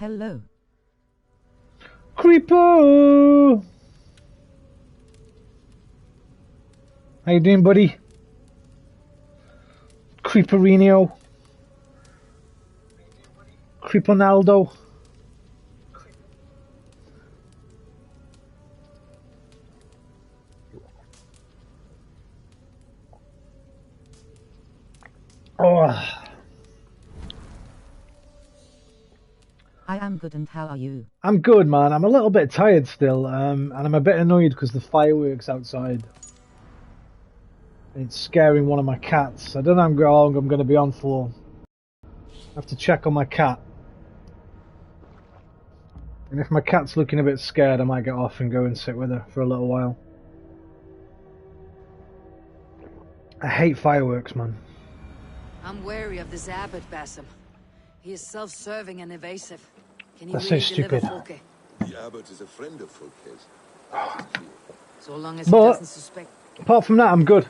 Hello. Creeper! How you doing, buddy? Creeperino. Creeponaldo. Oh. I am good, and how are you? I'm good, man. I'm a little bit tired still, and I'm a bit annoyed because the fireworks outside. It's scaring one of my cats. I don't know how long I'm going to be on for. I have to check on my cat. And if my cat's looking a bit scared, I might get off and go and sit with her for a little while. I hate fireworks, man. I'm wary of this abbot, Basim. He is self-serving and evasive. Can he That's really so stupid. deliver Folke? The abbot is a friend of Folke's. So long as he But doesn't suspect. apart from that, I'm good.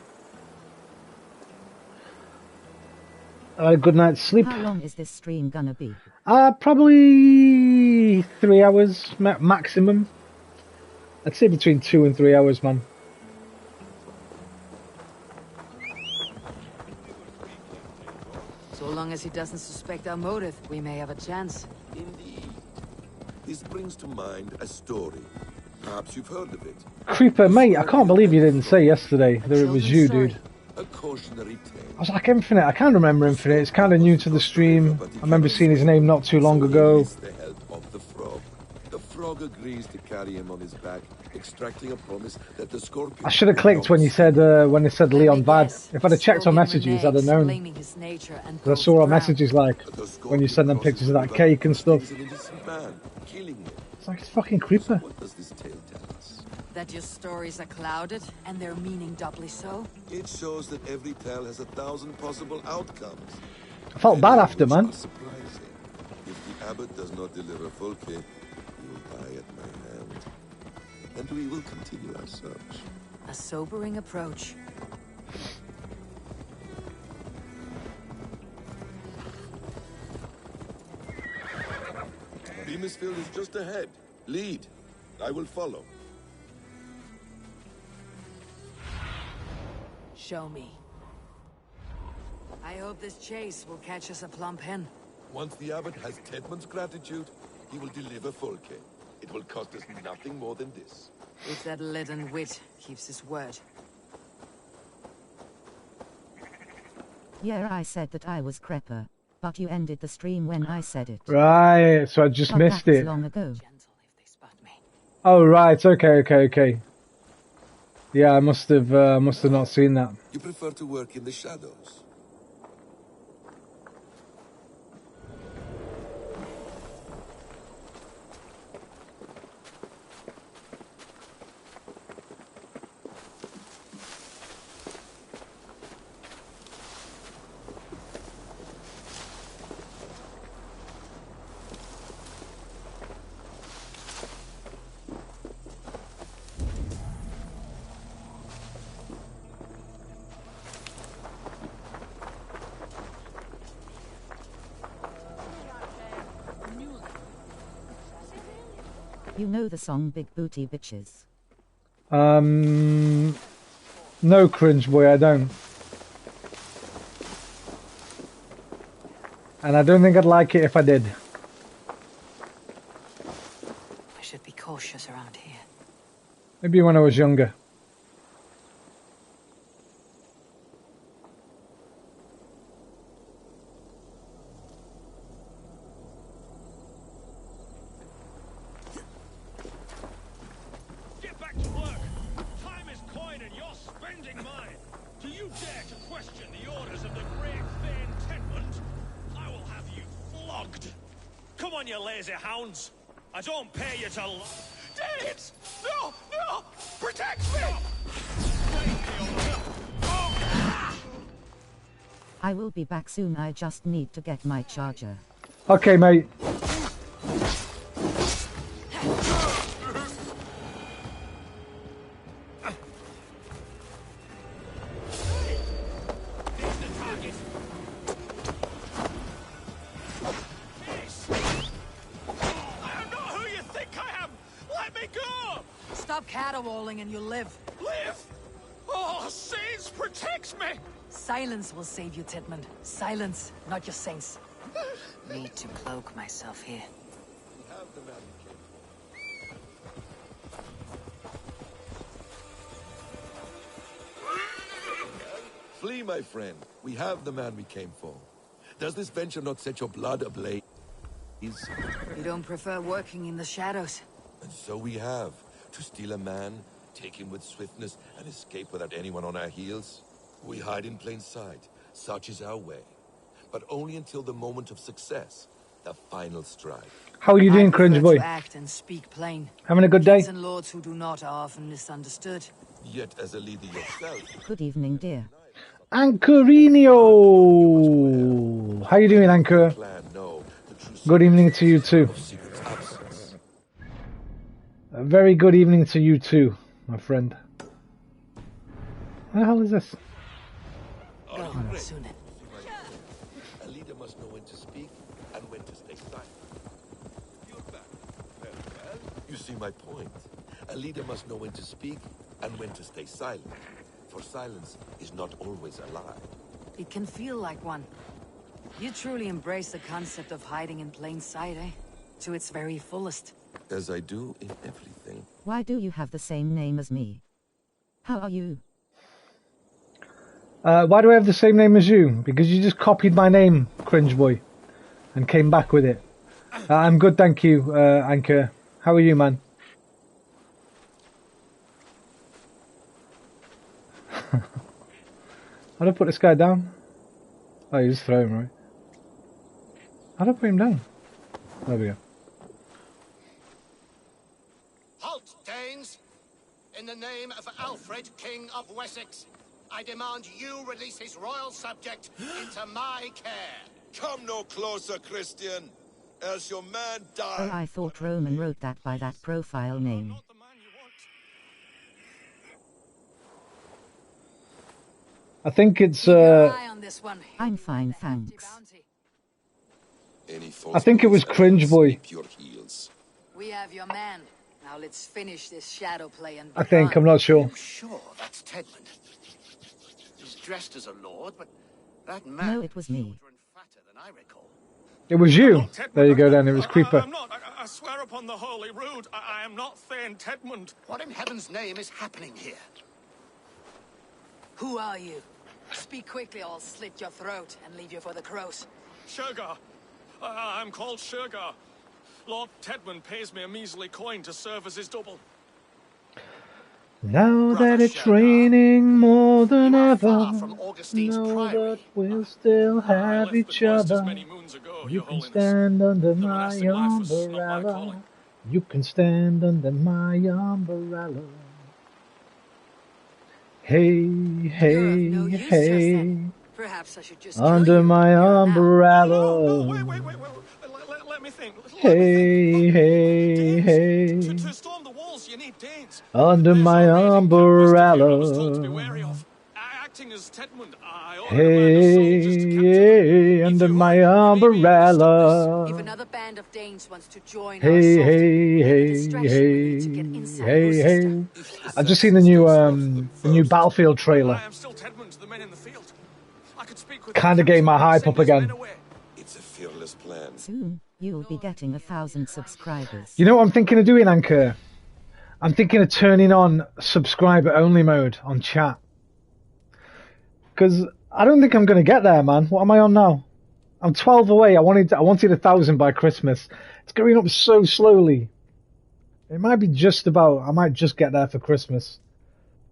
I had a good night's sleep. How long is this stream gonna be? Probably 3 hours maximum. I'd say between 2 and 3 hours, man. So long as he doesn't suspect our motive, we may have a chance. Indeed. This brings to mind a story. Perhaps you've heard of it. Creeper, mate, I can't believe you didn't say yesterday that it was you, dude. A cautionary tale. I was like, Infinite, I can't remember Infinite. It's kind of new to the stream. I remember seeing his name not too long ago. The help of the frog. The frog agrees to carry him on his back, extracting a promise that the scorpion... I should have clicked when you said when it said Leon Vad. If I'd have checked our messages, I'd have known. I saw our messages like when you send them pictures of that cake and stuff. It's like it's fucking Creeper. What does this tale tell us? That your stories are clouded, and their meaning doubly so? It shows that every tale has 1,000 possible outcomes. I felt bad after, man. Surprising. If the abbot does not deliver Folke, he will die at my hand. And we will continue our search. A sobering approach. Beamisfield is just ahead. Lead. I will follow. Show me. I hope this chase will catch us a plump hen. Once the abbot has Tedmund's gratitude, he will deliver Folke. It will cost us nothing more than this. If that leaden wit keeps his word. Yeah, I said that I was Creeper, but you ended the stream when I said it. Right, so I just But missed that's it. long ago. Gentle if they spot me. Oh, right, okay. Yeah, I must have not seen that. You prefer to work in the shadows. You know the song Big Booty Bitches? No, cringe boy, I don't. And I don't think I'd like it if I did. I should be cautious around here. Maybe when I was younger. I don't pay you to Danes! No! No! Protect me! I will be back soon, I just need to get my charger. Okay, mate. caterwauling and you'll live. Live! Oh, Saints protects me! Silence will save you, Tidmund. Silence, not your saints. Need to cloak myself here. We have the man we came for. Flee, my friend. We have the man we came for. Does this venture not set your blood ablaze? You don't prefer working in the shadows? And so we have. To steal a man, take him with swiftness, and escape without anyone on our heels. We hide in plain sight. Such is our way. But only until the moment of success. The final strike. How are you doing, cringe boy? To act and speak plain. Having a good day? Kings and lords who do not are often misunderstood. Yet as a leader yourself. Good evening, dear. Anchorinho! How you doing, Anchor? Good evening to you too. A very good evening to you too, my friend. What the hell is this? Go, soon. A leader must know when to speak and when to stay silent. You're back. Very well. You see my point. A leader must know when to speak and when to stay silent. For silence is not always a lie. It can feel like one. You truly embrace the concept of hiding in plain sight, eh? To its very fullest. As I do in everything. Why do you have the same name as me? How are you? Why do I have the same name as you? Because you just copied my name, cringe boy, and came back with it. I'm good, thank you, Anchor. How are you, man? How do I put this guy down? Oh, you just throw him, right? How do I put him down? There we go. Halt, Danes! In the name of Alfred, King of Wessex, I demand you release his royal subject into my care. Come no closer, Christian, else your man dies. Oh, I thought Roman wrote that by that profile name. Not the man you want. I think it's, Keep your eye on this one. I'm fine, thanks. I think it was cringe boy. Your heels. We have your man. Now let's finish this shadow play and I think, I'm not sure. I'm sure that's Tedmund. He's dressed as a lord, but that man No, it was me. shorter and fatter than I recall. It was you. There you go then, it was Creeper. I'm not. I swear upon the Holy Rood, I am not Thane Tedmund. What in heaven's name is happening here? Who are you? Speak quickly or I'll slit your throat and leave you for the crows. Shergar. I'm called Shergar. Lord Tedmund pays me a measly coin to serve as his double. Now that it's raining more than You are ever, far from Augustine's know that priory. we'll still I have left the each cloisters other. many moons ago, You Your can Holiness. stand under The my monastic life was not my umbrella. calling. You can stand under my umbrella. Hey, You're hey, of no use, just hey, then. Perhaps I should just kill under you. my Here now. umbrella. No, wait. Let me think. Hey, hey, Danes. hey, To storm the walls, you need Danes. under There's my a raiding camp west of here I was told to be umbrella. wary of. Acting as Tedmund, I ordered a band of soldiers to capture them. Hey, If under you my hunt, you may be able to stop If umbrella. another band of Danes wants to join our Hey, assault, hey, make a hey, distraction we need to get inside your hey, sister. hey. I've just seen the new Battlefield trailer. I am still Tedmund to the men in the field. I could speak with Kinda them, getting my hype send up his men again. away. It's a fearless plan. Soon, you'll be getting 1,000 subscribers. You know what I'm thinking of doing, Anchor? I'm thinking of turning on subscriber only mode on chat. Because I don't think I'm going to get there, man. What am I on now? I'm 12 away. I wanted 1,000 by Christmas. It's going up so slowly. It might be just about, I might just get there for Christmas.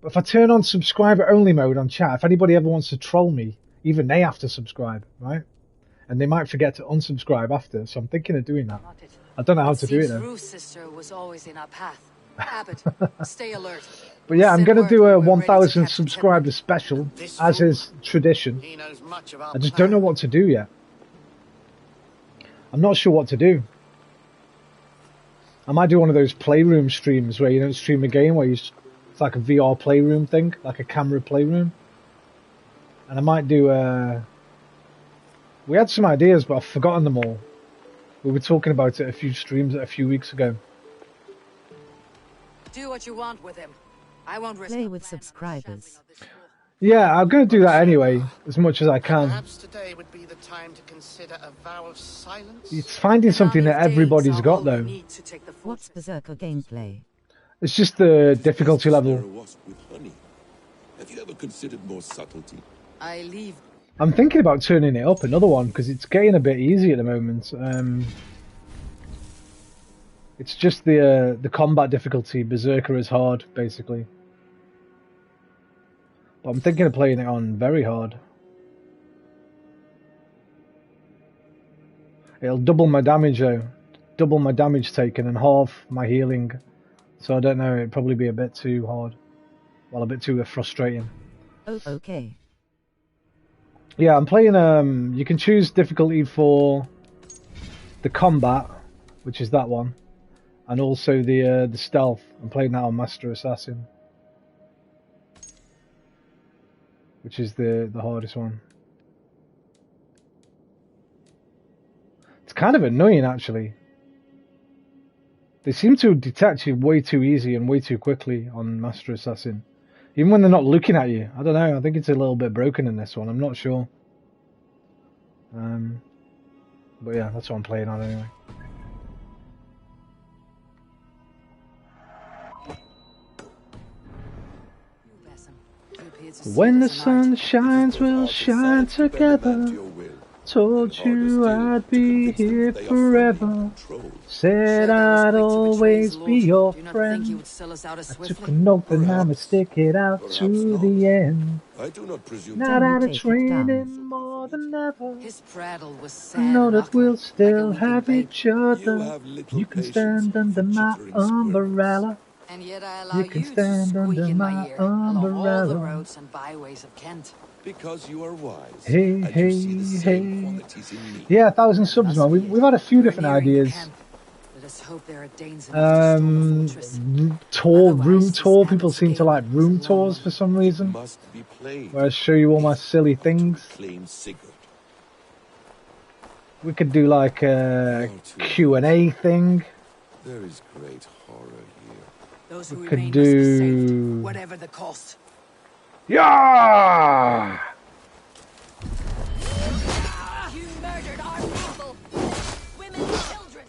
But if I turn on subscriber only mode on chat, if anybody ever wants to troll me, even they have to subscribe, right? And they might forget to unsubscribe after, so I'm thinking of doing that. Not it. I don't know how to do it Seems though. Ruth's sister was always in our path. Abbott, stay alert. But yeah, I'm Send going to word do when a we're ready to 1,000 capture subscriber special, This as fool? is tradition. He knows much about I just don't know what to do yet. I'm not sure what to do. I might do one of those playroom streams where you don't stream a game, where it's like a VR playroom thing, like a camera playroom. And I might do, we had some ideas, but I've forgotten them all. We were talking about it a few streams a few weeks ago. Do what you want with him. I won't risk Play the with plan of the subscribers. shattering of this wall. Yeah, I'm going to do that anyway, as much as I can. Perhaps today would be the time to consider a vow of silence. It's finding something that everybody's got, though. What's Berserkr gameplay? It's just the difficulty level. Wasp with honey. Have you ever considered more subtlety? I leave. I'm thinking about turning it up another one, because it's getting a bit easy at the moment. It's just the combat difficulty. Berserkr is hard, basically. But I'm thinking of playing it on very hard. It'll double my damage though. Double my damage taken and half my healing. So I don't know, it'd probably be a bit too hard. Well, a bit too frustrating. Oh, okay. Yeah, I'm playing, you can choose difficulty for the combat, which is that one. And also the stealth. I'm playing that on Master Assassin. Which is the hardest one. It's kind of annoying, actually. They seem to detect you way too easy and way too quickly on Master Assassin. Even when they're not looking at you. I don't know, I think it's a little bit broken in this one, I'm not sure. But yeah, that's what I'm playing on anyway. When the sun shines, we'll shine together. Told you I'd be here forever. Said I'd always be your friend. I took an oath and I'ma stick it out to the end. I do not presume. Not out of training more than ever. His prattle was I sad know enough, that we'll like still a have weeping babe. each You other. have little You can patience stand under for my chittering squirrels. umbrella. And yet I allow You can to stand squeak under in my my ear along all the umbrella. roads and byways of Kent. Because you are wise. Hey, and hey, you see the same hey. qualities in me. Yeah, 1,000 subs, man. We've had a few We're different nearing the ideas. camp. Let us hope there are Danes enough to storm the fortress. Room Otherwise, tour. this People seem to like ambuscade room is a long tours one. for some reason. Must be played. Where I show you all my silly things. Claim Sigurd. We could do like a Q&A thing. There is great horror here. Those who could remain must be saved, do- whatever the cost. Yeah! You murdered our people! Women and children!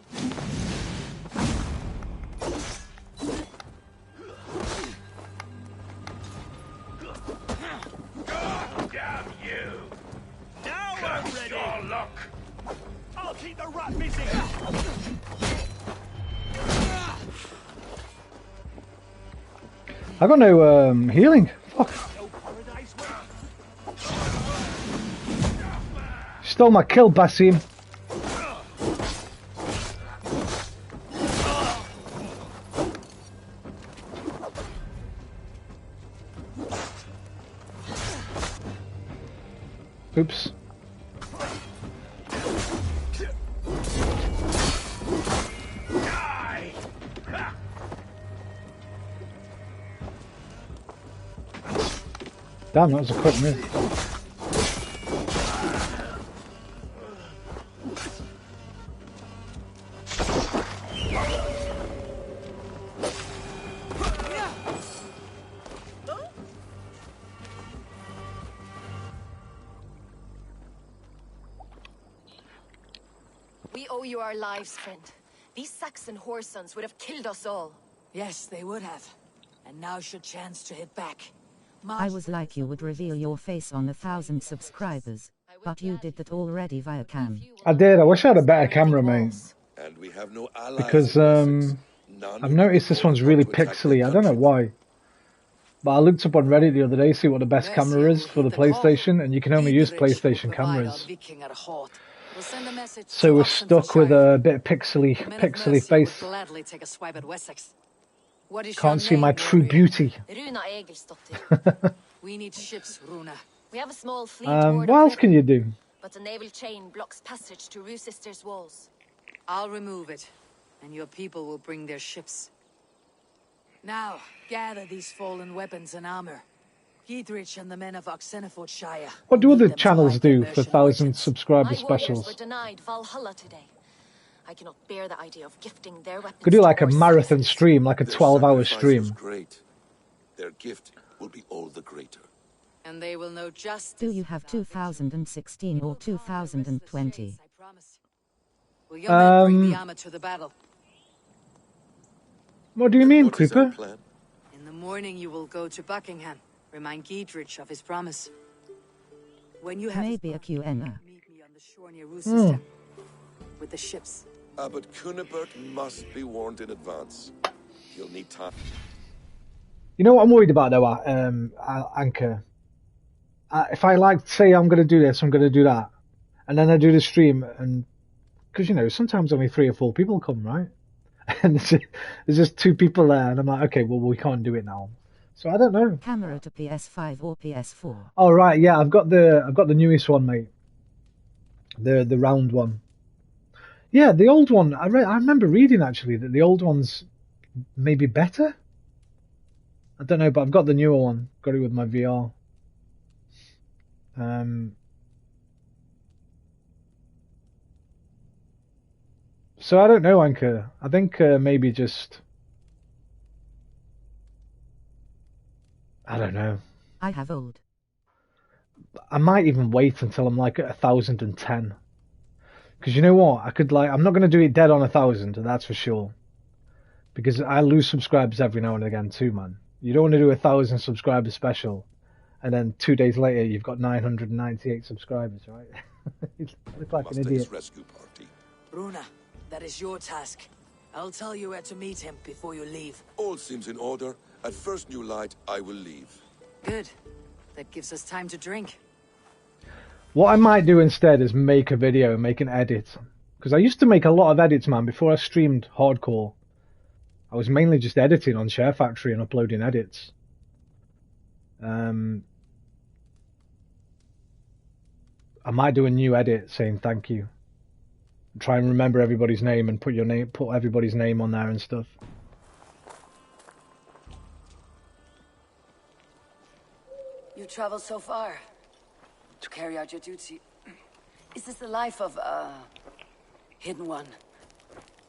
Damn you! Now I'm ready! Your luck! I'll keep the rat busy! I got no healing. Fuck. No paradise wait. Stole my kill, Basim. Oops. Die! Damn, that was a quick move. We owe you our lives, friend. These Saxon whoresons would have killed us all. Yes, they would have. And now's your chance to hit back. I was like you would reveal your face on 1,000 subscribers. But you did that already via cam. I did. I wish I had a better camera, mate. And we have no allies. Because None I've noticed this one's really pixely. I don't know why. But I looked up on Reddit the other day, see what the best camera is for the PlayStation, and you can only use PlayStation cameras. So we're stuck with a bit of pixely face. Can't see my true beauty. Runa Egilsdottir. We need ships, Runa. We have a small fleet moored What up else here, can you do? but a naval chain blocks passage to Rusister's walls. I'll remove it, and your people will bring their ships. Now, gather these fallen weapons and armor. Giedrich and the men of Oxenfordshire. What do need other them to channels hide their do for merchant 1,000 merchants. subscriber My warriors specials? were denied Valhalla today. I cannot bear the idea of gifting their weapons. Could do like to a horse marathon citizens. stream, like a Their 12-hour sacrifice stream. was great. Their gift will be all the greater. And they will know justice. Do you have 2016 or 2020? Will your men bring the armor to the battle? What do you mean, What is our Creeper? plan? In the morning you will go to Buckingham. Remind Giedrich of his promise. When you have Maybe a QNA. meet me on the shore near Rooseston. With the ships. But Kunibert must be warned in advance. You'll need time. You know what I'm worried about though, Anchor? If I like say I'm going to do this, I'm going to do that, and then I do the stream, and because you know sometimes only 3 or 4 people come, right? And there's just 2 people there, and I'm like, okay, well we can't do it now. So I don't know. Camera to PS5 or PS4. Oh right, yeah, I've got the newest one, mate. The round one. Yeah, the old one. I remember reading actually that the old one's maybe better. I don't know, but I've got the newer one. Got it with my VR. So I don't know, Anchor. I think maybe just. I don't know. I have old. I might even wait until I'm like at 1,010. Because you know what? I could I'm not going to do it dead on 1,000, that's for sure. Because I lose subscribers every now and again too, man. You don't want to do 1,000 subscribers special, and then 2 days later you've got 998 subscribers, right? You look like an idiot. Rescue party. Bruna, that is your task. I'll tell you where to meet him before you leave. All seems in order. At first new light, I will leave. Good. That gives us time to drink. What I might do instead is make a video, make an edit. Because I used to make a lot of edits, man, before I streamed hardcore. I was mainly just editing on Share Factory and uploading edits. I might do a new edit saying thank you. Try and remember everybody's name and put everybody's name on there and stuff. You traveled so far to carry out your duty. Is this the life of a hidden one?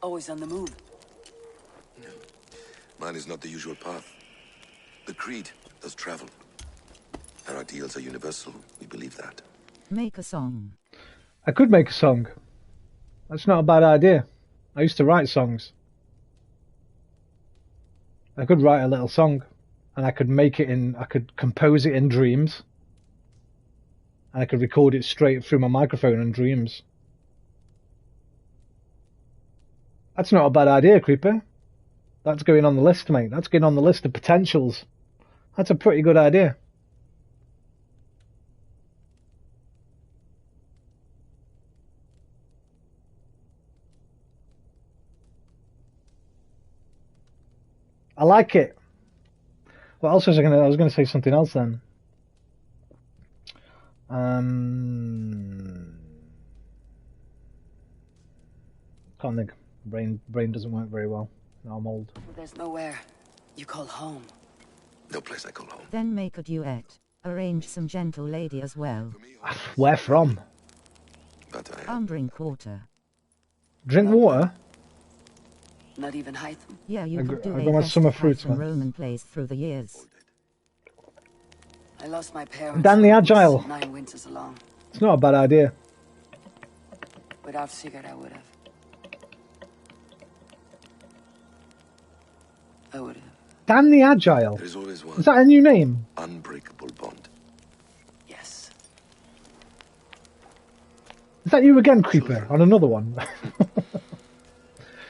Always on the move? No. Mine is not the usual path. The Creed does travel. Our ideals are universal. We believe that. Make a song. I could make a song. That's not a bad idea. I used to write songs. I could write a little song. And I could I could compose it in dreams. And I could record it straight through my microphone in dreams. That's not a bad idea, Creeper. That's going on the list, mate. That's going on the list of potentials. That's a pretty good idea. I like it. What else was I going to... I was going to say something else then. Can't think. Brain doesn't work very well. Now I'm old. There's nowhere you call home. No place I call home. Then make a duet. Arrange some gentle lady as well. Where from? But I I'll drink water. Drink water? Not even Hytham. Yeah, you I could do got a my best summer of fruits, Hytham man. Roman plays through the years. I lost my parents. Dan the Agile. 9 winters along. It's not a bad idea. Without Sigurd, I would have. I would have. Dan the Agile. There is always one Is that a new name? unbreakable bond. Yes. Is that you again, Creeper? On another one?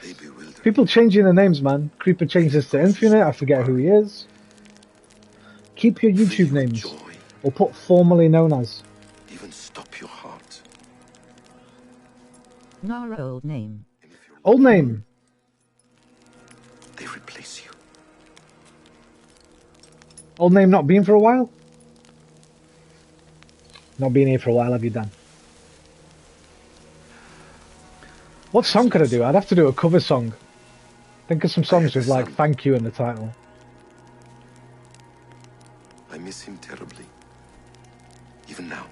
They bewilder. People changing their names, man. Creeper changes to Infinite. I forget who he is. Keep your YouTube Feel names. joy. Or put formerly known as. Even stop your heart. Nara old name. And if you're Old name. they replace you. Old name not been for a while? Not been here for a while, have you, Dan? What song could I do? I'd have to do a cover song. Think of some songs with like thank you in the title. I miss him terribly. Even now.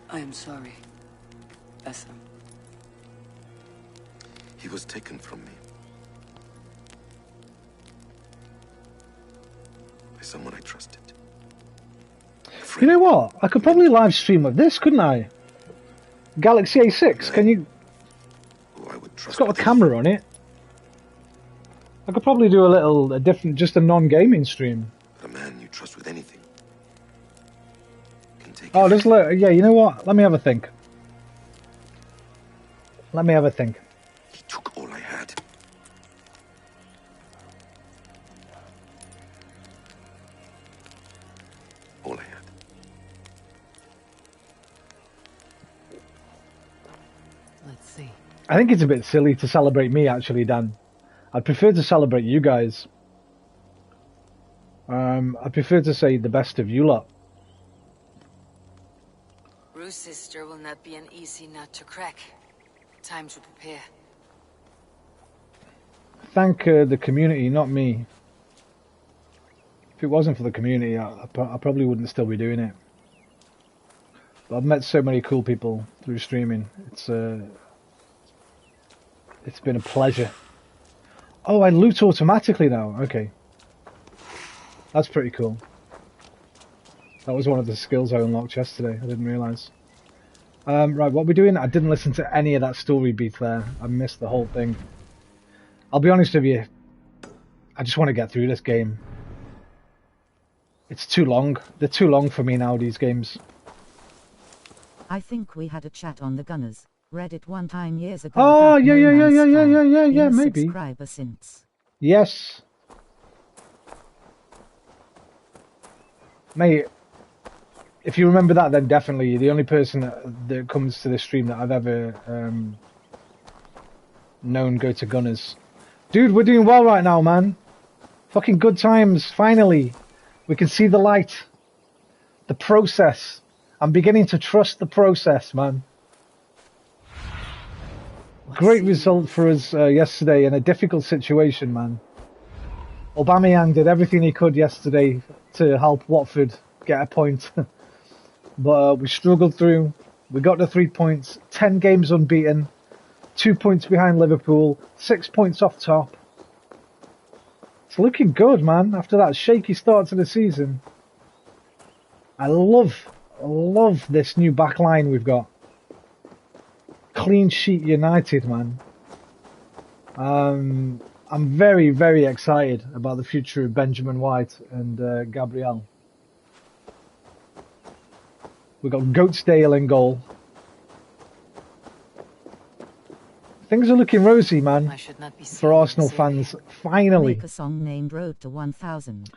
I am sorry. besser. He was taken from me. By someone I trusted. You know what? I could probably live stream with this, couldn't I? Galaxy A6, can you... It's got a camera on it. I could probably do a different, just a non-gaming stream. A man you trust with anything. Can take yeah, you know what? Let me have a think. He took all I had. All I had. Let's see. I think it's a bit silly to celebrate me, actually, Dan. I'd prefer to celebrate you guys. I prefer to say the best of you lot. Bruce's sister will not be an easy nut to crack. Time to prepare. Thank the community, not me. If it wasn't for the community, I probably wouldn't still be doing it. But I've met so many cool people through streaming. It's been a pleasure. Oh, I loot automatically now. Okay. That's pretty cool. That was one of the skills I unlocked yesterday. I didn't realise. Right, what we're doing, I didn't listen to any of that story beat there. I missed the whole thing. I'll be honest with you. I just want to get through this game. It's too long. They're too long for me now, these games. I think we had a chat on the Gunners. Read it one time years ago. Oh, yeah, maybe. Subscriber since. Yes. Mate, if you remember that, then definitely you're the only person that comes to the stream that I've ever known go to Gunners. Dude, we're doing well right now, man. Fucking good times, finally. We can see the light. The process. I'm beginning to trust the process, man. Great result for us yesterday in a difficult situation, man. Aubameyang did everything he could yesterday to help Watford get a point. But we struggled through. We got the 3 points. 10 games unbeaten. 2 points behind Liverpool. 6 points off top. It's looking good, man, after that shaky start to the season. I love this new back line we've got. Clean sheet United, man. I'm very, very excited about the future of Benjamin White and Gabriel. We've got Goatsdale in goal. Things are looking rosy, man, for Arsenal fans, finally. Make a song named Road to 1000.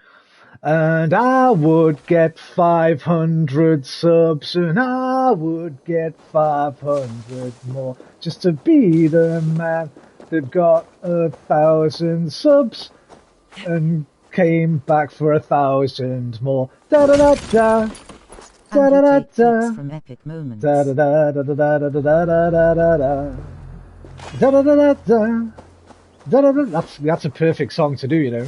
And I would get 500 subs, and I would get 500 more, just to be the man that got 1,000 subs and came back for 1,000 more. Da da da da. Da da da da. From epic moments. Da da da da da da da da da da da da. Da da da da da. Da da da. That's a perfect song to do, you know.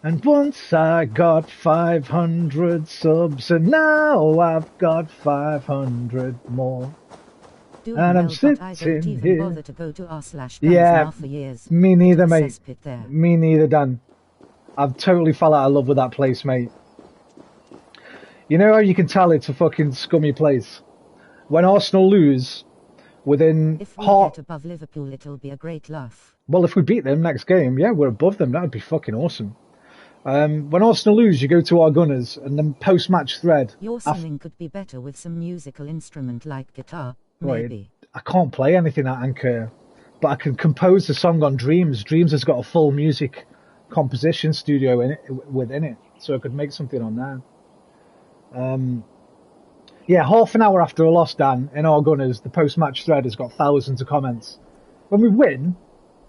And once I got 500 subs, and now I've got 500 more. Doing and I'm well, sitting I don't even here. Bother to go to r/guns Yeah, now for years. me neither, mate. Cesspit there. Me neither, Dan. I've totally fell out of love with that place, mate. You know how you can tell it's a fucking scummy place? When Arsenal lose, within if we get above Liverpool, it'll be a great laugh. Well, if we beat them next game, yeah, we're above them. That would be fucking awesome. When Arsenal lose, you go to our Gunners, and then post-match thread. Your singing could be better with some musical instrument like guitar, maybe. Right, I can't play anything at Anchor, but I can compose a song on Dreams. Dreams has got a full music composition studio within it, so I could make something on there. Yeah, half an hour after a loss, Dan, in our Gunners, the post-match thread has got thousands of comments. When we win,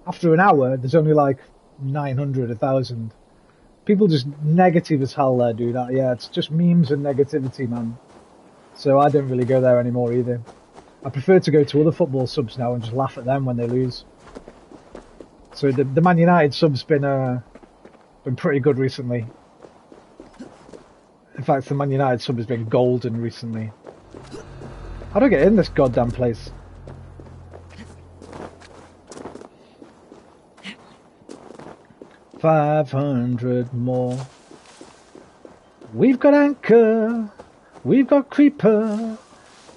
after an hour, there's only like 900, 1,000. People just negative as hell there, dude. Yeah, it's just memes and negativity, man. So I don't really go there anymore either. I prefer to go to other football subs now and just laugh at them when they lose. So the Man United sub's been pretty good recently. In fact, the Man United sub has been golden recently. How do I get in this goddamn place? $500 more. We've got Anchor. We've got Creeper.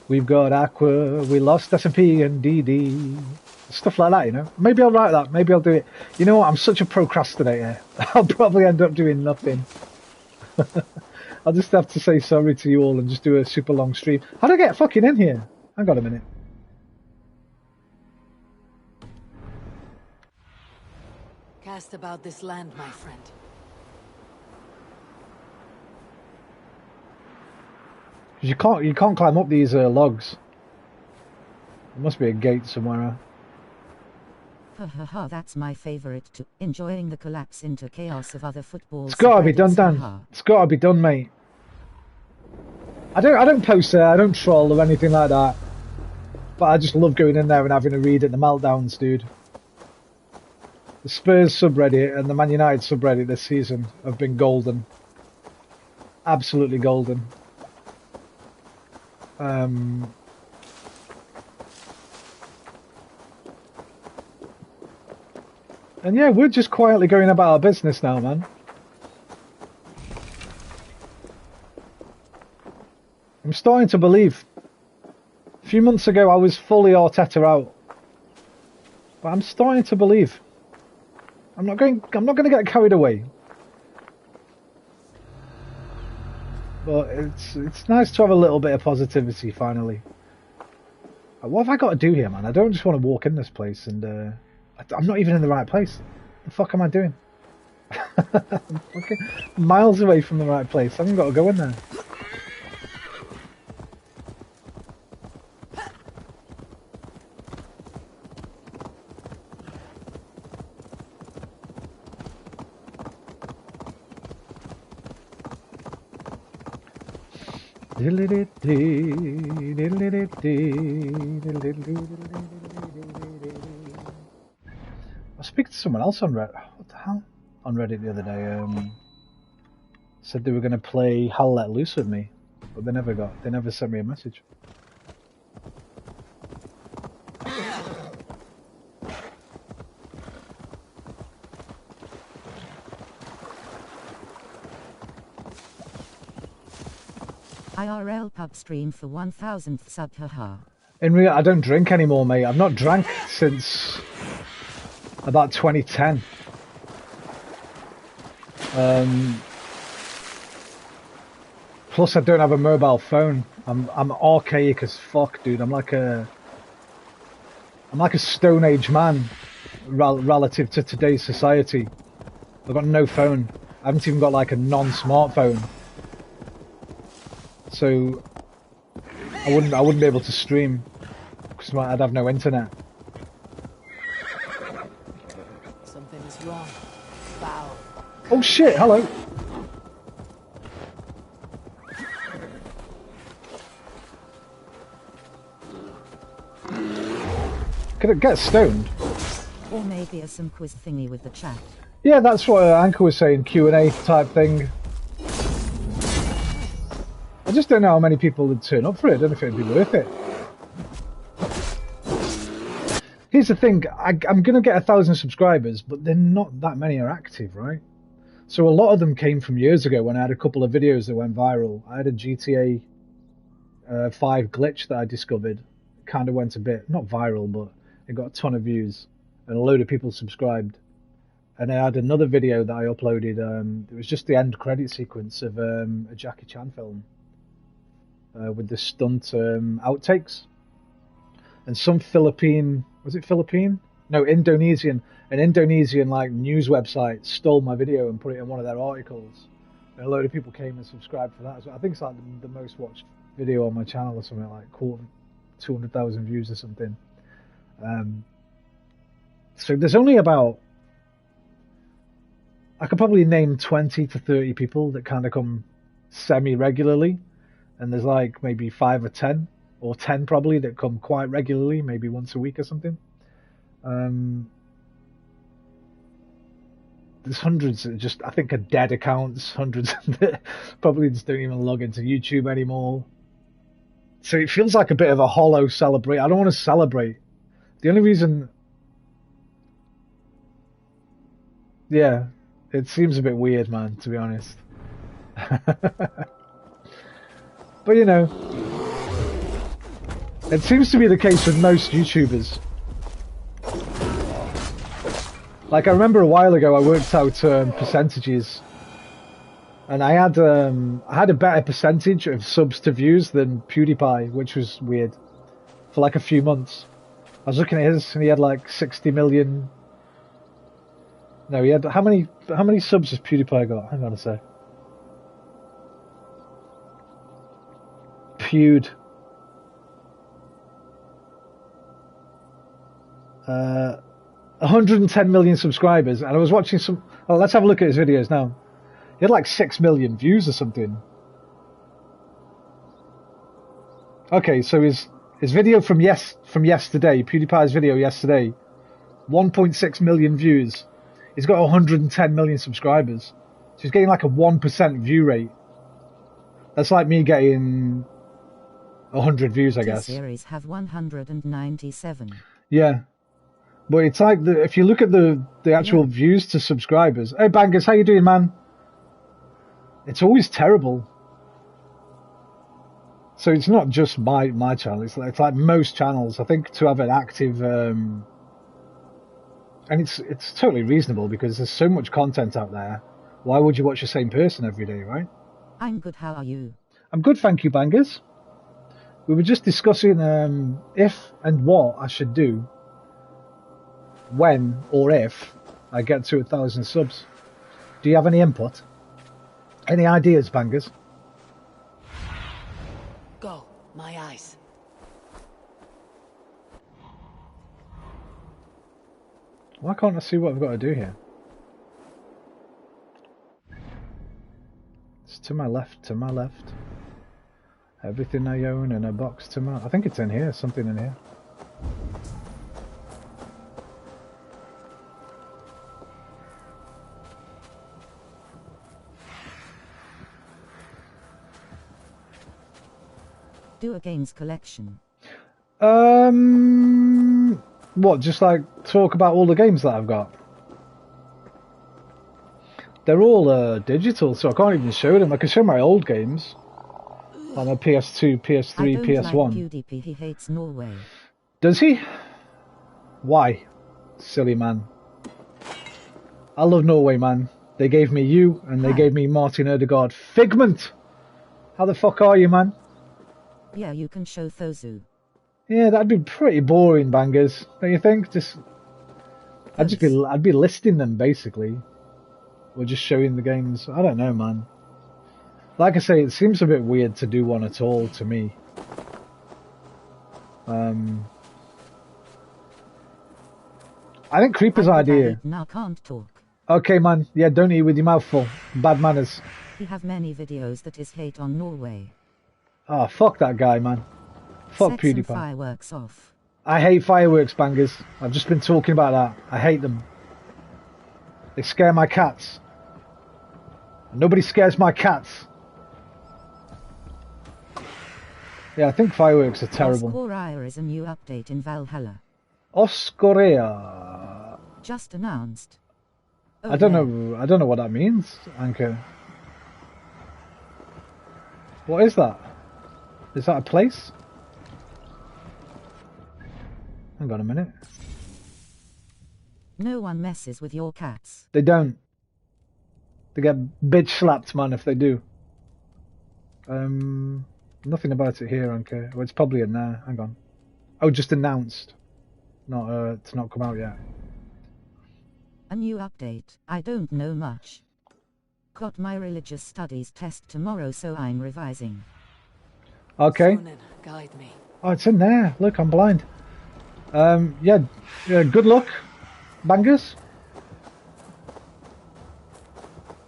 We've got Aqua. We lost S&P and DD. Stuff like that, you know. Maybe I'll write that. Maybe I'll do it. You know what? I'm such a procrastinator. I'll probably end up doing nothing. I'll just have to say sorry to you all and just do a super long stream. How do I get fucking in here? Hang on a minute. Cast about this land, my friend. You can't climb up these logs. There must be a gate somewhere. That's my favorite too. Enjoying the collapse into chaos of other footballs. It's gotta be done, Dan. It's gotta be done, mate. I don't post there, I don't troll or anything like that. But I just love going in there and having a read at the meltdowns, dude. The Spurs subreddit and the Man United subreddit this season have been golden. Absolutely golden. And yeah, we're just quietly going about our business now, man. I'm starting to believe. A few months ago I was fully Arteta out. But I'm starting to believe. I'm not going to get carried away. But it's nice to have a little bit of positivity finally. What have I got to do here, man? I don't just want to walk in this place and I'm not even in the right place. What the fuck am I doing? I'm fucking miles away from the right place. I haven't got to go in there. I was speaking to someone else on Reddit. What the hell? On Reddit the other day. Said they were going to play Hell Let Loose with me, but they never sent me a message. IRL pub stream for 1000th sub, haha. In real, I don't drink anymore, mate. I've not drank since about 2010. Plus, I don't have a mobile phone. I'm archaic as fuck, dude. I'm like a Stone Age man relative to today's society. I've got no phone. I haven't even got like a non-smartphone. So I wouldn't be able to stream because I'd have no internet. Something is wrong. Foul. Oh shit! Hello. Could it get stoned? Or maybe some quiz thingy with the chat. Yeah, that's what Anchor was saying. Q&A type thing. I just don't know how many people would turn up for it. I don't know if it'd be worth it. Here's the thing, I'm going to get 1,000 subscribers, but they're not that many are active, right? So a lot of them came from years ago when I had a couple of videos that went viral. I had a GTA 5 glitch that I discovered. It kind of went a bit, not viral, but it got a ton of views. And a load of people subscribed. And I had another video that I uploaded. It was just the end credit sequence of a Jackie Chan film. With the stunt outtakes, and some Indonesian, an Indonesian like news website stole my video and put it in one of their articles, and a load of people came and subscribed for that. So I think it's like the most watched video on my channel or something, like 200,000 views or something. So there's only about, I could probably name 20 to 30 people that kind of come semi-regularly. And there's like maybe 5 or 10, or 10 probably, that come quite regularly, maybe once a week or something. There's hundreds that just, I think, are dead accounts, hundreds that probably just don't even log into YouTube anymore. So it feels like a bit of a hollow celebrate. I don't want to celebrate. The only reason... Yeah, it seems a bit weird, man, to be honest. But, you know, it seems to be the case with most YouTubers. Like, I remember a while ago I worked out percentages, and I had a better percentage of subs to views than PewDiePie, which was weird, for like a few months. I was looking at his, and he had like 60 million... No, he had... How many subs has PewDiePie got? Hang on a sec. Pewd. 110 million subscribers, and I was watching some... Oh, let's have a look at his videos now. He had like 6 million views or something. Okay, so his video from yesterday, PewDiePie's video yesterday, 1.6 million views. He's got 110 million subscribers. So he's getting like a 1% view rate. That's like me getting 100 views, I guess. Series have 197. Yeah. But it's like, if you look at the actual views to subscribers... Hey, Bangers, how you doing, man? It's always terrible. So it's not just my channel. It's like most channels. I think to have an active... and it's totally reasonable because there's so much content out there. Why would you watch the same person every day, right? I'm good, how are you? I'm good, thank you, Bangers. We were just discussing if and what I should do when or if I get to 1,000 subs. Do you have any input? Any ideas, Bangers? Go, my eyes. Why can't I see what I've got to do here? It's to my left, to my left. Everything I own in a box to my... I think it's in here, something in here. Do a games collection. What, just like talk about all the games that I've got? They're all digital, so I can't even show them. I can show my old games. On a PS2, PS3, PS1. Like PewDiePie, he hates Norway. Does he? Why? Silly man. I love Norway, man. They gave me you, and they gave me Martin Ødegaard. Figment! How the fuck are you, man? Yeah, you can show Thozu. Yeah, that'd be pretty boring, Bangers. Don't you think? I'd be listing them, basically. Or just showing the games. I don't know, man. Like I say, it seems a bit weird to do one at all, to me. I think Creeper's idea... Now can't talk. Okay, man. Yeah, don't eat with your mouth full. Bad manners. We have many videos that is hate on Norway. Ah, oh, fuck that guy, man. Fuck Sex PewDiePie. and fireworks off. I hate fireworks, Bangers. I've just been talking about that. I hate them. They scare my cats. Nobody scares my cats. Yeah, I think fireworks are terrible. Oscoria is a new update in Valhalla. Oscoria. Just announced. Oh, I don't know what that means, Anchor. What is that? Is that a place? Hang on a minute. No one messes with your cats. They don't. They get bitch slapped, man, if they do. Nothing about it here, Anchor. Well, it's probably in there. Hang on. Oh, just announced. Not it's not come out yet. A new update. I don't know much. Got my religious studies test tomorrow, so I'm revising. Okay. Guide me. Oh, it's in there. Look, I'm blind. Yeah, good luck, Bangers.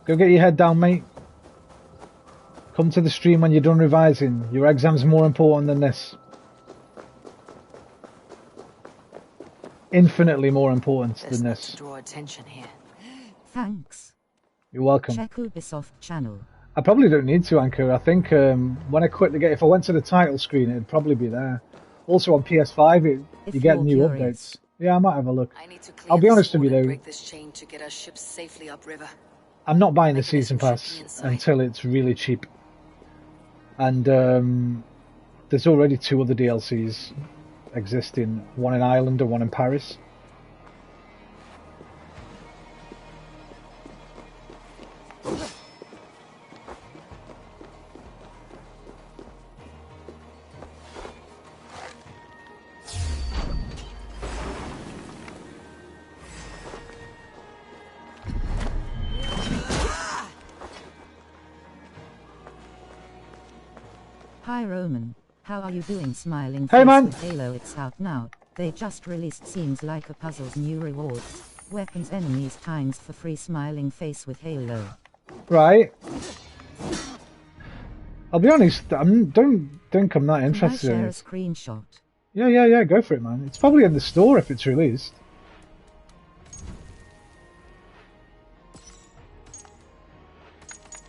Go get your head down, mate. Come to the stream when you're done revising. Your exam's more important than this. Infinitely more important than this. Draw attention here. Thanks. You're welcome. Check Ubisoft channel. I probably don't need to, Anchor. I think when I quit the game, if I went to the title screen, it'd probably be there. Also on PS5, you get new updates. Yeah, I might have a look. I'll be honest with you though. Break this chain to get our ships safely upriver. I'm not buying the season pass until it's really cheap. And there's already 2 other DLCs existing, one in Ireland and one in Paris. Hi Roman, how are you doing? Smiling hey face man. With Halo, it's out now. They just released seems like a puzzle's new rewards. Weapons, enemies, times for free. Smiling face with Halo. Right. I'll be honest, I don't think I'm that interested Can I in share it. a screenshot? Yeah, go for it, man. It's probably in the store if it's released.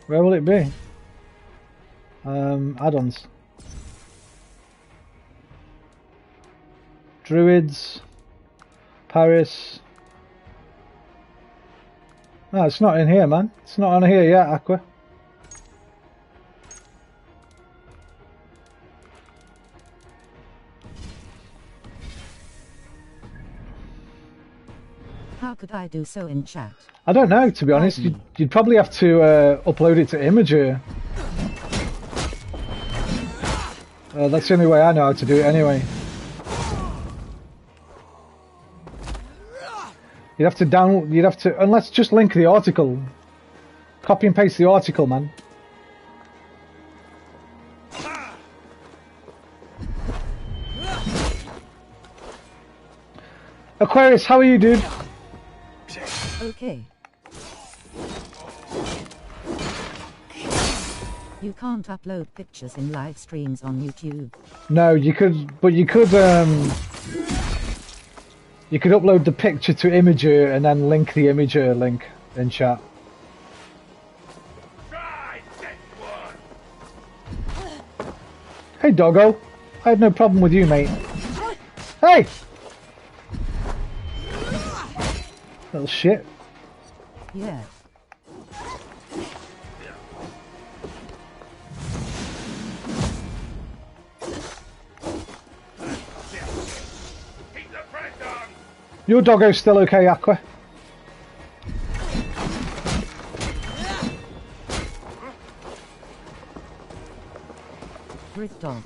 Where will it be? Add-ons. Druids. Paris. No, it's not in here, man. It's not on here yet, Aqua. How could I do so in chat? I don't know, to be honest. You'd probably have to upload it to Imager. That's the only way I know how to do it anyway. You'd have to download, unless just link the article. Copy and paste the article, man. Aquarius, how are you, dude? Okay. You can't upload pictures in live streams on YouTube. No, you could, but you could upload the picture to Imager and then link the Imager link in chat. Hey, doggo. I had no problem with you, mate. Hey! Little shit. Yeah. Your doggo's still okay, Aqua? Grit dog.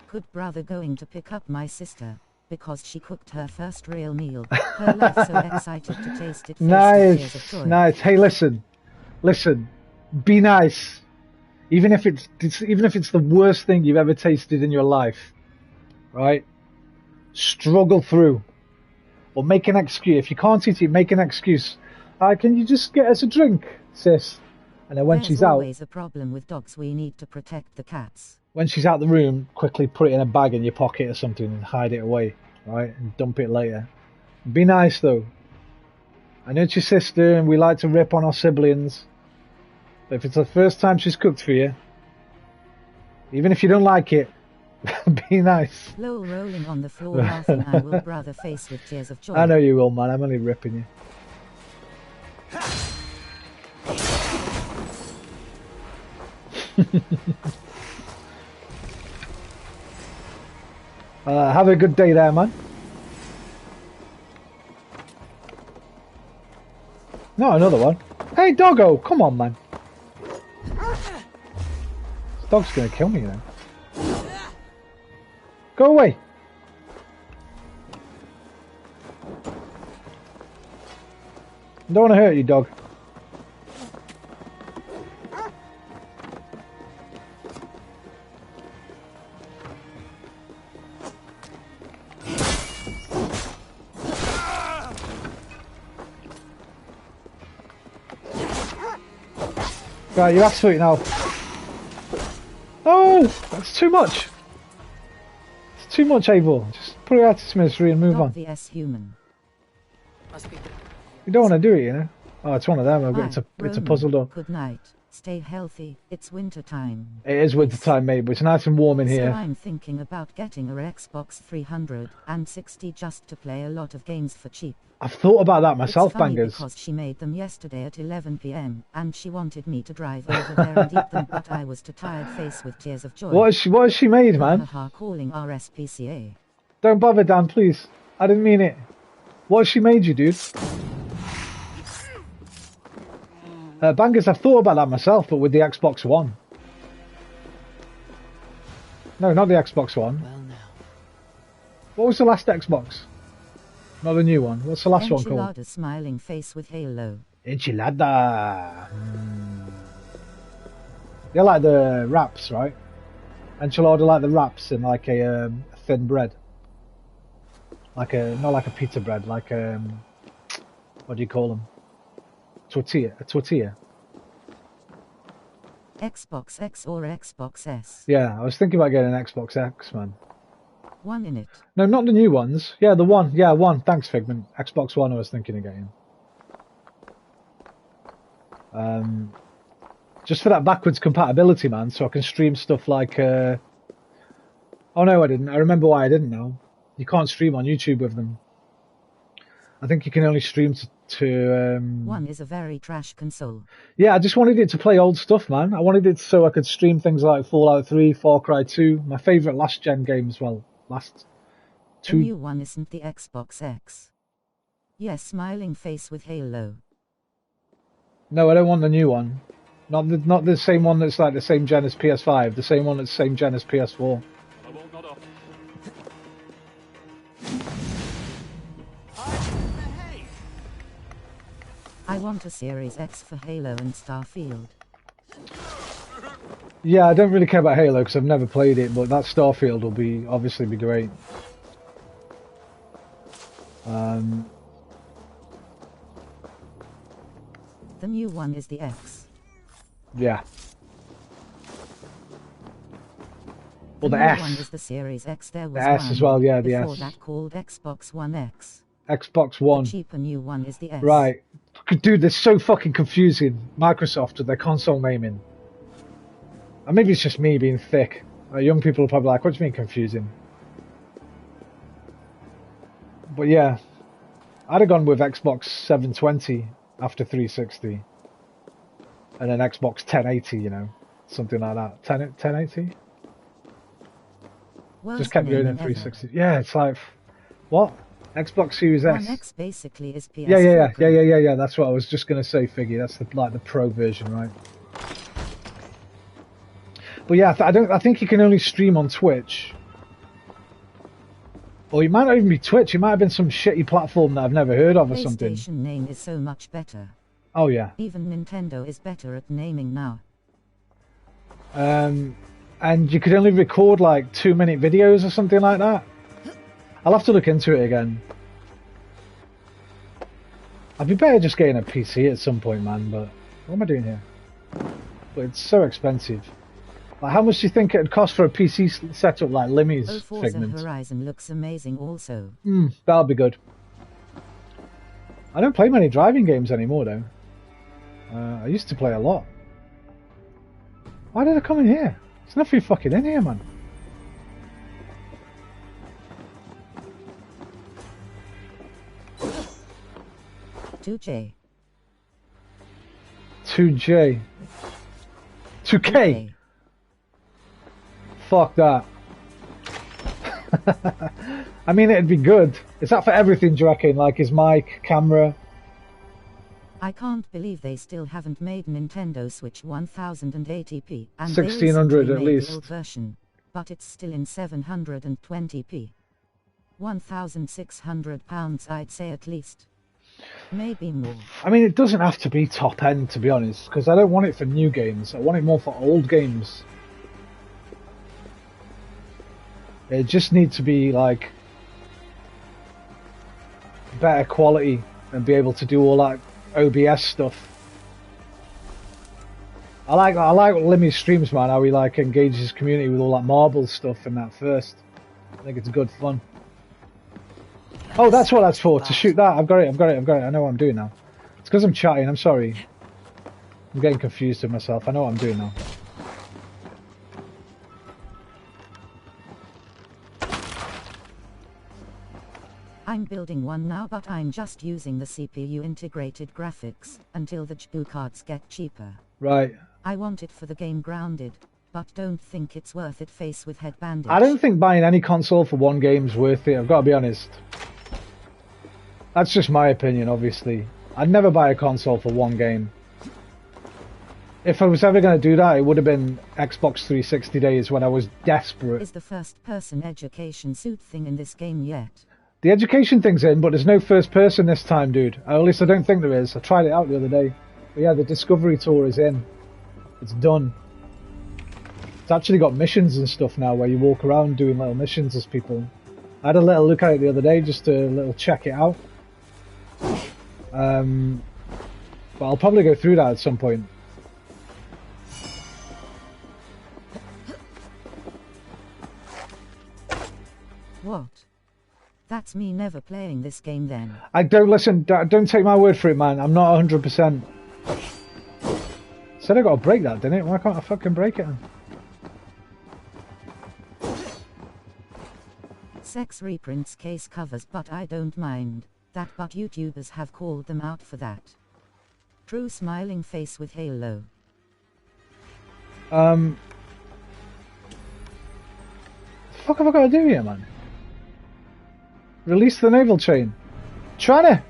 Good brother going to pick up my sister, because she cooked her first real meal. Her life so excited to taste it. Nice, nice. Hey, listen, be nice. Even if it's the worst thing you've ever tasted in your life, right? Struggle through, or make an excuse. If you can't eat it, make an excuse. Can you just get us a drink, sis? And then when she's out, there's always a problem with dogs. We need to protect the cats. When she's out the room, quickly put it in a bag in your pocket or something and hide it away, right? And dump it later. Be nice though. I know it's your sister and we like to rip on our siblings. But if it's the first time she's cooked for you, even if you don't like it, be nice. Lol rolling on the floor laughing, I will brother face with tears of joy. I know you will, man. I'm only ripping you. Have a good day there, man. No, another one. Hey, doggo, come on, man. This dog's gonna kill me then. Go away. I don't want to hurt you, dog. Right, you're absolutely now. Oh, that's too much. It's too much, Abel. Just put it out to its misery and move on. VS human. You don't want to do it, you know. Oh, it's one of them. It's a puzzle door. Good night. Stay healthy. It's winter time. It is winter time, mate, but it's nice and warm in here. So I'm thinking about getting a Xbox 360 just to play a lot of games for cheap. I've thought about that myself, it's funny bangers. Because she made them yesterday at 11 p.m. and she wanted me to drive over there and eat them, but I was too tired, face with tears of joy. What has she made, man? Calling RSPCA. Don't bother, Dan, please. I didn't mean it. What has she made you, dude? Bangers, I've thought about that myself, but with the Xbox One. No, not the Xbox One. Well, now. What was the last Xbox? Not the new one. What's the last one called? Enchilada smiling face with halo. Enchilada. They're like the wraps, right? Enchilada like the wraps in like a thin bread. Like not like a pizza bread, like what do you call them? A tortilla. Xbox X or Xbox S? Yeah, I was thinking about getting an Xbox X, man. One in it. No, not the new ones. Yeah, the one. Yeah, one. Thanks, Figment. Xbox One I was thinking of getting. Just for that backwards compatibility, man, so I can stream stuff like... Oh, no, I didn't. I remember why I didn't now. You can't stream on YouTube with them. I think you can only stream to One is a very trash console. Yeah, I just wanted it to play old stuff, man. I wanted it so I could stream things like Fallout 3, Far Cry 2, my favourite last-gen games, well, last two... The new one isn't the Xbox X. Yes, smiling face with halo. No, I don't want the new one. Not the same one that's like the same gen as PS5, the same one that's the same gen as PS4. I won't not up. I want a Series X for Halo and Starfield. Yeah, I don't really care about Halo because I've never played it, but that Starfield will obviously be great. The new one is the X. Yeah. Well, the new S. one is the Series X. There was the S one as well, yeah, the before S. that called Xbox One X. Xbox One. The cheaper new one is the S. Right. Dude, they're so fucking confusing. Microsoft with their console naming. And maybe it's just me being thick. Young people are probably like, what do you mean confusing? But yeah, I'd have gone with Xbox 720 after 360. And then Xbox 1080, you know, something like that. 1080? Worst just kept going in 360. Yeah, it's like, what? Xbox Series S. One X basically is PS4. Yeah. That's what I was just gonna say, Figgy. That's like the Pro version, right? But yeah, I think you can only stream on Twitch. Or it might not even be Twitch. It might have been some shitty platform that I've never heard of or something. PlayStation name is so much better. Oh yeah. Even Nintendo is better at naming now. And you could only record like 2-minute videos or something like that. I'll have to look into it again. I'd be better just getting a PC at some point, man, but what am I doing here? But it's so expensive. Like, how much do you think it'd cost for a PC setup like Limmy's Forza Figment? Horizon looks amazing also. That'll be good. I don't play many driving games anymore, though. I used to play a lot. Why did I come in here? There's nothing fucking in here, man. $2J. 2J. 2K. Fuck that. I mean, it'd be good. Is that for everything, do you reckon? Like his mic, camera? I can't believe they still haven't made Nintendo Switch 1080p. And 1600 at the least. old version, but it's still in 720p. £1,600, I'd say at least. Maybe more. I mean, it doesn't have to be top end, to be honest, because I don't want it for new games. I want it more for old games. It just needs to be like better quality and be able to do all that OBS stuff. I like Limmy's streams, man. How he like engages his community with all that marble stuff and that first. I think it's good fun. Oh, that's what that's for. To shoot that. I've got it. I know what I'm doing now. It's because I'm chatting. I'm sorry. I'm getting confused with myself. I know what I'm doing now. I'm building one now, but I'm just using the CPU integrated graphics until the GPU cards get cheaper. Right. I want it for the game Grounded, but don't think it's worth it face with head bandage. I don't think buying any console for one game's worth it. I've got to be honest. That's just my opinion, obviously. I'd never buy a console for one game. If I was ever going to do that, it would have been Xbox 360 days when I was desperate. Is the first-person education suit thing in this game yet? The education thing's in, but there's no first person this time, dude. Or at least I don't think there is. I tried it out the other day. But yeah, the Discovery Tour is in. It's done. It's actually got missions and stuff now where you walk around doing little missions as people. I had a little look at it the other day just to little check it out. But I'll probably go through that at some point. What? That's me never playing this game then. I don't listen, don't take my word for it, man. I'm not 100%. Said I got to break that, didn't it? Why can't I fucking break it? Sex reprints case covers, but I don't mind that, but YouTubers have called them out for that. True smiling face with halo. The fuck have I got to do here, man? Release the naval chain. Trying to.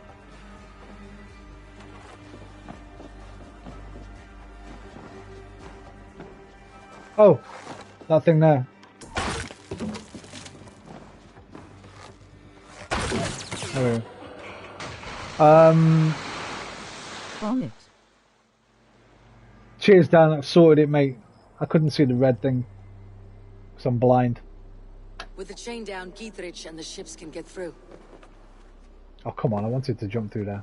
Oh, that thing there. There we go. Bonnet. Cheers, Dan. I've sorted it, mate. I couldn't see the red thing because I'm blind. With the chain down, Gietrich and the ships can get through. Oh, come on. I wanted to jump through there.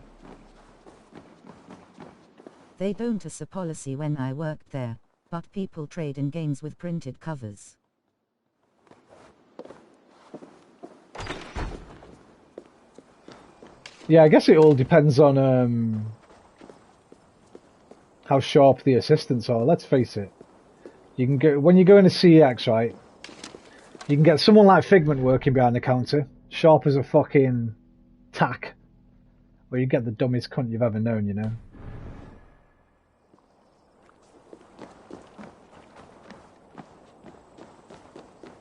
They don't as a policy when I worked there, but people trade in games with printed covers. Yeah, I guess it all depends on how sharp the assistants are. Let's face it. You can go when you go into CEX, right? You can get someone like Figment working behind the counter, sharp as a fucking tack, or you get the dumbest cunt you've ever known, you know.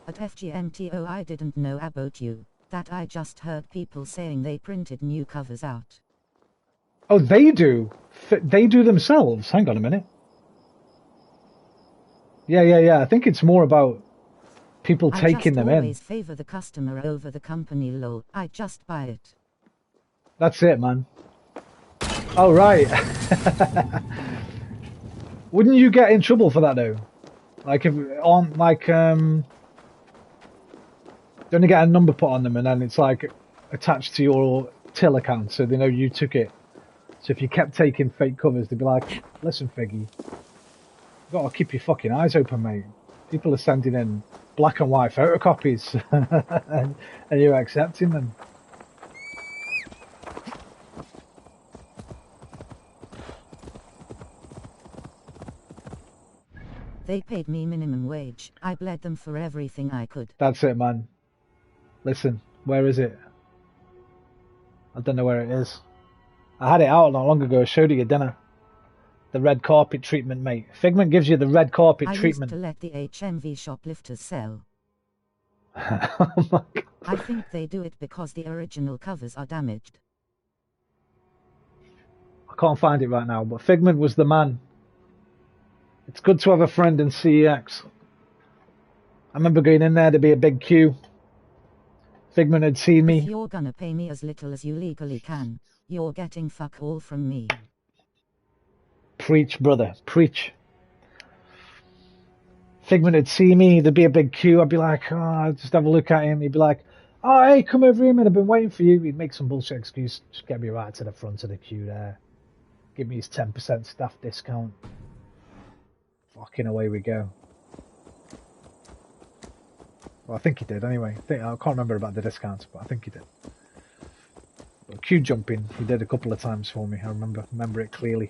At FGMTO, I didn't know about you. That I just heard people saying they printed new covers out. Oh, they do? They do themselves? Hang on a minute. Yeah. I think it's more about people taking them in. I always favor the customer over the company, lol. I just buy it. That's it, man. Oh, right. Wouldn't you get in trouble for that, though? Like, if on, like, don't you get a number put on them and then it's like attached to your till account so they know you took it. So if you kept taking fake covers, they'd be like, listen, Figgy, you've got to keep your fucking eyes open, mate. People are sending in black and white photocopies and you're accepting them. They paid me minimum wage. I bled them for everything I could. That's it, man. Listen, where is it? I don't know where it is. I had it out not long ago. I showed it you, didn't I? The red carpet treatment, mate. Figment gives you the red carpet treatment. I used to let the HMV shoplifters sell. Oh my God. I think they do it because the original covers are damaged. I can't find it right now, but Figment was the man. It's good to have a friend in CEX. I remember going in there to be a big queue. Figment had seen me. If you're gonna pay me as little as you legally can, you're getting fuck all from me. Preach, brother, preach. Figment would see me, there'd be a big queue, I'd be like, oh, I'd just have a look at him, he'd be like, oh, hey, come over here, man, I've been waiting for you. He'd make some bullshit excuse, just get me right to the front of the queue there. Give me his 10% staff discount. Fucking away we go. Well, I think he did anyway. I can't remember about the discounts, but I think he did. But queue jumping, he did a couple of times for me. I remember it clearly.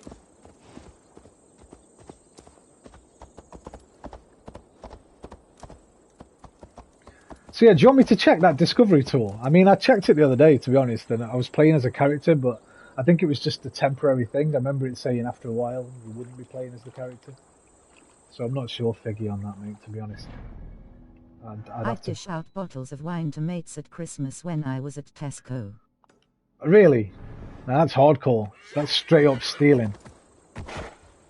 So yeah, do you want me to check that discovery tool? I mean, I checked it the other day, to be honest, and I was playing as a character, but I think it was just a temporary thing. I remember it saying after a while you wouldn't be playing as the character. So I'm not sure, Figgy, on that, mate, to be honest. I'd dish out bottles of wine to mates at Christmas when I was at Tesco. Really? Now that's hardcore. That's straight up stealing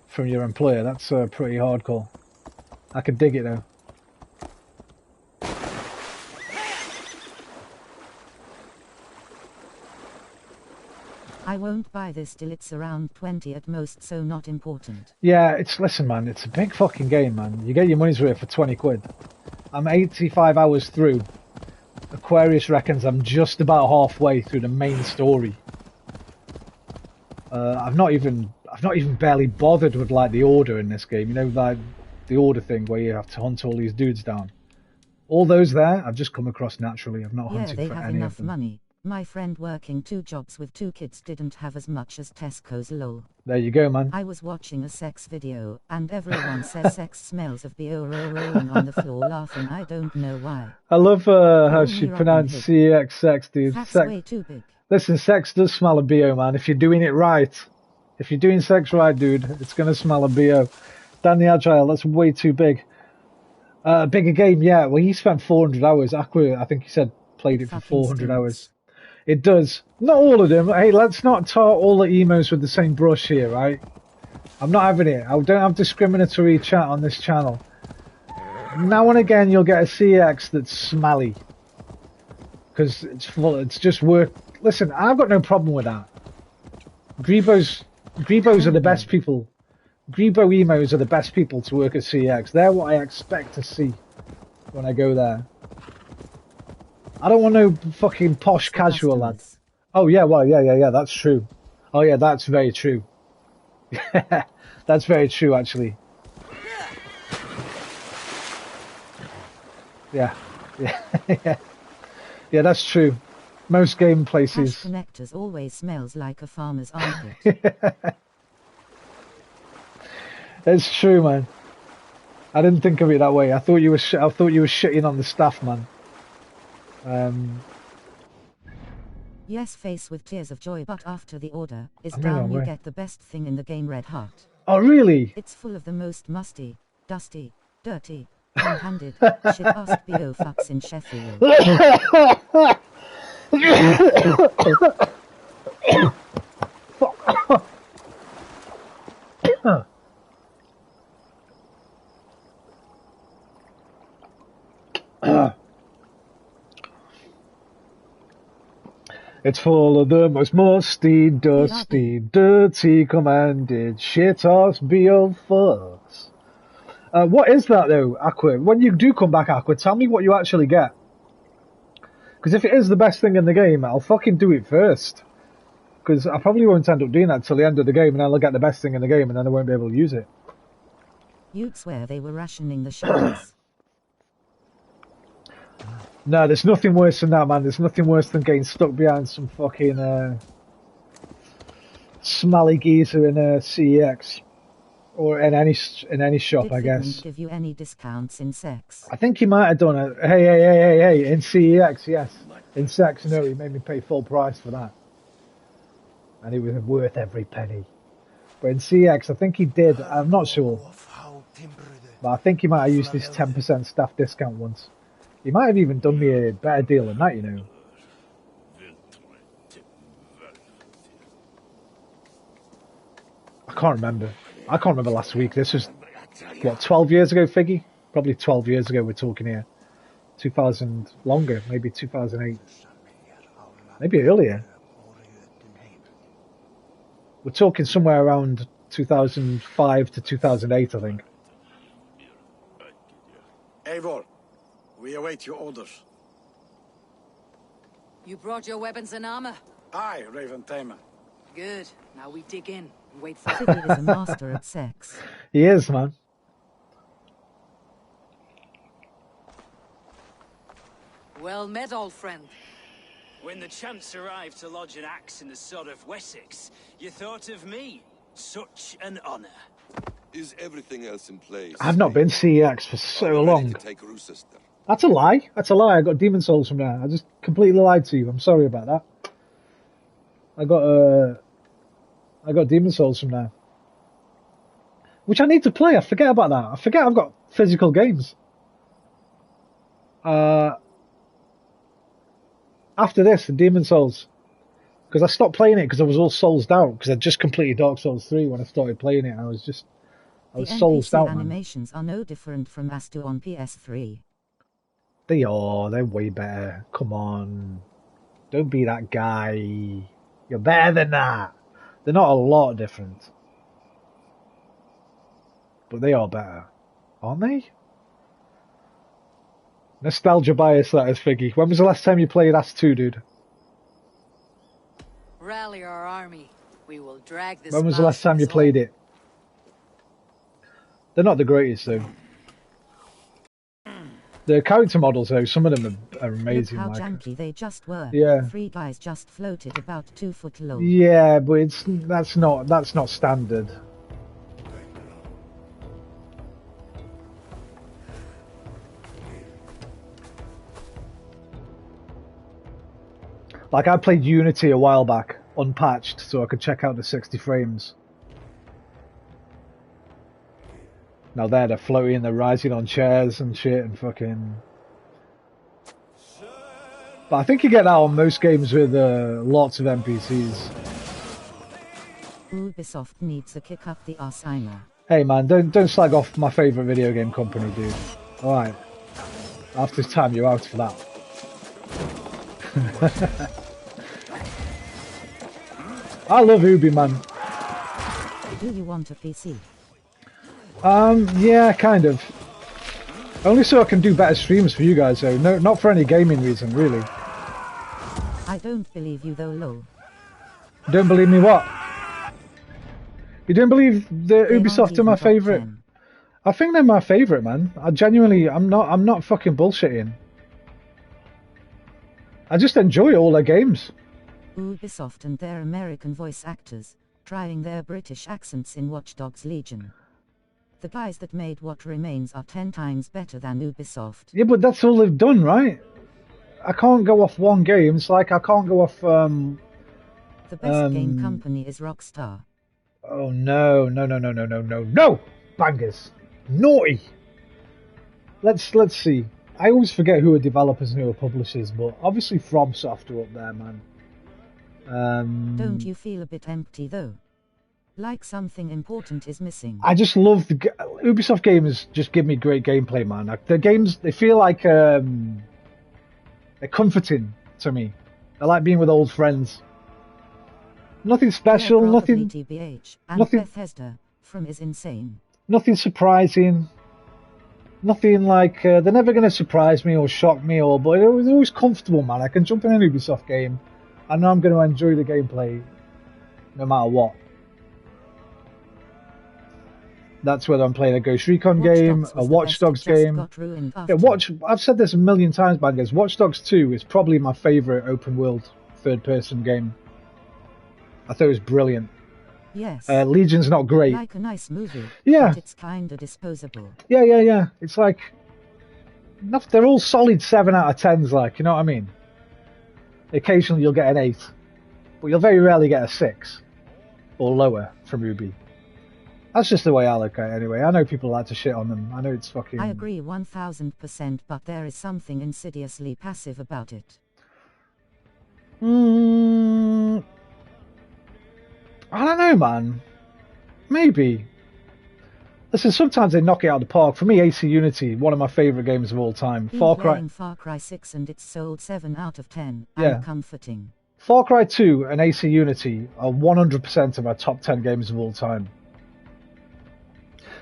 from your employer. That's pretty hardcore. I could dig it though. I won't buy this till it's around 20 at most, so not important. Yeah, listen, man, it's a big fucking game, man. You get your money's worth for 20 quid. I'm 85 hours through. Aquarius reckons I'm just about halfway through the main story. I've not even barely bothered with like the order in this game. You know, like the order thing where you have to hunt all these dudes down. All those there, I've just come across naturally. I've not hunted for any of them. Yeah, they have enough money. My friend working 2 jobs with 2 kids didn't have as much as Tesco's, lol. There you go, man. I was watching a sex video, and everyone says sex smells of BO rolling on the floor laughing. I don't know why. I love how she pronounced CX sex, dude. That's sex. Way too big. Listen, sex does smell of BO, man. If you're doing it right. If you're doing sex right, dude, it's going to smell of BO. Dan the Agile, that's way too big. Bigger game, yeah. Well, he spent 400 hours. Aqua, I think he said, played it for 400 hours. It does. Not all of them. Hey, let's not tar all the emos with the same brush here, right? I'm not having it. I don't have discriminatory chat on this channel. Now and again, you'll get a CX that's smelly. Because it's full. It's just work. Listen, I've got no problem with that. Grebos are the best people. Grebo emos are the best people to work at CX. They're what I expect to see when I go there. I don't want no fucking posh casual lad. Oh yeah, well yeah, that's true. Oh yeah, that's very true. That's very true actually. Yeah, that's true. Most game places. Cash connectors always smells like a farmer's armpit. It's true, man. I didn't think of it that way. I thought you were shitting on the staff, man. Yes, face with tears of joy, but after the order is down, you get the best thing in the game, Red Heart. Oh, really? It's full of the most musty, dusty, dirty, one-handed, shit-ass BO fucks in Sheffield. It's full of the most musty, dusty, dirty, commanded, shit-ass BO fucks. What is that though, Aqua? When you do come back, Aqua, tell me what you actually get. Because if it is the best thing in the game, I'll fucking do it first. Because I probably won't end up doing that till the end of the game, and then I'll get the best thing in the game, and then I won't be able to use it. You'd swear they were rationing the sharks. No, there's nothing worse than that, man. There's nothing worse than getting stuck behind some fucking smelly geezer in a CEX. Or in any shop, I guess. Did give you any discounts in sex? I think he might have done it. Hey, in CEX, yes. In sex, no, he made me pay full price for that. And it was worth every penny. But in CEX, I think he did. I'm not sure. But I think he might have used this 10% staff discount once. He might have even done me a better deal than that, you know. I can't remember. I can't remember last week. This was, what, 12 years ago, Figgy? Probably 12 years ago we're talking here. 2000, longer, maybe 2008. Maybe earlier. We're talking somewhere around 2005 to 2008, I think. Eivor, we await your orders. You brought your weapons and armor? Aye, Raven Tamer. Good. Now we dig in and wait for Siggy is a master at sex. He is, man. Well met, old friend. When the chance arrived to lodge an axe in the sod of Wessex, you thought of me. Such an honor. Is everything else in place? I've not been CEX for so long. That's a lie. That's a lie. I got Demon Souls from there. I just completely lied to you. I'm sorry about that. I got Demon Souls from there. Which I need to play. I forget about that. I forget I've got physical games. After this, the Demon Souls. Because I stopped playing it because I was all soulsed out. Because I just completed Dark Souls 3 when I started playing it. I was soulsed out, man. The animations are no different from as to on PS3. They are. They're way better. Come on. Don't be that guy. You're better than that. They're not a lot different. But they are better. Aren't they? Nostalgia bias, that is, Figgy. When was the last time you played As 2, dude? Rally our army. We will drag this. When was the last time you played it? They're not the greatest, though. The character models, though, some of them are amazing. Look how janky they just were. Yeah. 3 guys just floated about 2 foot low. Yeah, but that's not standard. Like, I played Unity a while back, unpatched, so I could check out the 60 frames. Now they're floating, they're rising on chairs and shit and fucking... But I think you get that on most games with lots of NPCs. Ubisoft needs a kick up the arse, I know. Hey man, don't slag off my favourite video game company, dude. Alright. After this time, you're out for that. I love Ubi, man. Do you want a PC? Yeah, kind of. Only so I can do better streams for you guys, though. No, not for any gaming reason, really. I don't believe you, though, lol. Don't believe me what? You don't believe the Ubisoft are my favourite? I think they're my favourite, man. I genuinely, I'm not fucking bullshitting. I just enjoy all their games. Ubisoft and their American voice actors, trying their British accents in Watch Dogs Legion. The guys that made What Remains are 10 times better than Ubisoft. Yeah, but that's all they've done, right? I can't go off one game. It's like I can't go off... The best game company is Rockstar. Oh, no! Bangers! Naughty! Let's see. I always forget who are developers and who are publishers, but obviously FromSoft are up there, man. Don't you feel a bit empty, though? Like something important is missing. I just love the Ubisoft games. Just give me great gameplay, man. Like, the games, they feel like they're comforting to me. I like being with old friends. Nothing special, nothing. TBH and nothing. Bethesda from is insane. Nothing surprising. Nothing like they're never going to surprise me or shock me, but it was always comfortable, man. I can jump in an Ubisoft game. I know I'm going to enjoy the gameplay, no matter what. That's whether I'm playing a Ghost Recon game, a Watch Dogs game. Yeah, I've said this a million times, bangers. Watch Dogs 2 is probably my favourite open world third-person game. I thought it was brilliant. Yes. Legion's not great. Like a nice movie. Yeah. But it's kinda disposable. Yeah. It's like they're all solid 7 out of 10s, like, you know what I mean? Occasionally you'll get an 8, but you'll very rarely get a 6 or lower from Ubi. That's just the way I look at it anyway. I know people like to shit on them. I know it's fucking... I agree 1000%, but there is something insidiously passive about it. I don't know, man. Maybe. Listen, sometimes they knock it out of the park. For me, AC Unity, one of my favourite games of all time. Far Cry 6 and it's sold 7 out of 10. Yeah. And comforting. Far Cry 2 and AC Unity are 100% of my top 10 games of all time.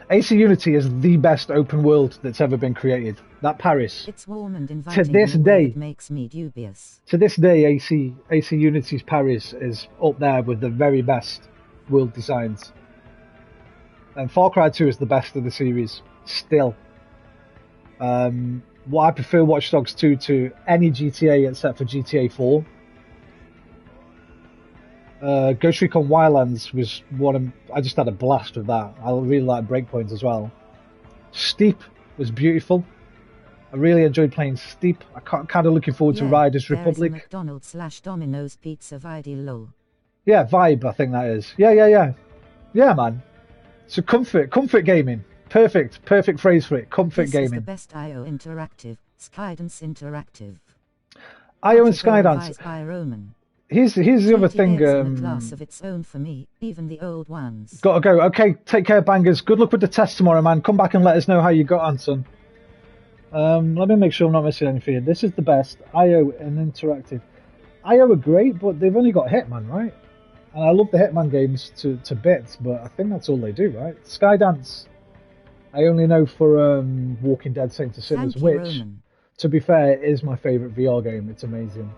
AC Unity is the best open world that's ever been created. That Paris. It's warm and inviting. To this day, it makes me dubious. To this day, AC Unity's Paris is up there with the very best world designs. And Far Cry 2 is the best of the series, still. what I prefer Watch Dogs 2 to any GTA except for GTA 4. Ghost Recon Wildlands was I just had a blast with that. I really like Breakpoint as well. Steep was beautiful. I really enjoyed playing Steep. I'm kind of looking forward to Riders Republic. McDonald's/Domino's Pizza Vibe lol. Yeah, Vibe, I think that is. Yeah, man. So comfort gaming. Perfect phrase for it. Comfort gaming. This is the best IO Interactive, Skydance Interactive. IO and Skydance. By Roman. Here's the other thing. A class of its own for me, even the old ones. Gotta go. Okay, take care, bangers. Good luck with the test tomorrow, man. Come back and let us know how you got on, son. Let me make sure I'm not missing anything. This is the best. IO and Interactive. IO are great, but they've only got Hitman, right? And I love the Hitman games to bits, but I think that's all they do, right? Skydance, I only know for Walking Dead Saints and Sinners, which, Roman. To be fair, is my favourite VR game. It's amazing.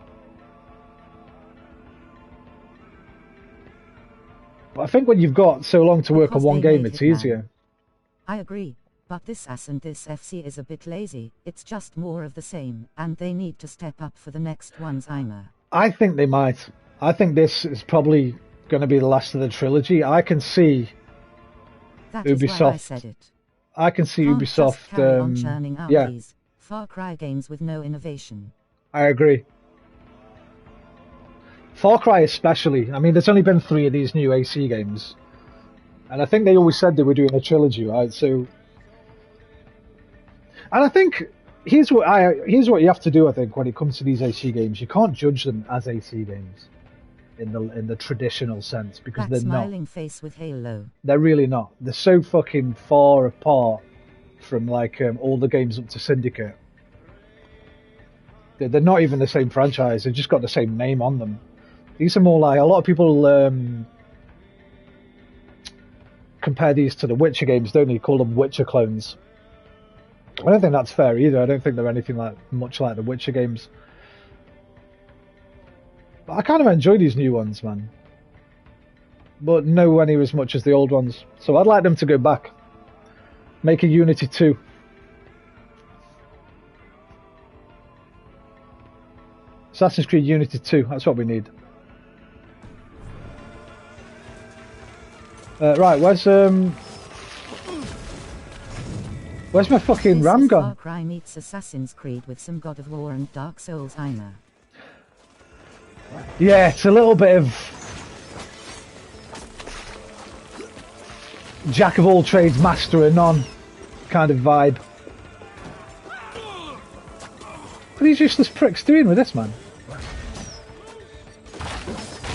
But I think when you've got so long to work on one game, it's easier. I agree, but this AS and this FC is a bit lazy. It's just more of the same, and they need to step up for the next one's Imer. I think they might. I think this is probably going to be the last of the trilogy. I can see that Ubisoft. Is why I said it. I can see Can't Ubisoft. Just carry on churning out yeah. These Far Cry games with no innovation. I agree. Far Cry especially. I mean, there's only been 3 of these new AC games, and I think they always said they were doing a trilogy, right? So, and I think here's what you have to do. I think when it comes to these AC games, you can't judge them as AC games in the traditional sense, because they're not. Smiling face with Halo. They're really not. They're so fucking far apart from like all the games up to Syndicate. They're not even the same franchise. They've just got the same name on them. These are more like, a lot of people compare these to the Witcher games, don't they? Call them Witcher clones. I don't think that's fair either. I don't think they're anything much like the Witcher games. But I kind of enjoy these new ones, man. But nowhere near as much as the old ones. So I'd like them to go back. Make a Unity 2. Assassin's Creed Unity 2, that's what we need. Right, where's my fucking ram gun? Far Cry meets Assassin's Creed with some God of War and Dark Souls Imer. Yeah, it's a little bit of jack of all trades, master of none kind of vibe. What are these useless pricks doing with this, man?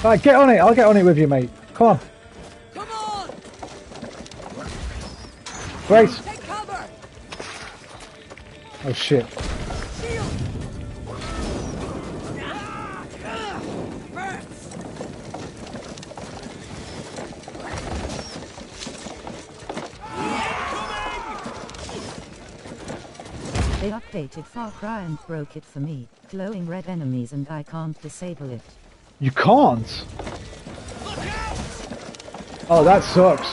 Right, get on it. I'll get on it with you, mate. Come on. Come on! Great. Take cover! Oh shit. Shield! They updated Far Cry and broke it for me. Glowing red enemies and I can't disable it. You can't? Oh, that sucks.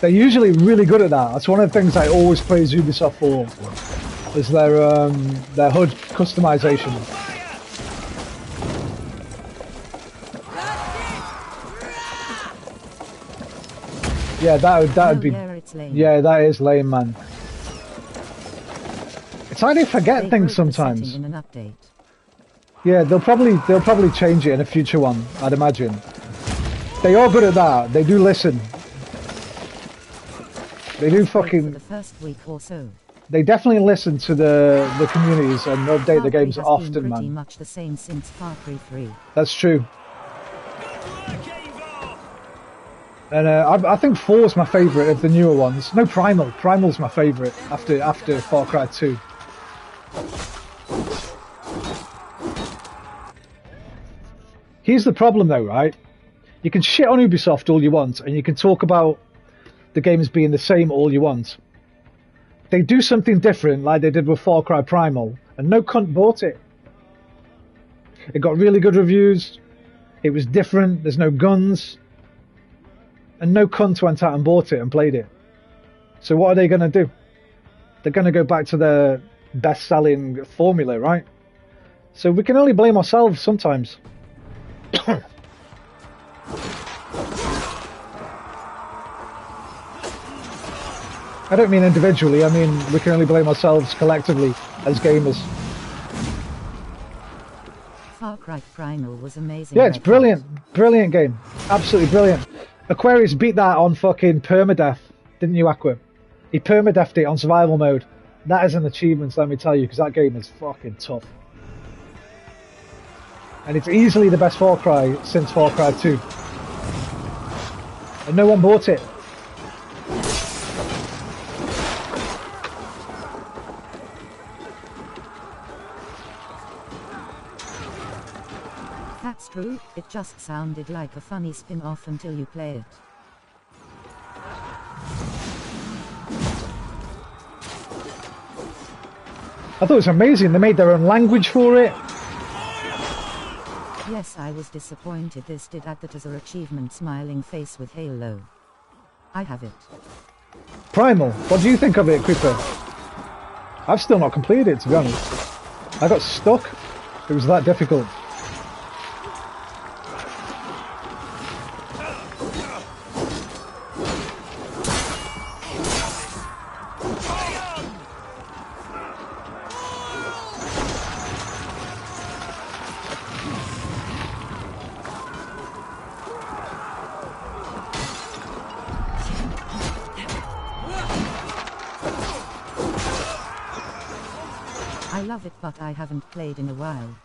They're usually really good at that. That's one of the things I always praise Ubisoft for, is their HUD customization. Yeah, that would be. Yeah, that is lame, man. It's like they forget things sometimes. In an update. Yeah, they'll probably change it in a future one, I'd imagine. They are good at that. They do listen. They do fucking. For the first week or so. They definitely listen to the communities and update the games often, been man. Pretty much the same since Far Cry 3. That's true. And I think 4 is my favourite of the newer ones. No, Primal. Primal's my favourite after Far Cry 2. Here's the problem though, right? You can shit on Ubisoft all you want, and you can talk about the games being the same all you want. They do something different, like they did with Far Cry Primal, and no cunt bought it. It got really good reviews, it was different, there's no guns, and no cunt went out and bought it and played it. So what are they going to do? They're going to go back to best-selling formula, right? So we can only blame ourselves sometimes. I don't mean individually, I mean we can only blame ourselves collectively as gamers. Far Cry Primal was amazing. Yeah, it's brilliant. Brilliant game. Absolutely brilliant. Aquarius beat that on fucking permadeath, didn't you, Aqua? He permadeathed it on survival mode. That is an achievement, let me tell you, because that game is fucking tough. And it's easily the best Far Cry since Far Cry 2. And no one bought it. That's true, it just sounded like a funny spin-off until you play it. I thought it was amazing, they made their own language for it. Yes, I was disappointed this did add that as an achievement, smiling face with Halo. I have it. Primal, what do you think of it, Creeper? I've still not completed it, to be honest. I got stuck. It was that difficult. I love it, but I haven't played in a while.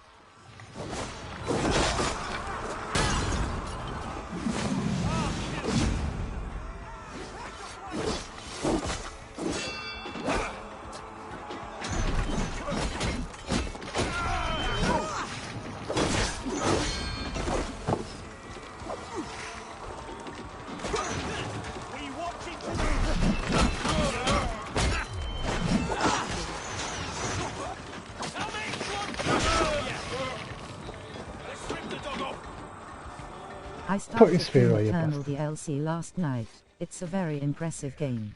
I started playing Eternal DLC last night. It's a very impressive game.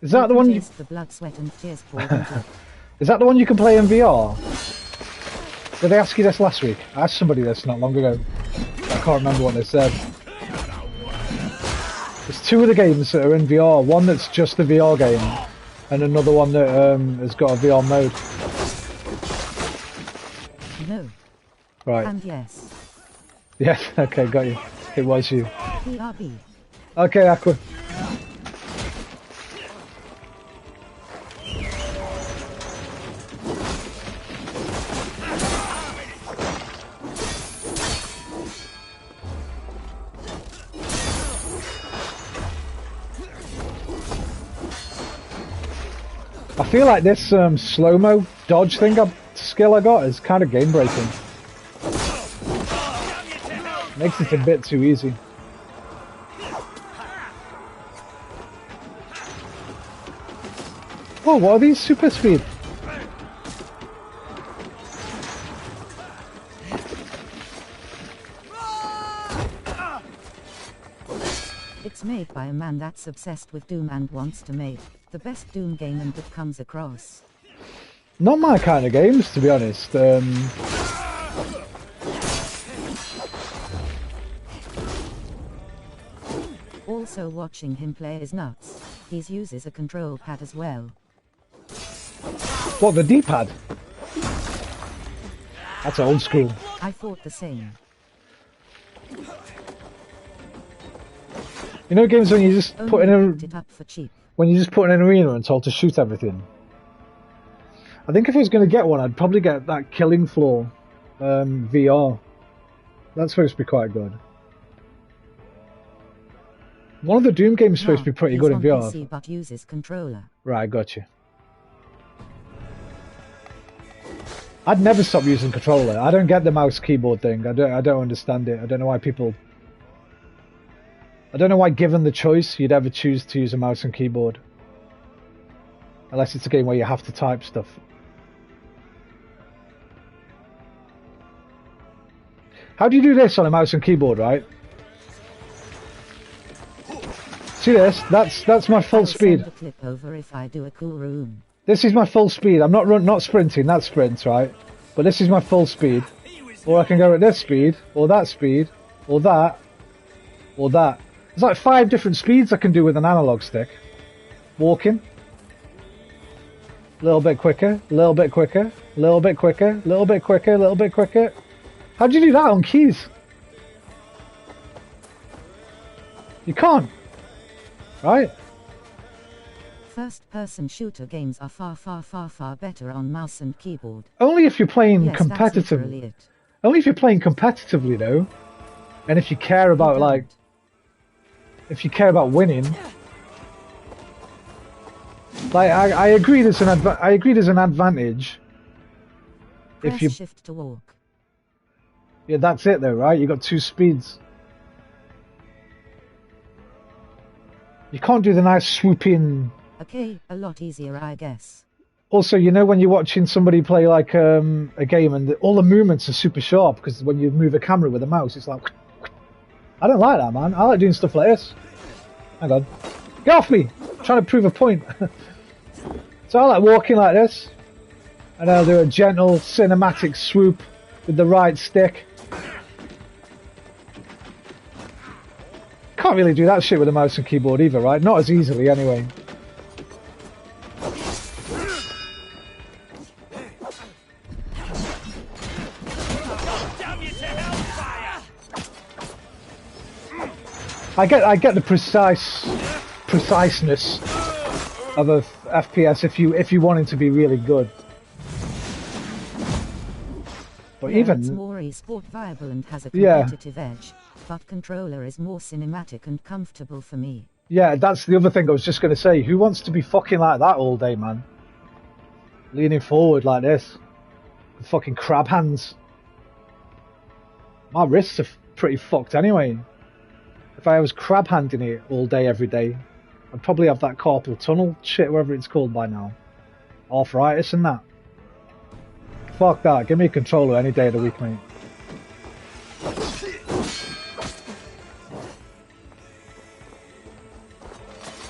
Is that the one you... The blood, sweat and tears poured into it. Is that the one you can play in VR? Did they ask you this last week? I asked somebody this not long ago. I can't remember what they said. There's two of the games that are in VR. One that's just the VR game, and another one that has got a VR mode. No. Right. And yes. Yes, okay, got you. It was you. PRB. Okay, Aqua. I feel like this slow-mo dodge skill I got is kind of game-breaking. Makes it a bit too easy. Oh, what are these super speed? It's made by a man that's obsessed with Doom and wants to make the best Doom game and that comes across. Not my kind of games, to be honest. Also watching him play is nuts. He uses a control pad as well. What, the D-pad? That's old school. I thought the same. You know games when you just put in it up for cheap. When you just put in an arena and told to shoot everything? I think if I was going to get one, I'd probably get that Killing Floor VR. That's supposed to be quite good. One of the Doom games is supposed to be pretty good in VR. PC but uses controller. Right, got you. I'd never stop using controller. I don't get the mouse keyboard thing. I don't understand it. I don't know why people... I don't know why, given the choice, you'd ever choose to use a mouse and keyboard. Unless it's a game where you have to type stuff. How do you do this on a mouse and keyboard, right? See this? That's my full speed. Send the clip over if I do a cool room. This is my full speed. I'm not sprinting, that's sprint, right? But this is my full speed. Or I can go at this speed, or that speed, or that, or that. There's like 5 different speeds I can do with an analog stick. Walking. A little bit quicker, a little bit quicker, a little bit quicker, a little bit quicker, a little bit quicker. How'd you do that on keys? You can't. Right? First-person shooter games are far better on mouse and keyboard. Only if you're playing Yes, competitively. it. Only if you're playing competitively, though. And if you care about, like... If you care about winning. Like, I agree there's an advantage. Press if you... shift to walk. Yeah, that's it, though, right? You got 2 speeds. You can't do the nice swooping... Okay, a lot easier, I guess. Also, you know when you're watching somebody play like a game and all the movements are super sharp because when you move a camera with a mouse, it's like... I don't like that, man. I like doing stuff like this. Hang on. Get off me! I'm trying to prove a point. So I like walking like this. And I'll do a gentle cinematic swoop with the right stick. Can't really do that shit with a mouse and keyboard either, right? Not as easily, anyway. I get the preciseness of a FPS if you want it to be really good. But yeah, even it's more esport viable and has a competitive edge, but controller is more cinematic and comfortable for me. Yeah, that's the other thing I was just going to say. Who wants to be fucking like that all day, man? Leaning forward like this. Fucking crab hands. My wrists are pretty fucked anyway. If I was crab handing it all day, every day, I'd probably have that carpal tunnel shit, whatever it's called by now. Arthritis and that. Fuck that. Give me a controller any day of the week, mate.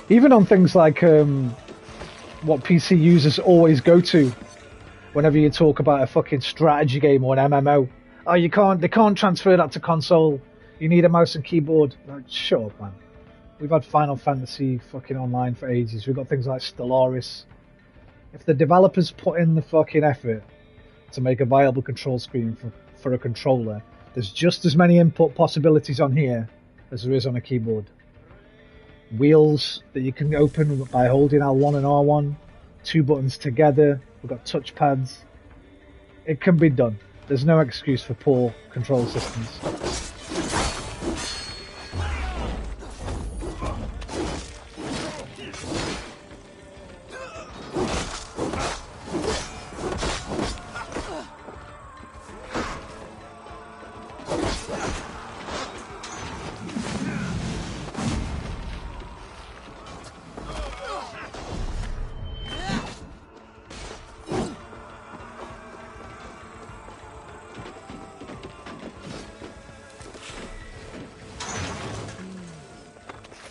Even on things like what PC users always go to whenever you talk about a fucking strategy game or an MMO. Oh, they can't transfer that to console. You need a mouse and keyboard. Like, shut up, man. We've had Final Fantasy fucking online for ages. We've got things like Stellaris. If the developers put in the fucking effort to make a viable control screen for a controller, there's just as many input possibilities on here as there is on a keyboard. Wheels that you can open by holding L1 and R1. 2 buttons together. We've got touch pads. It can be done. There's no excuse for poor control systems.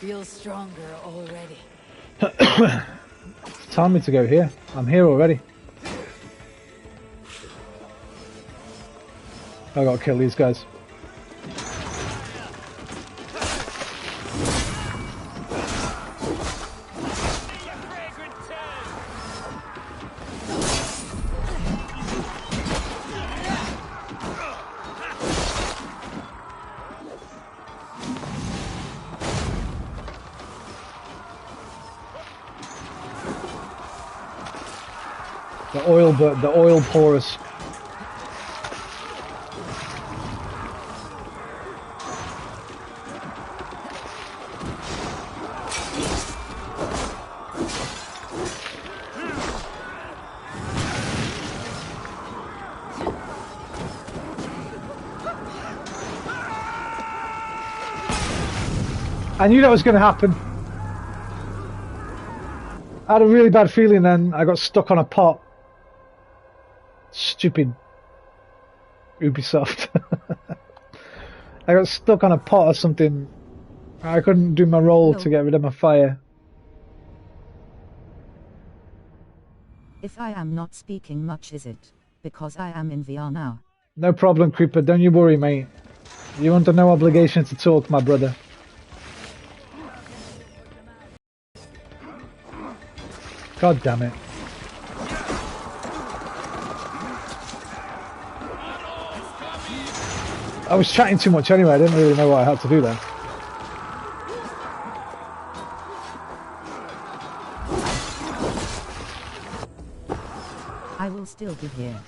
Feel stronger already. It's telling me to go here. I'm here already. I gotta kill these guys. The oil porous. I knew that was going to happen. I had a really bad feeling then. I got stuck on a pot. Stupid Ubisoft. I got stuck on a pot or something. I couldn't do my roll to get rid of my fire. If I am not speaking much, is it because I am in VR now? No problem, Creeper. Don't you worry, mate. You under no obligation to talk, my brother. God damn it. I was chatting too much anyway. I didn't really know what I had to do there. I will still be here.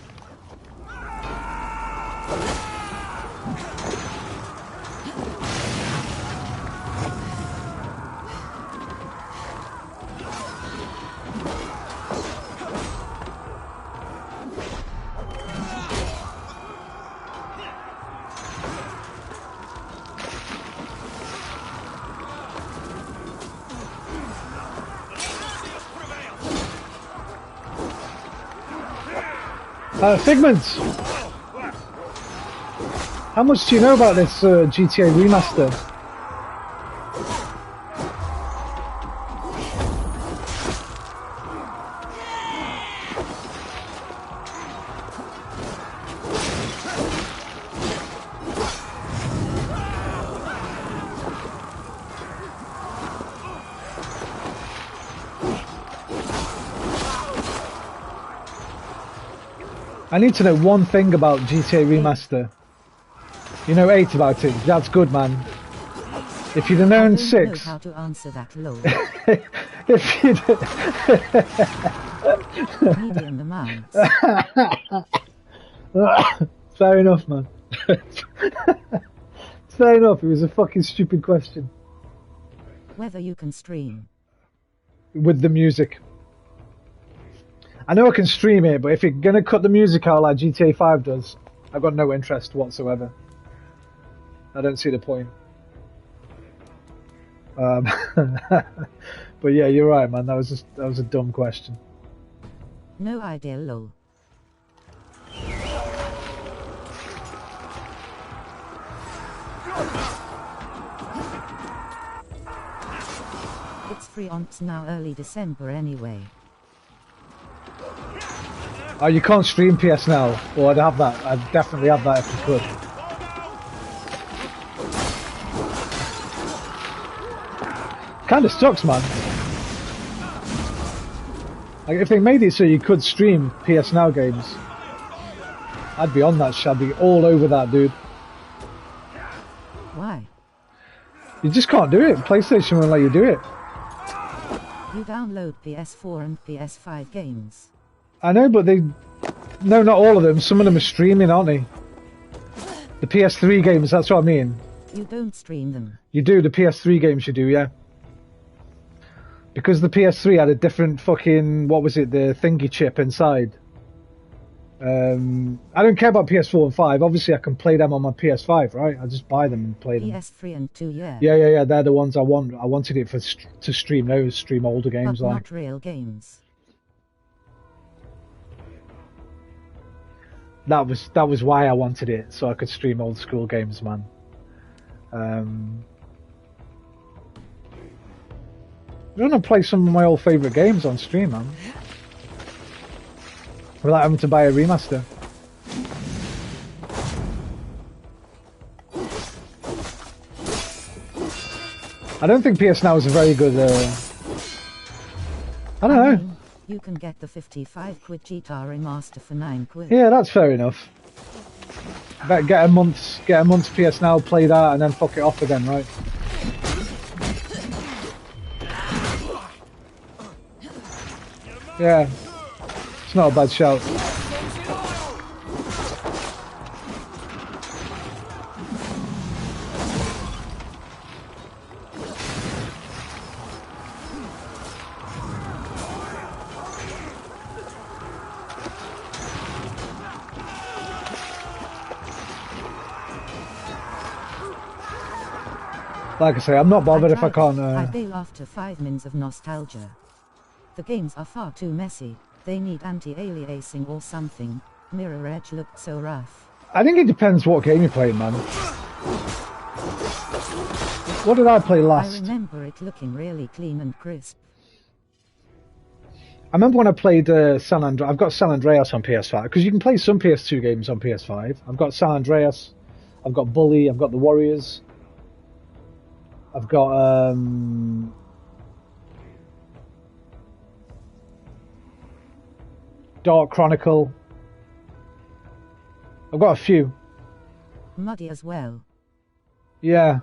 Figment! How much do you know about this GTA remaster? I need to know one thing about GTA Remaster. You know 8 about it. That's good, man. If you'd have known 6... I don't know how to answer that, lol. If you'd... Medium amounts. Fair enough, man. Fair enough. It was a fucking stupid question. Whether you can stream. With the music. I know I can stream it, but if you're going to cut the music out like GTA 5 does, I've got no interest whatsoever. I don't see the point. But yeah, you're right, man. That was a dumb question. No idea, lol. It's free on now, early December anyway. Oh, you can't stream PS now. Well, I'd have that. I'd definitely have that if you could. Kinda sucks, man. Like, if they made it so you could stream PS Now games, I'd be on that shit. I'd be all over that, dude. Why? You just can't do it. PlayStation won't let you do it. You download PS4 and PS5 games. I know, but they... No, not all of them. Some of them are streaming, aren't they? The PS3 games, that's what I mean. You don't stream them. You do, the PS3 games you do, yeah. Because the PS3 had a different fucking... What was it? The thingy chip inside. I don't care about PS4 and 5. Obviously, I can play them on my PS5, right? I just buy them and play them. PS3 and 2, yeah. Yeah. They're the ones I want. I wanted it to stream those, stream older games. But like. not real games. That was why I wanted it, so I could stream old school games, man. I want to play some of my old favourite games on stream, man. Without having to buy a remaster. I don't think PS Now is a very good... I don't know. You can get the 55 quid guitar remaster for 9 quid. Yeah, that's fair enough. Better get a month's PS Now, play that, and then fuck it off again, right? Yeah, it's not a bad shout. Like I say, I'm not bothered if I can't... I bail after 5 mins of nostalgia. The games are far too messy. They need anti-aliasing or something. Mirror Edge looked so rough. I think it depends what game you're playing, man. What did I play last? I remember it looking really clean and crisp. I remember when I played San Andreas. I've got San Andreas on PS5 because you can play some PS2 games on PS5. I've got San Andreas, I've got Bully, I've got The Warriors, I've got Dark Chronicle. I've got a few. Muddy as well. Yeah.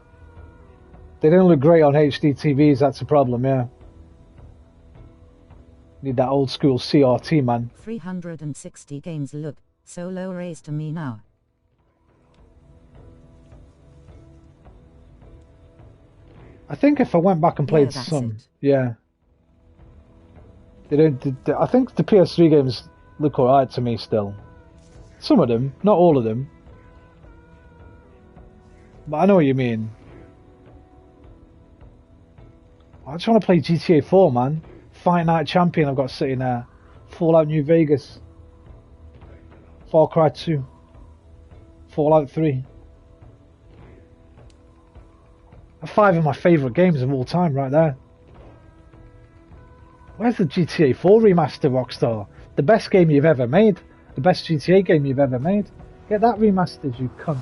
They don't look great on HD TVs, that's a problem, yeah. Need that old school CRT, man. 360 games look so low res to me now. I think if I went back and played some, yeah. They don't. I think the PS3 games look alright to me still. Some of them, not all of them. But I know what you mean. I just want to play GTA 4, man. Fight Night Champion I've got sitting there. Fallout New Vegas. Far Cry 2. Fallout 3. 5 of my favourite games of all time right there. Where's the GTA 4 remaster, Rockstar? The best game you've ever made. The best GTA game you've ever made. Get that remastered, you cunt.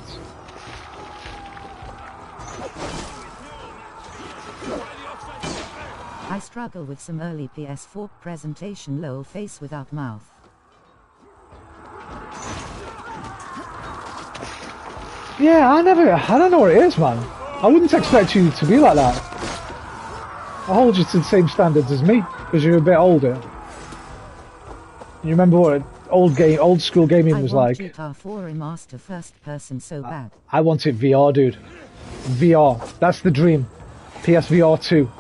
I struggle with some early PS4 presentation, low face without mouth. Yeah, I don't know what it is, man. I wouldn't expect you to be like that. I hold you to the same standards as me, because you're a bit older. You remember what old school gaming was like? I want GTA 4 remaster first person so bad. I want it VR, dude. VR, that's the dream. PSVR 2.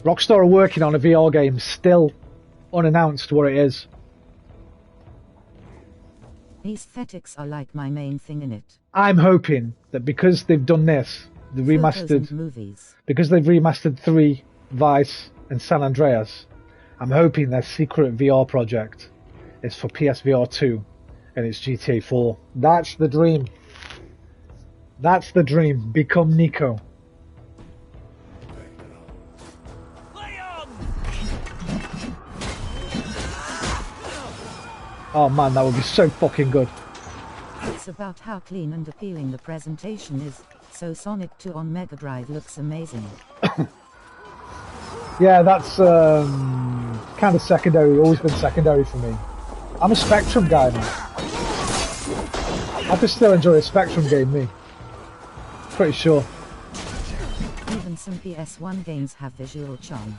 Rockstar are working on a VR game, still unannounced what it is. Aesthetics are like my main thing in it. I'm hoping that because they've done this, the remastered movies. Because they've remastered 3, Vice, and San Andreas, I'm hoping their secret VR project is for PSVR 2 and it's GTA 4. That's the dream. That's the dream. Become Nico. Oh man, that would be so fucking good. It's about how clean and appealing the presentation is, so Sonic 2 on Mega Drive looks amazing. Yeah, that's kind of secondary, always been secondary for me. I'm a Spectrum guy, man. I could still enjoy a Spectrum game, me. Pretty sure. Even some PS1 games have visual charm.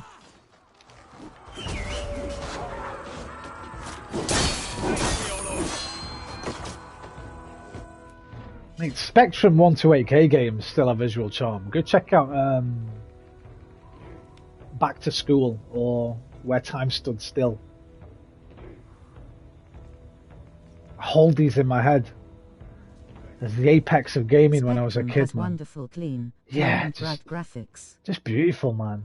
Mate, Spectrum 1 to 8K games still have visual charm. Go check out Back to School or Where Time Stood Still. I hold these in my head. As the apex of gaming Spectrum when I was a kid, man. Wonderful, clean, yeah, and bright graphics. Just beautiful, man.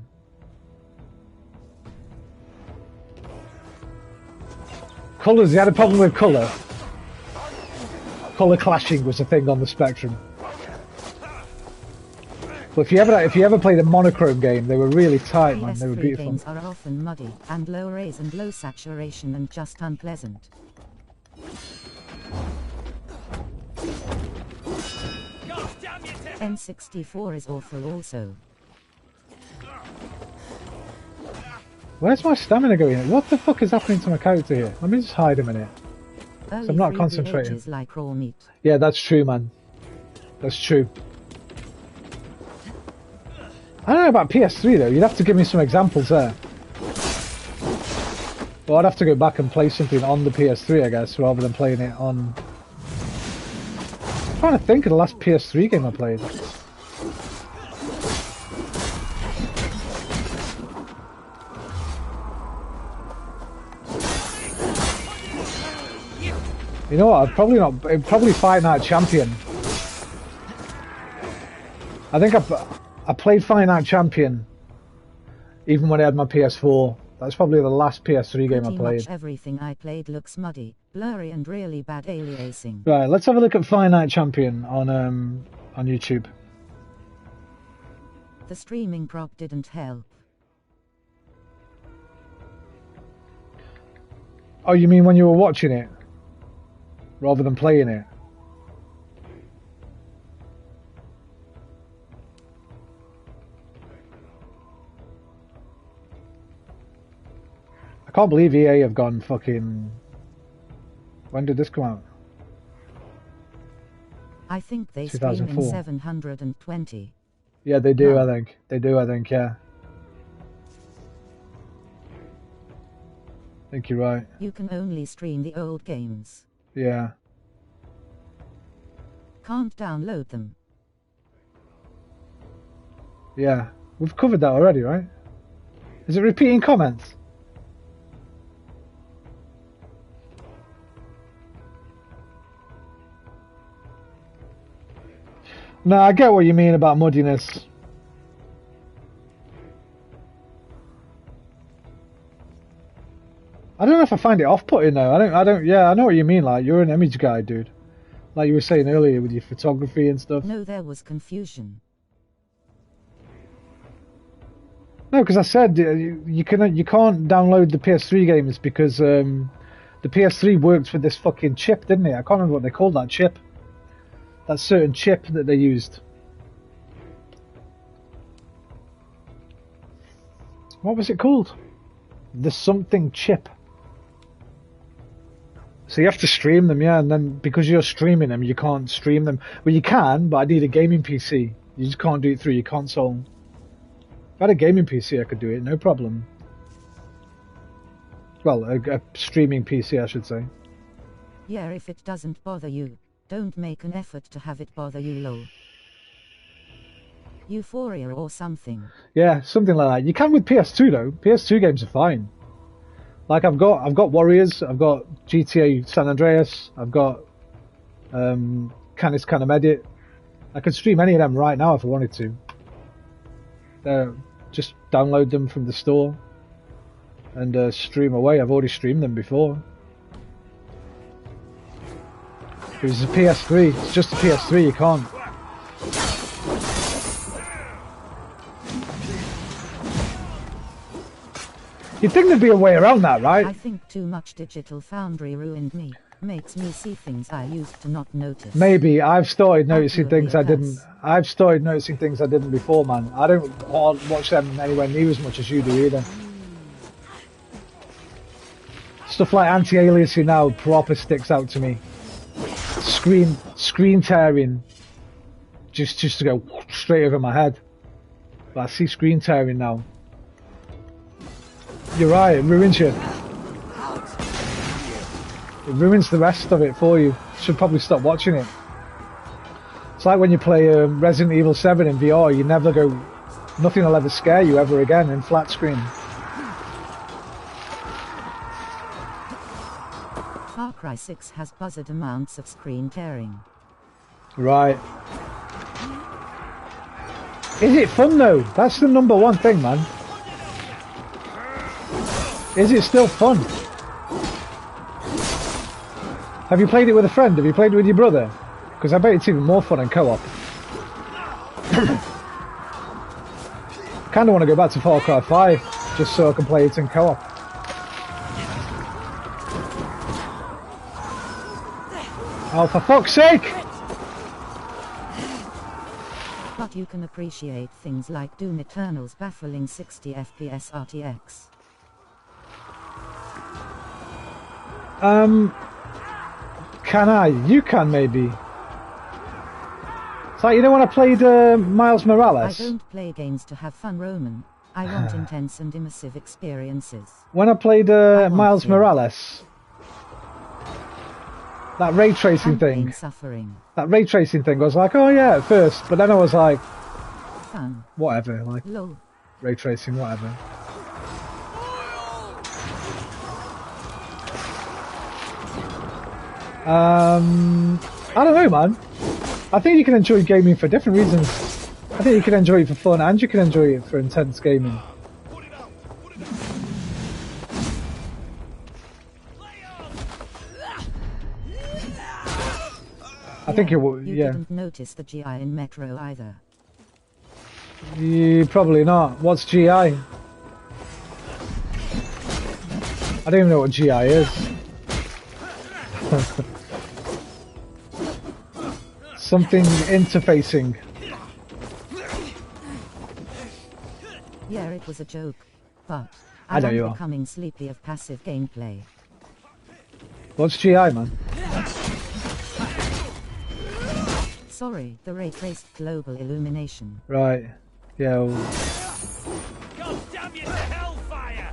Colours, you had a problem with colour. Colour clashing was a thing on the Spectrum. But if you ever played a monochrome game, they were really tight, man. They were beautiful. Games are often muddy and low res and low saturation and just unpleasant. N64 is awful also. Where's my stamina going? What the fuck is happening to my character here? Let me just hide a minute. So I'm not concentrating. Like raw meat. Yeah, that's true, man. That's true. I don't know about PS3 though. You'd have to give me some examples there. Well, I'd have to go back and play something on the PS3, I guess, rather than playing it on... I'm trying to think of the last PS3 game I played. You know what? I'd probably Fight Night Champion. I think I played Fight Night Champion even when I had my PS4. That's probably the last PS3 game I played. Much everything I played looks muddy, blurry, and really bad aliasing. Right, let's have a look at Fight Night Champion on YouTube. The streaming prop didn't help. Oh, you mean when you were watching it? Rather than playing it? I can't believe EA have gone fucking... When did this come out? I think they stream in 720. Yeah, they do, No. I think. They do, I think, yeah. I think you're right. You can only stream the old games. Yeah. Can't download them. Yeah. We've covered that already, right? Is it repeating comments? No, I get what you mean about muddiness. I don't know if I find it off-putting though. Yeah, I know what you mean. Like, you're an image guy, dude. Like you were saying earlier with your photography and stuff. No, there was confusion. No, because I said you can't download the PS3 games because the PS3 works with this fucking chip, didn't it? I can't remember what they called that chip. That certain chip that they used. What was it called? The something chip. So you have to stream them, yeah, and then because you're streaming them, you can't stream them. Well, you can, but I need a gaming PC. You just can't do it through your console. If I had a gaming PC, I could do it, no problem. Well, a streaming PC, I should say. Yeah, if it doesn't bother you, don't make an effort to have it bother you, lol. Euphoria or something. Yeah, something like that. You can with PS2 though. PS2 games are fine. Like I've got Warriors, I've got GTA San Andreas, I've got Canis Canem Edit. I could stream any of them right now if I wanted to. Just download them from the store and stream away. I've already streamed them before. It was a PS3. It's just a PS3. You can't. You'd think there'd be a way around that, right? I think too much Digital Foundry ruined me. Makes me see things I used to not notice. Maybe I've started noticing Absolutely things I didn't. I've started noticing things I didn't before, man. I don't watch them anywhere near as much as you do either. Stuff like anti-aliasing now proper sticks out to me. Screen tearing, just to go straight over my head. But I see screen tearing now. You're right, it ruins you. It ruins the rest of it for you. Should probably stop watching it. It's like when you play Resident Evil 7 in VR, you never go... Nothing will ever scare you ever again in flat screen. Far Cry 6 has buzzard amounts of screen tearing. Right. Is it fun though? That's the #1 thing, man. Is it still fun? Have you played it with a friend? Have you played it with your brother? Because I bet it's even more fun in co-op. Kinda want to go back to Far Cry 5, just so I can play it in co-op. Oh, for fuck's sake! But you can appreciate things like Doom Eternal's baffling 60 FPS RTX. Can I? You can maybe. It's like, you know when I played Miles Morales? I don't play games to have fun, Roman. I want intense and immersive experiences. When I played Miles Morales, that ray tracing thing. Suffering. That ray tracing thing, I was like, oh yeah, at first, but then I was like, fun. Whatever, like, lol. Ray tracing, whatever. I don't know, man. I think you can enjoy gaming for different reasons. I think you can enjoy it for fun and you can enjoy it for intense gaming. I think it will, You yeah. didn't notice the GI in Metro either. Probably not. What's GI? I don't even know what GI is. Something interfacing. Yeah, it was a joke, but I know I'm you are. becoming sleepy of passive gameplay. What's GI, man? Sorry, the ray traced global illumination. Right. Yeah. Well... God damn you to hellfire!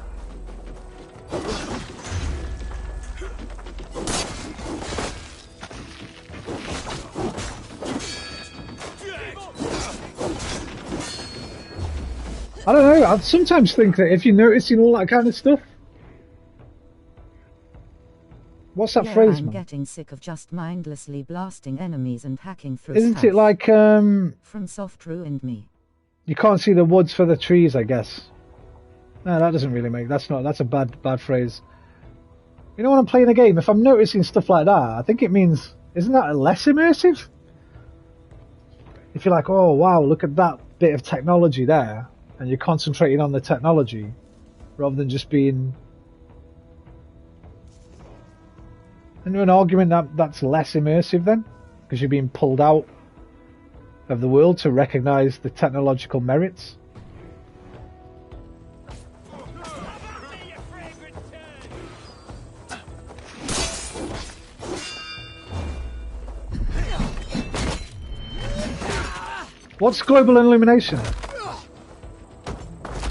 I don't know, I sometimes think that if you're noticing all that kind of stuff... What's that phrase, I'm man? getting sick of just mindlessly blasting enemies and hacking through Isn't stuff. it like, FromSoft ruined me. You can't see the woods for the trees, I guess. No, that doesn't really make... That's a bad phrase. You know when I'm playing a game, if I'm noticing stuff like that, I think it means... Isn't that less immersive? If you're like, oh wow, look at that bit of technology there, and you're concentrating on the technology, rather than just being... Into an argument that's less immersive then? Because you're being pulled out of the world to recognise the technological merits? What's global illumination?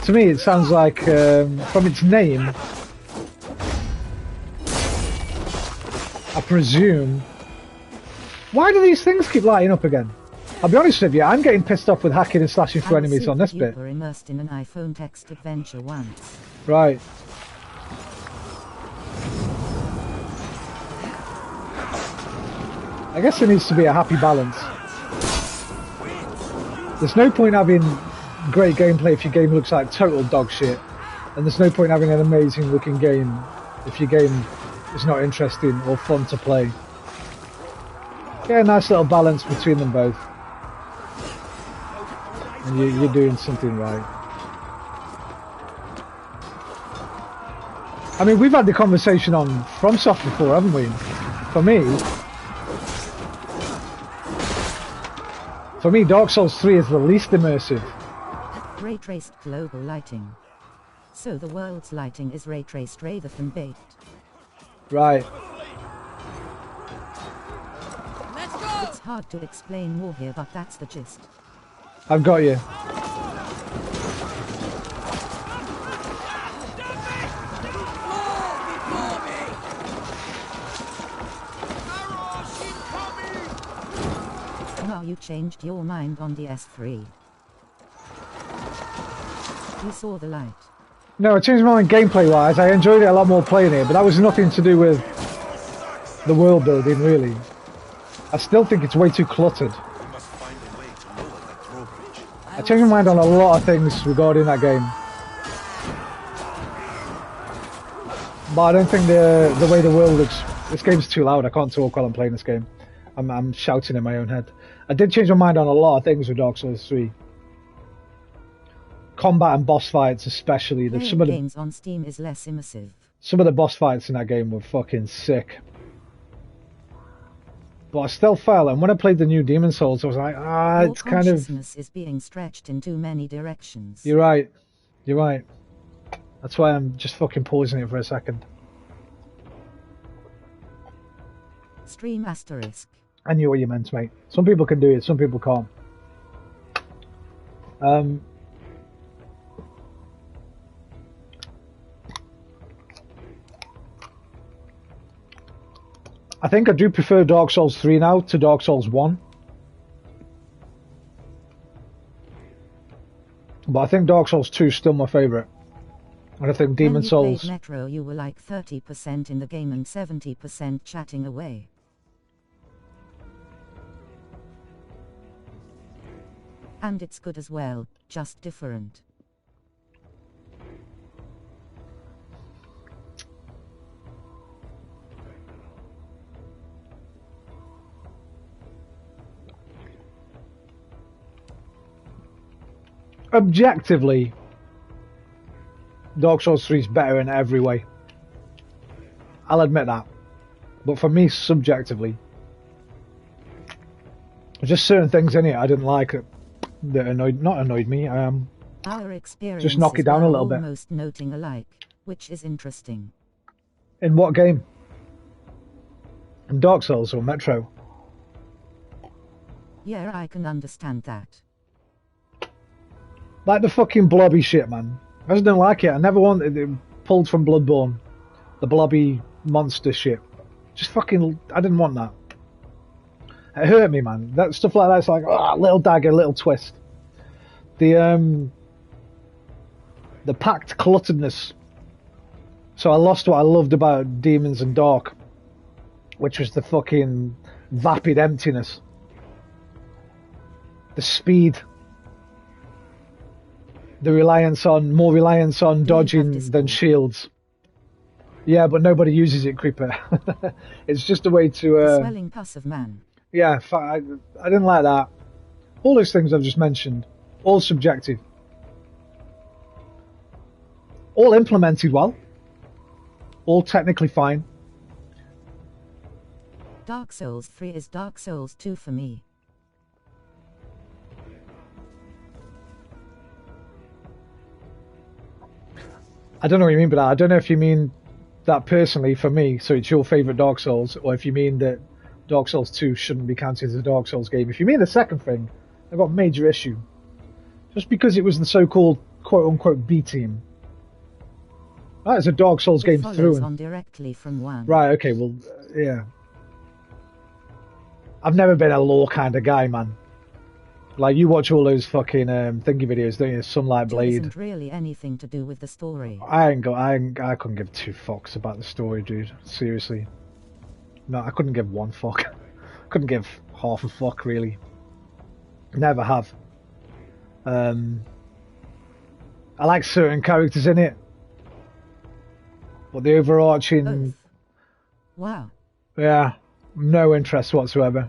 To me it sounds like, from its name, I presume... Why do these things keep lighting up again? I'll be honest with you, I'm getting pissed off with hacking and slashing through enemies on this bit. You were immersed in an iPhone text adventure once. Right. I guess there needs to be a happy balance. There's no point having great gameplay if your game looks like total dog shit, and there's no point having an amazing looking game if your game is not interesting or fun to play. Get a nice little balance between them both, and you're doing something right. I mean, we've had the conversation on FromSoft before, haven't we? For me, Dark Souls 3 is the least immersive. Ray-traced global lighting. So the world's lighting is ray-traced rather than baked. Right. It's hard to explain more here, but that's the gist. I've got you. Now you changed your mind on the S3. You saw the light. No, I changed my mind gameplay-wise. I enjoyed it a lot more playing it, but that was nothing to do with the world building, really. I still think it's way too cluttered. I changed my mind on a lot of things regarding that game. But I don't think the way the world looks... This game's too loud. I can't talk while I'm playing this game. I'm shouting in my own head. I did change my mind on a lot of things with Dark Souls 3. Combat and boss fights especially. Playing games on Steam is less immersive. Some of the boss fights in that game were fucking sick. But I still fell, and when I played the new Demon Souls, I was like, it's kind of... consciousness is being stretched in too many directions. You're right. You're right. That's why I'm just fucking pausing it for a second. Stream asterisk. I knew what you meant, mate. Some people can do it, some people can't. I think I do prefer Dark Souls 3 now to Dark Souls 1. But I think Dark Souls 2 is still my favourite. And I think Demon Souls... When you played Metro, you were like 30% in the game and 70% chatting away. And it's good as well, just different. Objectively, Dark Souls 3 is better in every way. I'll admit that. But for me, subjectively, just certain things in it I didn't like that annoyed me. Our experience just knock it down a little bit. Almost noting alike, which is interesting. In what game? In Dark Souls or Metro? Yeah, I can understand that. Like the fucking blobby shit, man. I just don't like it. I never wanted it pulled from Bloodborne. The blobby monster shit. Just fucking, I didn't want that. It hurt me, man. That stuff like that's like, little dagger, little twist. The packed clutteredness. So I lost what I loved about Demons and Dark, which was the fucking vapid emptiness. The speed. The more reliance on dodging than shields. Yeah, but nobody uses it, Creeper. It's just a way to... the swelling pus of man. Yeah, I didn't like that. All those things I've just mentioned, all subjective. All implemented well. All technically fine. Dark Souls 3 is Dark Souls 2 for me. I don't know what you mean by that. I don't know if you mean that personally for me, so it's your favourite Dark Souls, or if you mean that Dark Souls 2 shouldn't be counted as a Dark Souls game. If you mean the second thing, I've got a major issue. Just because it was the so-called quote-unquote B-team. That is a Dark Souls game through and... on directly from 1. Right, okay, well, yeah. I've never been a lore kind of guy, man. Like, you watch all those fucking thingy videos, don't you? Sunlight Blade. It isn't really anything to do with the story. I couldn't give 2 fucks about the story, dude. Seriously. No, I couldn't give 1 fuck. Couldn't give half a fuck, really. Never have. I like certain characters in it. But the overarching... Both. Wow. Yeah, no interest whatsoever.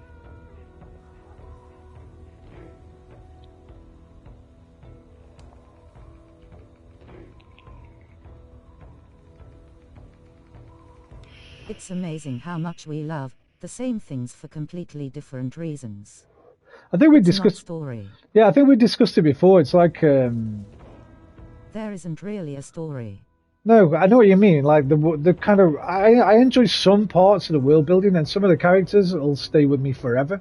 It's amazing how much we love the same things for completely different reasons. I think we discussed story. Yeah, I think we discussed it before. It's like there isn't really a story. No, I know what you mean. Like the kind of I enjoy some parts of the world building, and some of the characters will stay with me forever.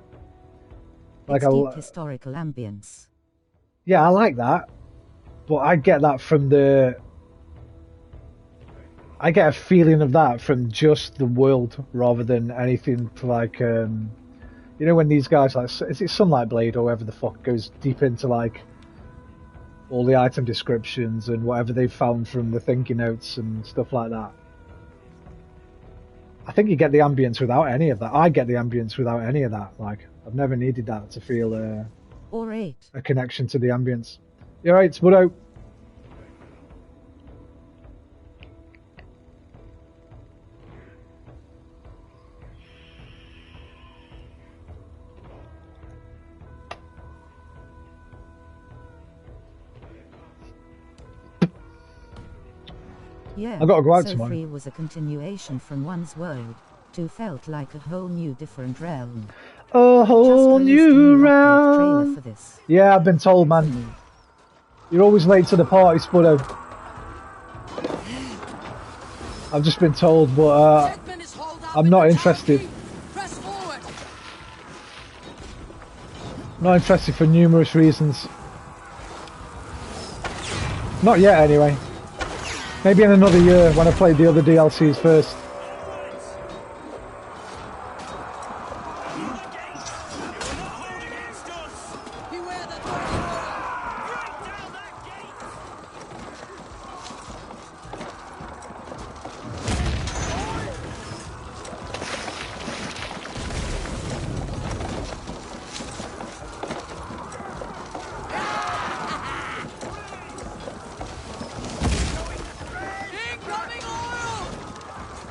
Like it's deep historical ambience. Yeah, I like that, but I get that from the. I get a feeling of that from just the world rather than anything like, you know, when these guys like, is it Sunlight Blade or whoever the fuck goes deep into like all the item descriptions and whatever they've found from the thinking notes and stuff like that. I think you get the ambience without any of that. I get the ambience without any of that. Like, I've never needed that to feel a connection to the ambience. You're right, Spuddo. Yeah, I got to go out so tomorrow. 3 was a continuation from 1's world. 2 felt like a whole new different realm. A whole new realm. For this. Yeah, I've been told, man. You're always late to the party, Spuddo. I've just been told, but I'm not interested. Not interested for numerous reasons. Not yet, anyway. Maybe in another year when I play the other DLCs first.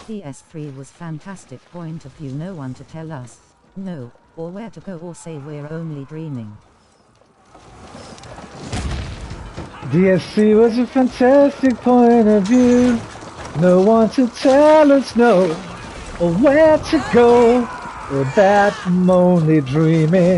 PS3 was fantastic point of view, no one to tell us no, or where to go or say we're only dreaming. DSC was a fantastic point of view, no one to tell us no. or where to go, or that I'm only dreaming.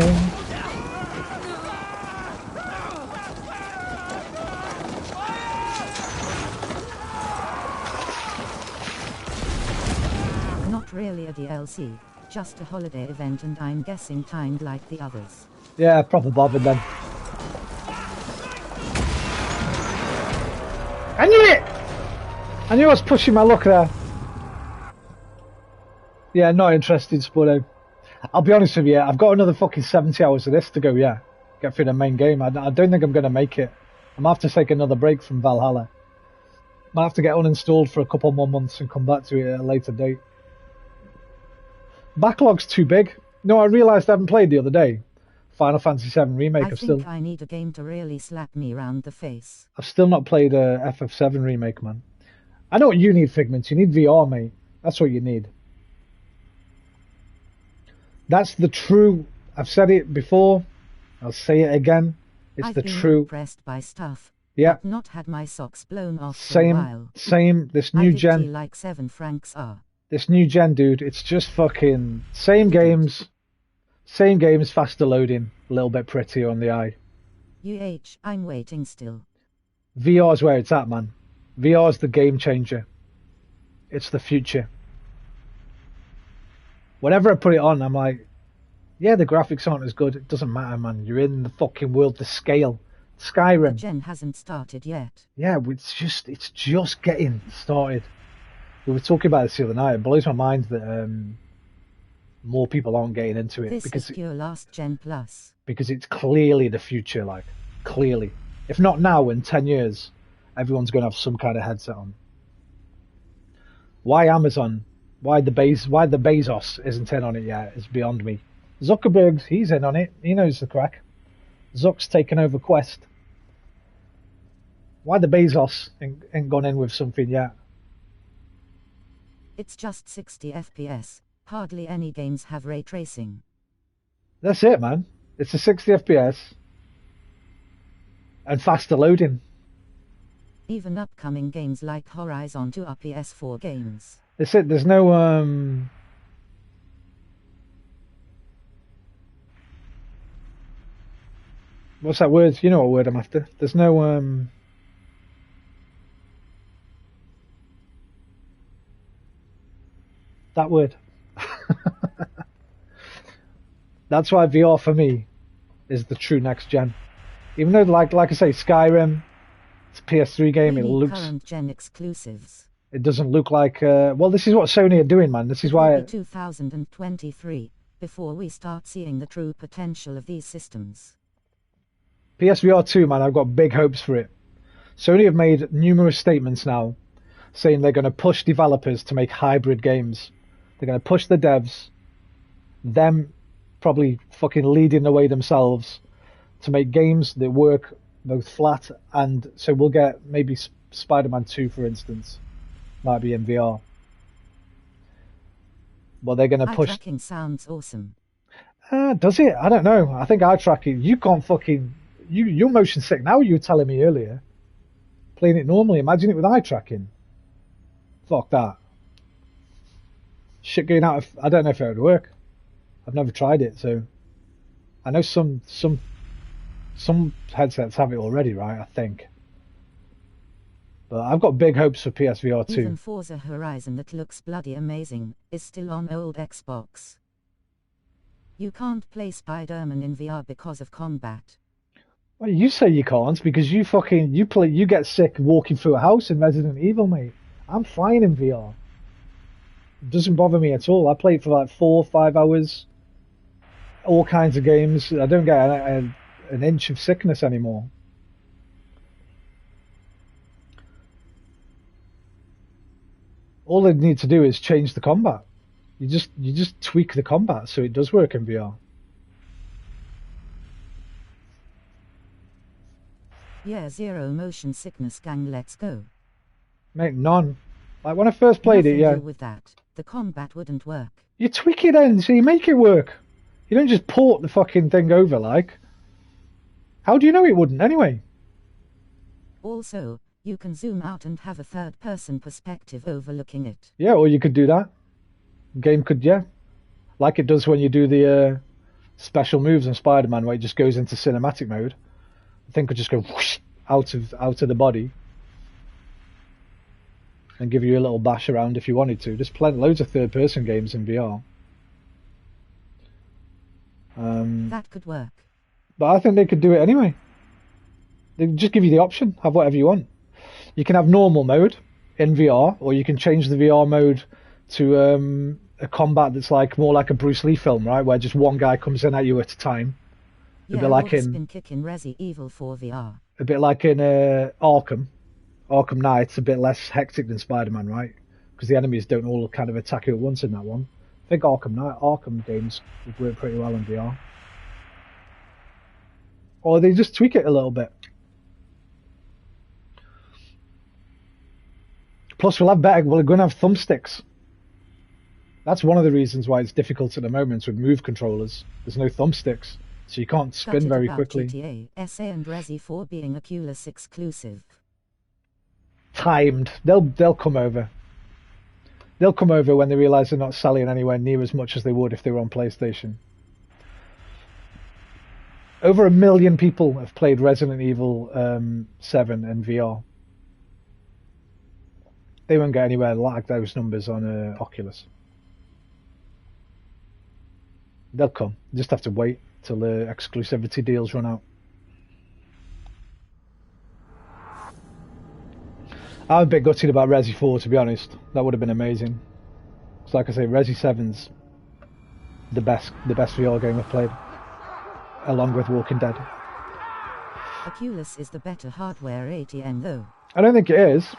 Not really a DLC, just a holiday event, and I'm guessing timed like the others. Yeah, proper bothered then. I knew it! I knew I was pushing my luck there. Yeah, not interested, Spuddo. I'll be honest with you, I've got another fucking 70 hours of this to go, yeah. Get through the main game. I don't think I'm going to make it. I'm going to have to take another break from Valhalla. Might have to get uninstalled for a couple more months and come back to it at a later date. Backlog's too big. No, I realised I haven't played the other day. Final Fantasy VII Remake. I need a game to really slap me round the face. I've still not played a FF7 Remake, man. I know what you need, Figment. You need VR, mate. That's what you need. That's the true... I've said it before. I'll say it again. It's the true... I've been impressed by stuff. Yeah. But not had my socks blown off for a while. Same. This new gen... I did like 7 francs are. This new gen, dude, it's just fucking... Same games, faster loading, a little bit prettier on the eye. I'm waiting still. VR's where it's at, man. VR's the game changer. It's the future. Whenever I put it on, I'm like, yeah, the graphics aren't as good. It doesn't matter, man. You're in the fucking world to scale. Skyrim. The gen hasn't started yet. Yeah, it's just getting started. We were talking about this the other night. It blows my mind that more people aren't getting into it. This is pure last gen plus. Because it's clearly the future, like, clearly. If not now, in 10 years, everyone's going to have some kind of headset on. Why Amazon? Why the Bezos isn't in on it yet is beyond me. Zuckerberg, he's in on it. He knows the crack. Zuck's taken over Quest. Why the Bezos ain't gone in with something yet? It's just 60 FPS. Hardly any games have ray tracing. That's it, man. It's a 60 FPS. And faster loading. Even upcoming games like Horizon 2 are PS4 games. That's it. There's no what's that word? You know what word I'm after. There's no that word. That's why VR for me is the true next gen. Even though, like I say, Skyrim, it's a PS3 game. It looks current gen exclusives. It doesn't look like. Well, this is what Sony are doing, man. This is why. 2023, before we start seeing the true potential of these systems. PSVR 2, man. I've got big hopes for it. Sony have made numerous statements now, saying they're going to push developers to make hybrid games. They're going to push the devs, them probably fucking leading the way themselves, to make games that work both flat and so we'll get maybe Spider-Man 2, for instance, might be in VR. Well, they're going to push. Eye tracking sounds awesome. Does it? I don't know. I think eye tracking. You can't fucking. You're motion sick now. You were telling me earlier. Playing it normally. Imagine it with eye tracking. Fuck that. Shit going out of. I don't know if it would work. I've never tried it, so I know some headsets have it already, right? I think. But I've got big hopes for PSVR 2. Even Forza Horizon, that looks bloody amazing, is still on old Xbox. You can't play Spider-Man in VR because of combat. Well, you say you can't because you get sick walking through a house in Resident Evil, mate. I'm fine in VR. It doesn't bother me at all. I play it for like 4 or 5 hours. All kinds of games. I don't get an inch of sickness anymore. All they need to do is change the combat. You just tweak the combat so it does work in VR. Yeah, zero motion sickness, gang. Let's go. Mate, none. Like when I first played it, yeah. To do with that, the combat wouldn't work. You tweak it in, so you make it work. You don't just port the fucking thing over, like. How do you know it wouldn't, anyway? Also, you can zoom out and have a third-person perspective overlooking it. Yeah, or you could do that. Game could, yeah, like it does when you do the special moves in Spider-Man, where it just goes into cinematic mode. The thing could just go whoosh, out of the body and give you a little bash around if you wanted to. There's loads of third-person games in VR. That could work. But I think they could do it anyway. They just give you the option, have whatever you want. You can have normal mode in VR, or you can change the VR mode to a combat that's like more like a Bruce Lee film, right? Where just one guy comes in at you at a time. Yeah, a bit like in kicking Resi Evil 4 VR. A bit like in Arkham Knight's a bit less hectic than Spider-Man, right? Because the enemies don't all kind of attack you at once in that one. I think Arkham games would work pretty well in VR. Or they just tweak it a little bit. Plus, we're going to have thumbsticks. That's one of the reasons why it's difficult at the moment with Move controllers. There's no thumbsticks, so you can't spin very quickly. GTA, SA and Resi 4 being Oculus exclusive. Timed. They'll come over. They'll come over when they realise they're not selling anywhere near as much as they would if they were on PlayStation. Over 1 million people have played Resident Evil 7 in VR. They won't get anywhere like those numbers on Oculus. They'll come. You just have to wait till the exclusivity deals run out. I'm a bit gutted about Resi 4, to be honest. That would have been amazing. It's like I say, Resi 7's the best VR game I've played, along with Walking Dead. Oculus is the better hardware ATM though. I don't think it is.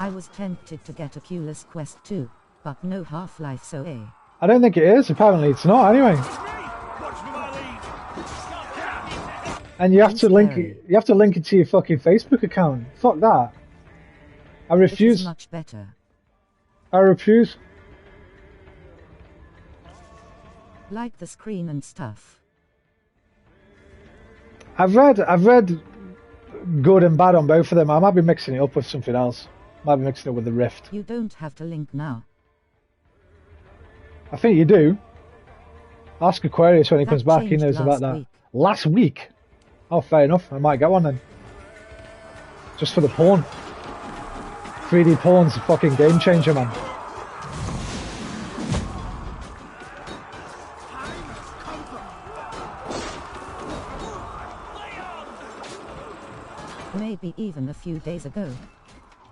I was tempted to get Oculus Quest 2, but no Half-Life so I don't think it is. Apparently it's not anyway. And you have to link it to your fucking Facebook account. Fuck that. I refuse. It is much better. I refuse. Like the screen and stuff. I've read good and bad on both of them. I might be mixing it up with something else. Might be mixing it with the Rift. You don't have to link now. I think you do. Ask Aquarius when he comes back. He knows about that. Last week? Oh, fair enough. I might get one then. Just for the porn. 3D porn's a fucking game changer, man. Maybe even a few days ago.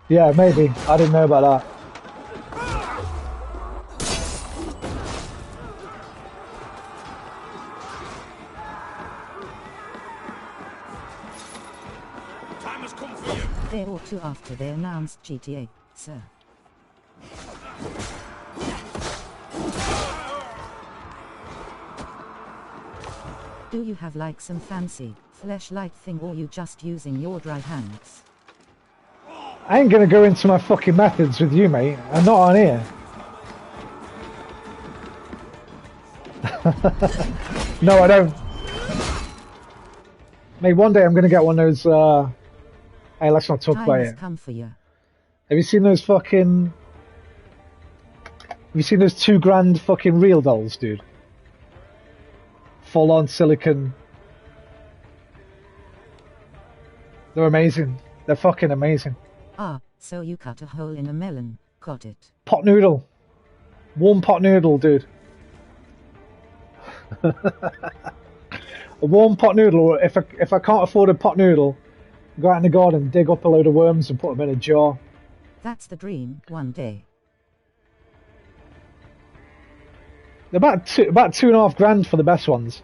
Yeah, maybe. I didn't know about that. Day or two after they announced GTA, sir. Do you have like some fancy fleshlight thing, or you just using your dry hands? I ain't gonna go into my fucking methods with you, mate. I'm not on here. No, I don't. Mate, one day I'm gonna get one of those, hey, let's not talk about it. Come for you. Have you seen those fucking... Have you seen those $2,000 fucking real dolls, dude? Full on silicon. They're amazing. They're fucking amazing. Ah, so you cut a hole in a melon. Got it. Pot noodle. Warm pot noodle, dude. A warm pot noodle. If I can't afford a pot noodle, go out in the garden, dig up a load of worms and put them in a jar. That's the dream, one day. They're about $2,500 for the best ones.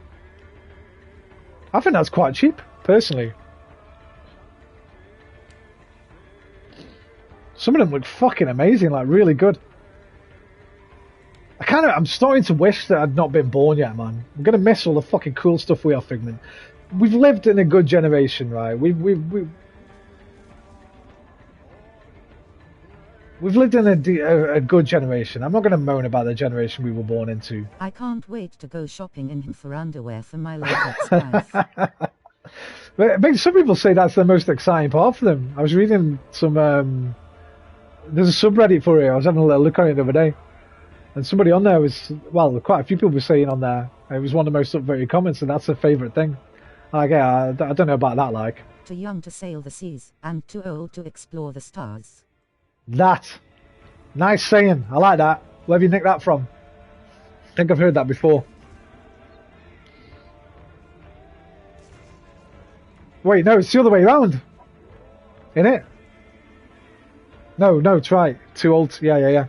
I think that's quite cheap, personally. Some of them look fucking amazing, like really good. I'm starting to wish that I'd not been born yet, man. I'm gonna miss all the fucking cool stuff we are, Figment. We've lived in a good generation, right? We've lived in a good generation. I'm not going to moan about the generation we were born into. I can't wait to go shopping in him for underwear for my latex life. But some people say that's the most exciting part for them. I was reading some... there's a subreddit for it. I was having a little look on it the other day. And somebody on there was, well, quite a few people were saying on there, it was one of the most upvoted comments, and that's their favourite thing. Like, yeah, I don't know about that, like. Too young to sail the seas, and too old to explore the stars. That. Nice saying. I like that. Where have you nicked that from? I think I've heard that before. Wait, no, it's the other way around. Innit? No, try. Too old. Yeah.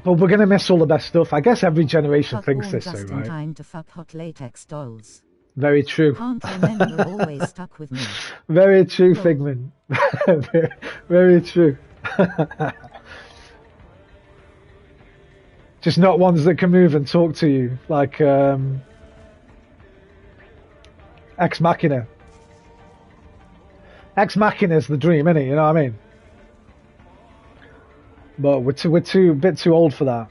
But we're gonna miss all the best stuff. I guess every generation Fuck thinks this, just though, right? in time to fuck hot latex dolls. Very true. Can't remember, always stuck with me. Very true, Figment. Very true. Just not ones that can move and talk to you, like Ex Machina. Ex Machina is the dream, innit? You know what I mean? But we're a bit too old for that.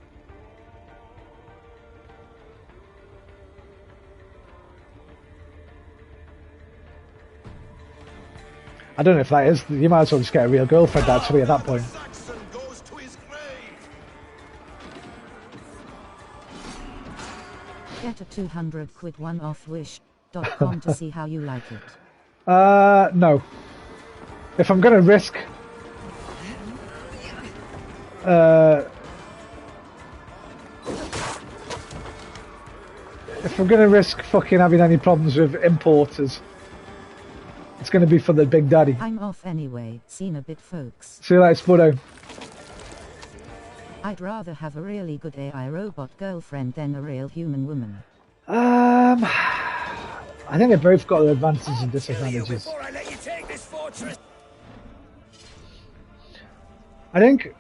I don't know if that is. You might as well just get a real girlfriend actually at that point. Get a 200 quid one-off wish.com to see how you like it. No. If I'm gonna risk fucking having any problems with importers, it's gonna be for the big daddy. I'm off anyway, seen a bit folks. See you later, Spuddo. I'd rather have a really good AI robot girlfriend than a real human woman. I think they've both got their advantages and disadvantages. I think,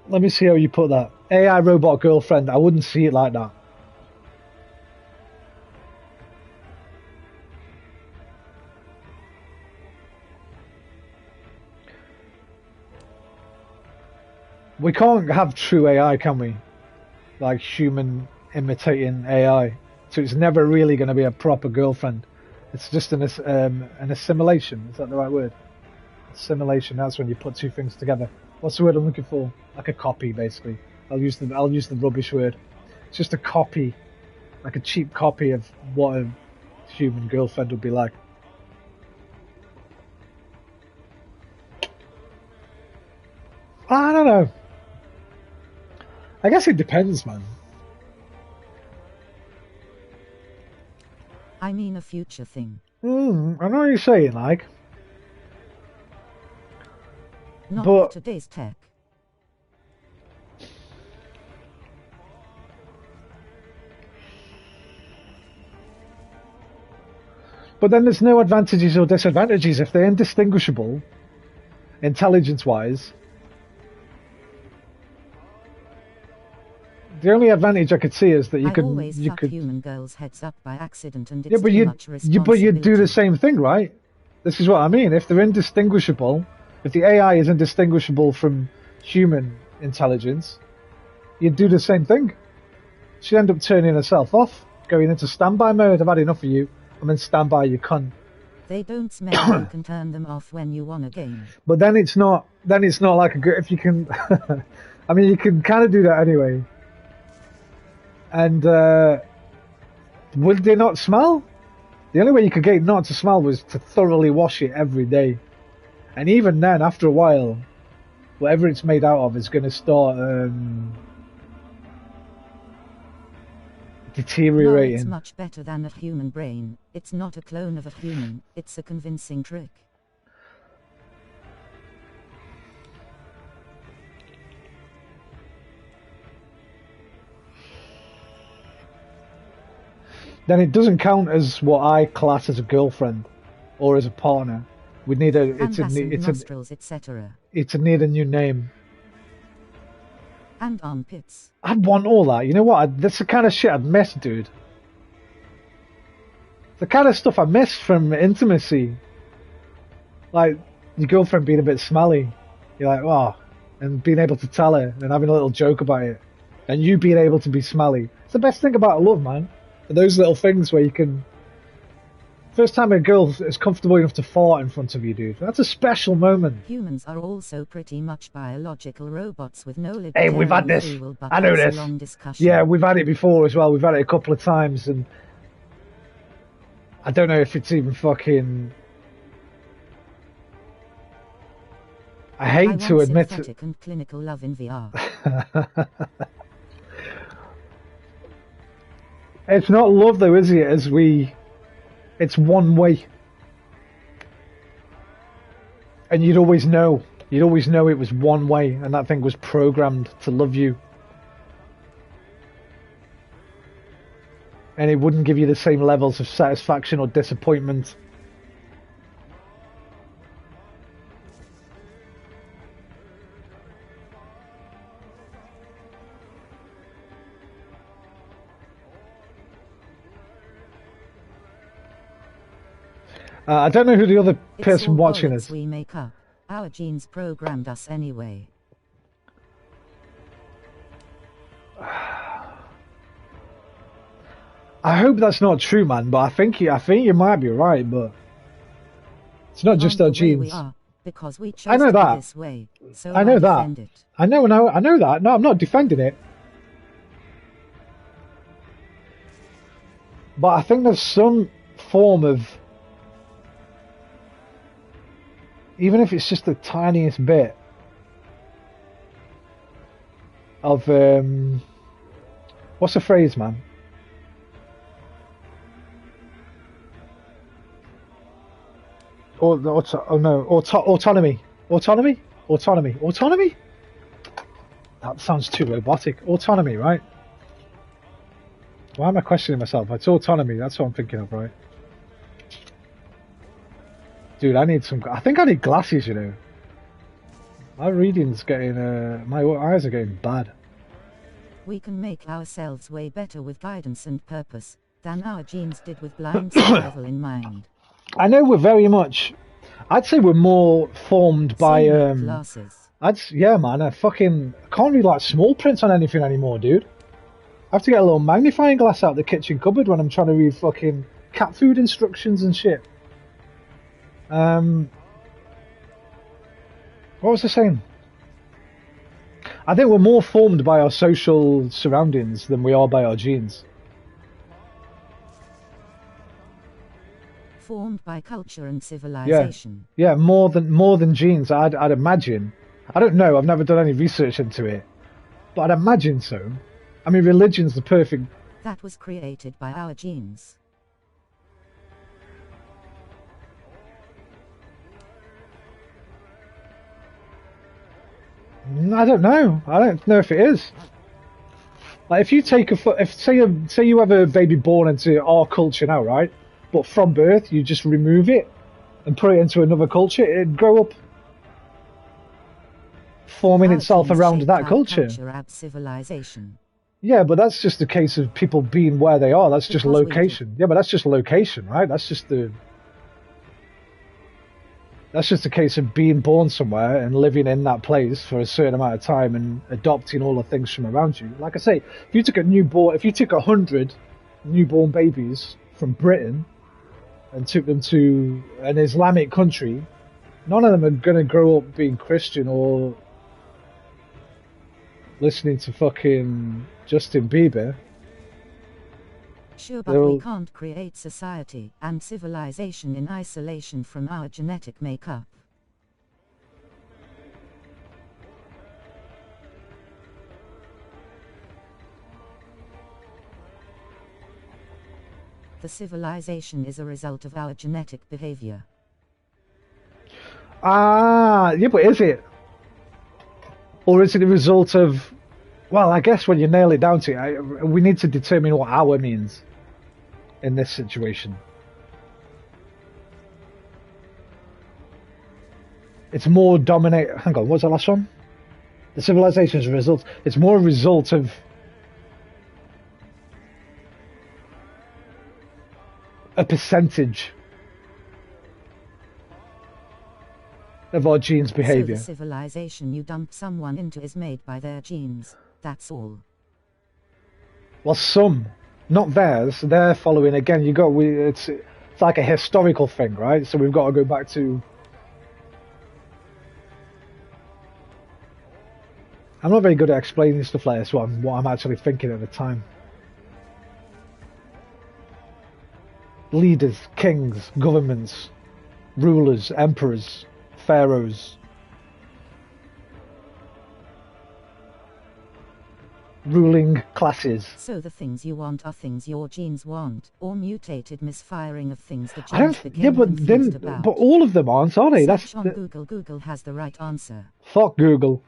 let me see how you put that. AI robot girlfriend, I wouldn't see it like that. We can't have true AI, can we? Like human imitating AI. So it's never really going to be a proper girlfriend. It's just an assimilation. Is that the right word? Assimilation. That's when you put two things together. What's the word I'm looking for? Like a copy, basically. I'll use the rubbish word. It's just a copy, like a cheap copy of what a human girlfriend would be like. I don't know. I guess it depends, man. I mean a future thing. I know what you're saying, like. Not but today's tech. But then there's no advantages or disadvantages if they're indistinguishable, intelligence-wise. The only advantage I could see is that you could human girls' heads up by accident, and it's yeah, but you do the same thing, right? This is what I mean. If they're indistinguishable, if the AI is indistinguishable from human intelligence, you'd do the same thing. She'd end up turning herself off, going into standby mode. I've had enough of you. I'm in standby, you cunt. They don't smell. You can turn them off when you want a game. But then it's not like a good. If you can, I mean, you can kind of do that anyway. And would they not smell? The only way you could get it not to smell was to thoroughly wash it every day. And even then, after a while, whatever it's made out of is going to start deteriorating. No, it's much better than a human brain. It's not a clone of a human. It's a convincing trick. Then it doesn't count as what I class as a girlfriend or as a partner. We'd need nostrils, etc. It'd need a new name. And armpits. I'd want all that. You know what? That's the kind of shit I'd miss, dude. The kind of stuff I miss from intimacy. Like your girlfriend being a bit smelly. You're like, oh, and being able to tell her and having a little joke about it. And you being able to be smelly. It's the best thing about love, man. Those little things where you can First time a girl is comfortable enough to fart in front of you, dude. That's a special moment. Humans are also pretty much biological robots with no libertarian Hey, we've had this. free will, but I know that's a this. long discussion. Yeah, we've had it before as well. We've had it a couple of times, and I don't know if it's even fucking... I hate to admit it. Synthetic and clinical love in VR. It's not love though, is it? It's one way. And you'd always know it was one way, and that thing was programmed to love you. And it wouldn't give you the same levels of satisfaction or disappointment. I don't know who the other person watching is. We make up. Our genes programmed us anyway. I hope that's not true, man. But I think you might be right. But it's not just our genes. We are, because we chose to be this way. So I know that. Defend it. I know that. No, I'm not defending it. But I think there's some form of, even if it's just the tiniest bit of what's the phrase, man? Autonomy. That sounds too robotic. Autonomy, right? Why am I questioning myself? It's autonomy. That's what I'm thinking of, right? Dude, I think I need glasses, you know. My reading's getting, my eyes are getting bad. We can make ourselves way better with guidance and purpose than our genes did with blind survival in mind. I know we're very much, I'd say we're more formed by, glasses. Yeah, man, I can't read like small print on anything anymore, dude. I have to get a little magnifying glass out the kitchen cupboard when I'm trying to read fucking cat food instructions and shit. What was I saying? I think we're more formed by our social surroundings than we are by our genes. Formed by culture and civilization. Yeah, more than genes. I'd imagine. I don't know. I've never done any research into it, but I'd imagine so. I mean, religion's the perfect. That was created by our genes. I don't know. I don't know if it is. Like, if you take say you have a baby born into our culture now, right? But from birth, you just remove it and put it into another culture, it'd grow up forming itself around that culture. Civilization. Yeah, but that's just a case of people being where they are. That's just location. Yeah, but that's just location, right? That's just a case of being born somewhere and living in that place for a certain amount of time and adopting all the things from around you. Like I say, if you took 100 newborn babies from Britain and took them to an Islamic country, none of them are going to grow up being Christian or listening to fucking Justin Bieber. Sure, but we can't create society and civilization in isolation from our genetic makeup. The civilization is a result of our genetic behavior. Yeah, but is it? Or is it a result of... Well, I guess when you nail it down to it, we need to determine what our means in this situation. It's more dominate... Hang on, what's the last one? The civilization is a result. It's more a result of... a percentage of our genes' behavior. So the civilization you dump someone into is made by their genes. That's all. Well, some, not theirs. They're following again. It's like a historical thing, right? So we've got to go back to... I'm not very good at explaining stuff like this, what I'm actually thinking at the time. Leaders, kings, governments, rulers, emperors, pharaohs, ruling classes. So the things you want are things your genes want, or mutated misfiring of things the genes became confused about. But all of them aren't, are they? Search on Google. Google has the right answer. Fuck Google.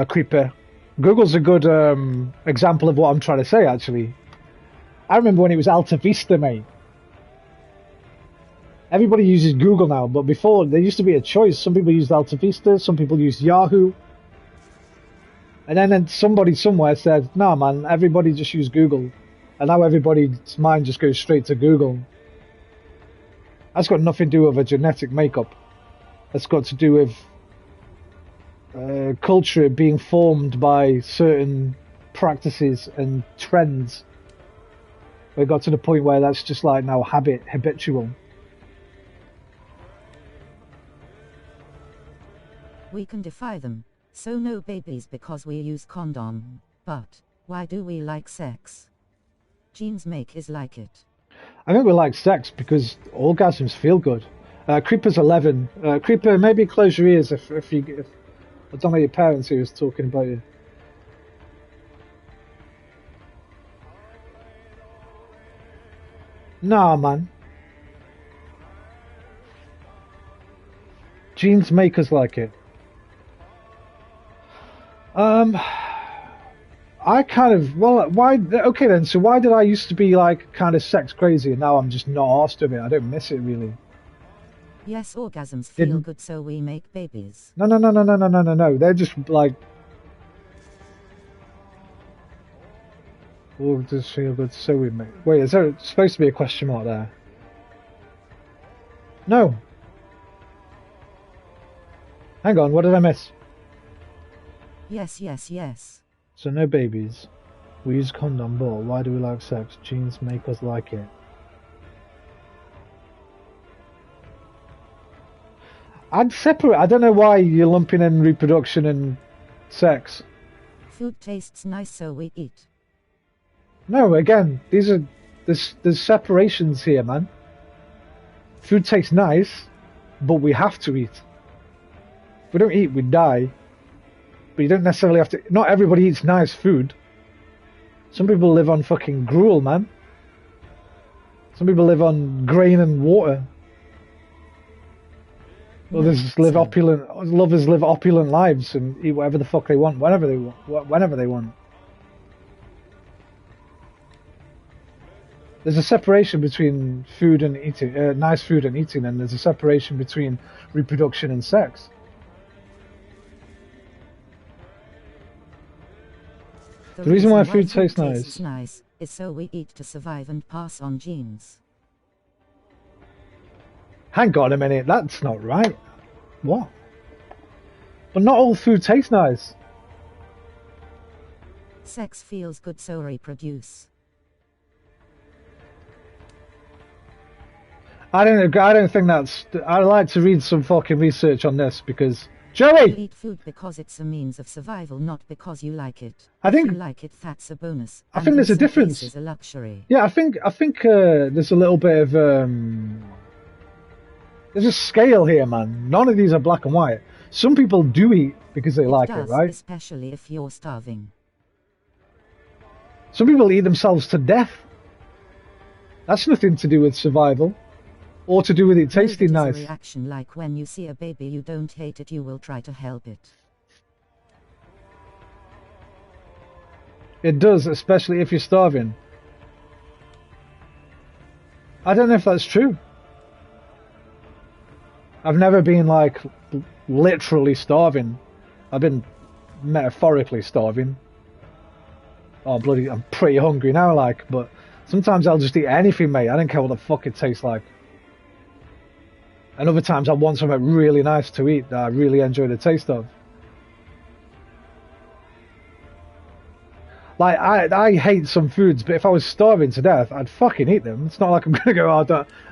Creeper. Google's a good example of what I'm trying to say, actually. I remember when it was Alta Vista, mate. Everybody uses Google now, but before, there used to be a choice. Some people used Alta Vista, some people used Yahoo. And then somebody somewhere said, nah, man, everybody just use Google. And now everybody's mind just goes straight to Google. That's got nothing to do with a genetic makeup. That's got to do with culture being formed by certain practices and trends. We got to the point where that's just like now habitual. We can defy them. So no babies because we use condom. But why do we like sex? Genes make us like it. I think we like sex because orgasms feel good. Creeper's 11. Creeper, maybe close your ears if I don't know your parents who was talking about you. Nah, man. Genes make us like it. I kind of, well, why, okay then, so why did I used to be like kind of sex crazy and now I'm just not arsed of it? I don't miss it really. Yes, orgasms feel good so we make babies. No, they're just like, oh, does feel good so we make, wait, is there supposed to be a question mark there? No. Hang on, what did I miss? Yes. So no babies. We use condom, but why do we like sex? Genes make us like it. I'd separate. I don't know why you're lumping in reproduction and sex. Food tastes nice, so we eat. No, again, there's separations here, man. Food tastes nice, but we have to eat. If we don't eat, we die. But you don't necessarily have to... Not everybody eats nice food. Some people live on fucking gruel, man. Some people live on grain and water. Others live opulent... Lovers live opulent lives and eat whatever the fuck they want, whenever they want. There's a separation between food and eating, nice food and eating, and there's a separation between reproduction and sex. The reason why food tastes nice is so we eat to survive and pass on genes. Hang on a minute, that's not right. What? But not all food tastes nice. Sex feels good so reproduce. I don't think that's... I'd like to read some fucking research on this because... Joey! You eat food because it's a means of survival, not because you like it. If you like it, that's a bonus. I think there's a difference. Is a luxury. Yeah, I think there's a little bit of there's a scale here, man. None of these are black and white. Some people do eat because they like it, right? Especially if you're starving. Some people eat themselves to death. That's nothing to do with survival. Or to do with it tasting nice. A reaction like when you see a baby you don't hate it, you will try to help it. It does, especially if you're starving. I don't know if that's true. I've never been like literally starving. I've been metaphorically starving. Oh bloody, I'm pretty hungry now, like, but sometimes I'll just eat anything, mate. I don't care what the fuck it tastes like. And other times I want something really nice to eat that I really enjoy the taste of. Like, I hate some foods, but if I was starving to death, I'd fucking eat them. It's not like I'm gonna go, oh, I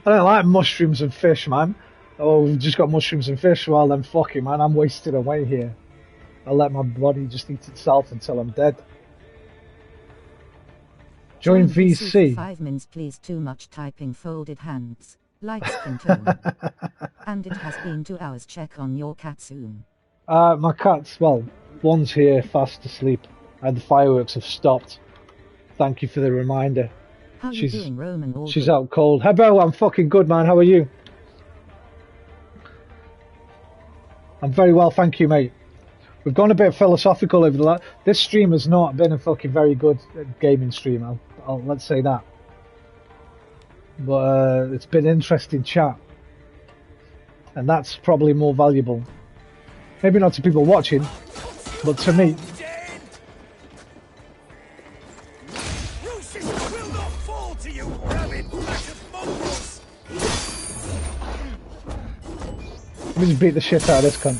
don't like mushrooms and fish, man. Oh, we've just got mushrooms and fish, well then fucking, man, I'm wasted away here. I'll let my body just eat itself until I'm dead. Join VC. 5 mins please, too much typing, folded hands. Light skin tone. And it has been 2 hours, check on your cat soon. My cat's, well, one's here fast asleep. And the fireworks have stopped. Thank you for the reminder. How are you doing, Roman? She's out cold. Hebo, I'm fucking good, man. How are you? I'm very well, thank you, mate. We've gone a bit philosophical over the last... This stream has not been a fucking very good gaming stream, let's say that. But it's been interesting chat. And that's probably more valuable. Maybe not to people watching, but to me. Let me just beat the shit out of this cunt.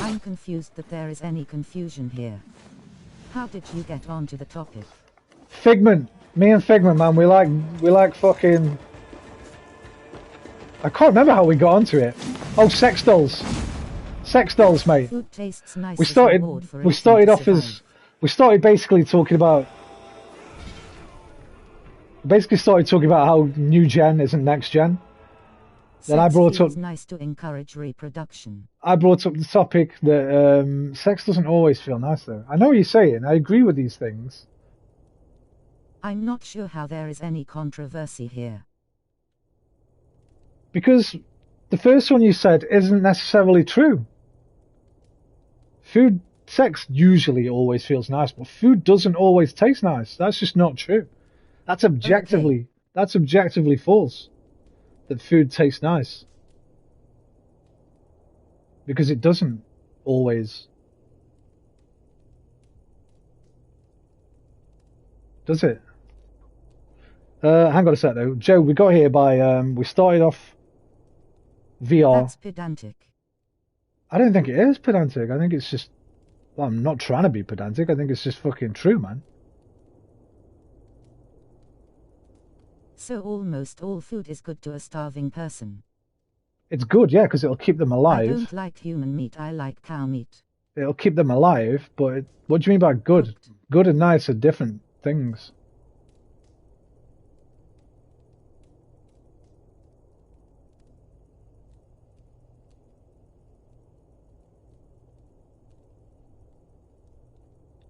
I'm confused that there is any confusion here. How did you get onto the topic? Figment. Me and Figment, man, we like fucking... I can't remember how we got onto it. Oh, sex dolls. Sex dolls, mate. Food tastes nice. We started off as... We started basically talking about... Basically started talking about how new gen isn't next gen. Then I brought up... nice to encourage reproduction. I brought up the topic that sex doesn't always feel nice, though. I know what you're saying. I agree with these things. I'm not sure how there is any controversy here. Because the first one you said isn't necessarily true. Sex usually always feels nice, but food doesn't always taste nice. That's just not true. That's objectively false. That food tastes nice. Because it doesn't always. Does it? Hang on a sec though. Joe, we got here by, we started off VR. That's pedantic. I don't think it is pedantic. I think it's just, well, I'm not trying to be pedantic. I think it's just fucking true, man. So almost all food is good to a starving person. It's good, yeah, because it'll keep them alive. I don't like human meat, I like cow meat. It'll keep them alive, but what do you mean by good? Cooked. Good and nice are different things.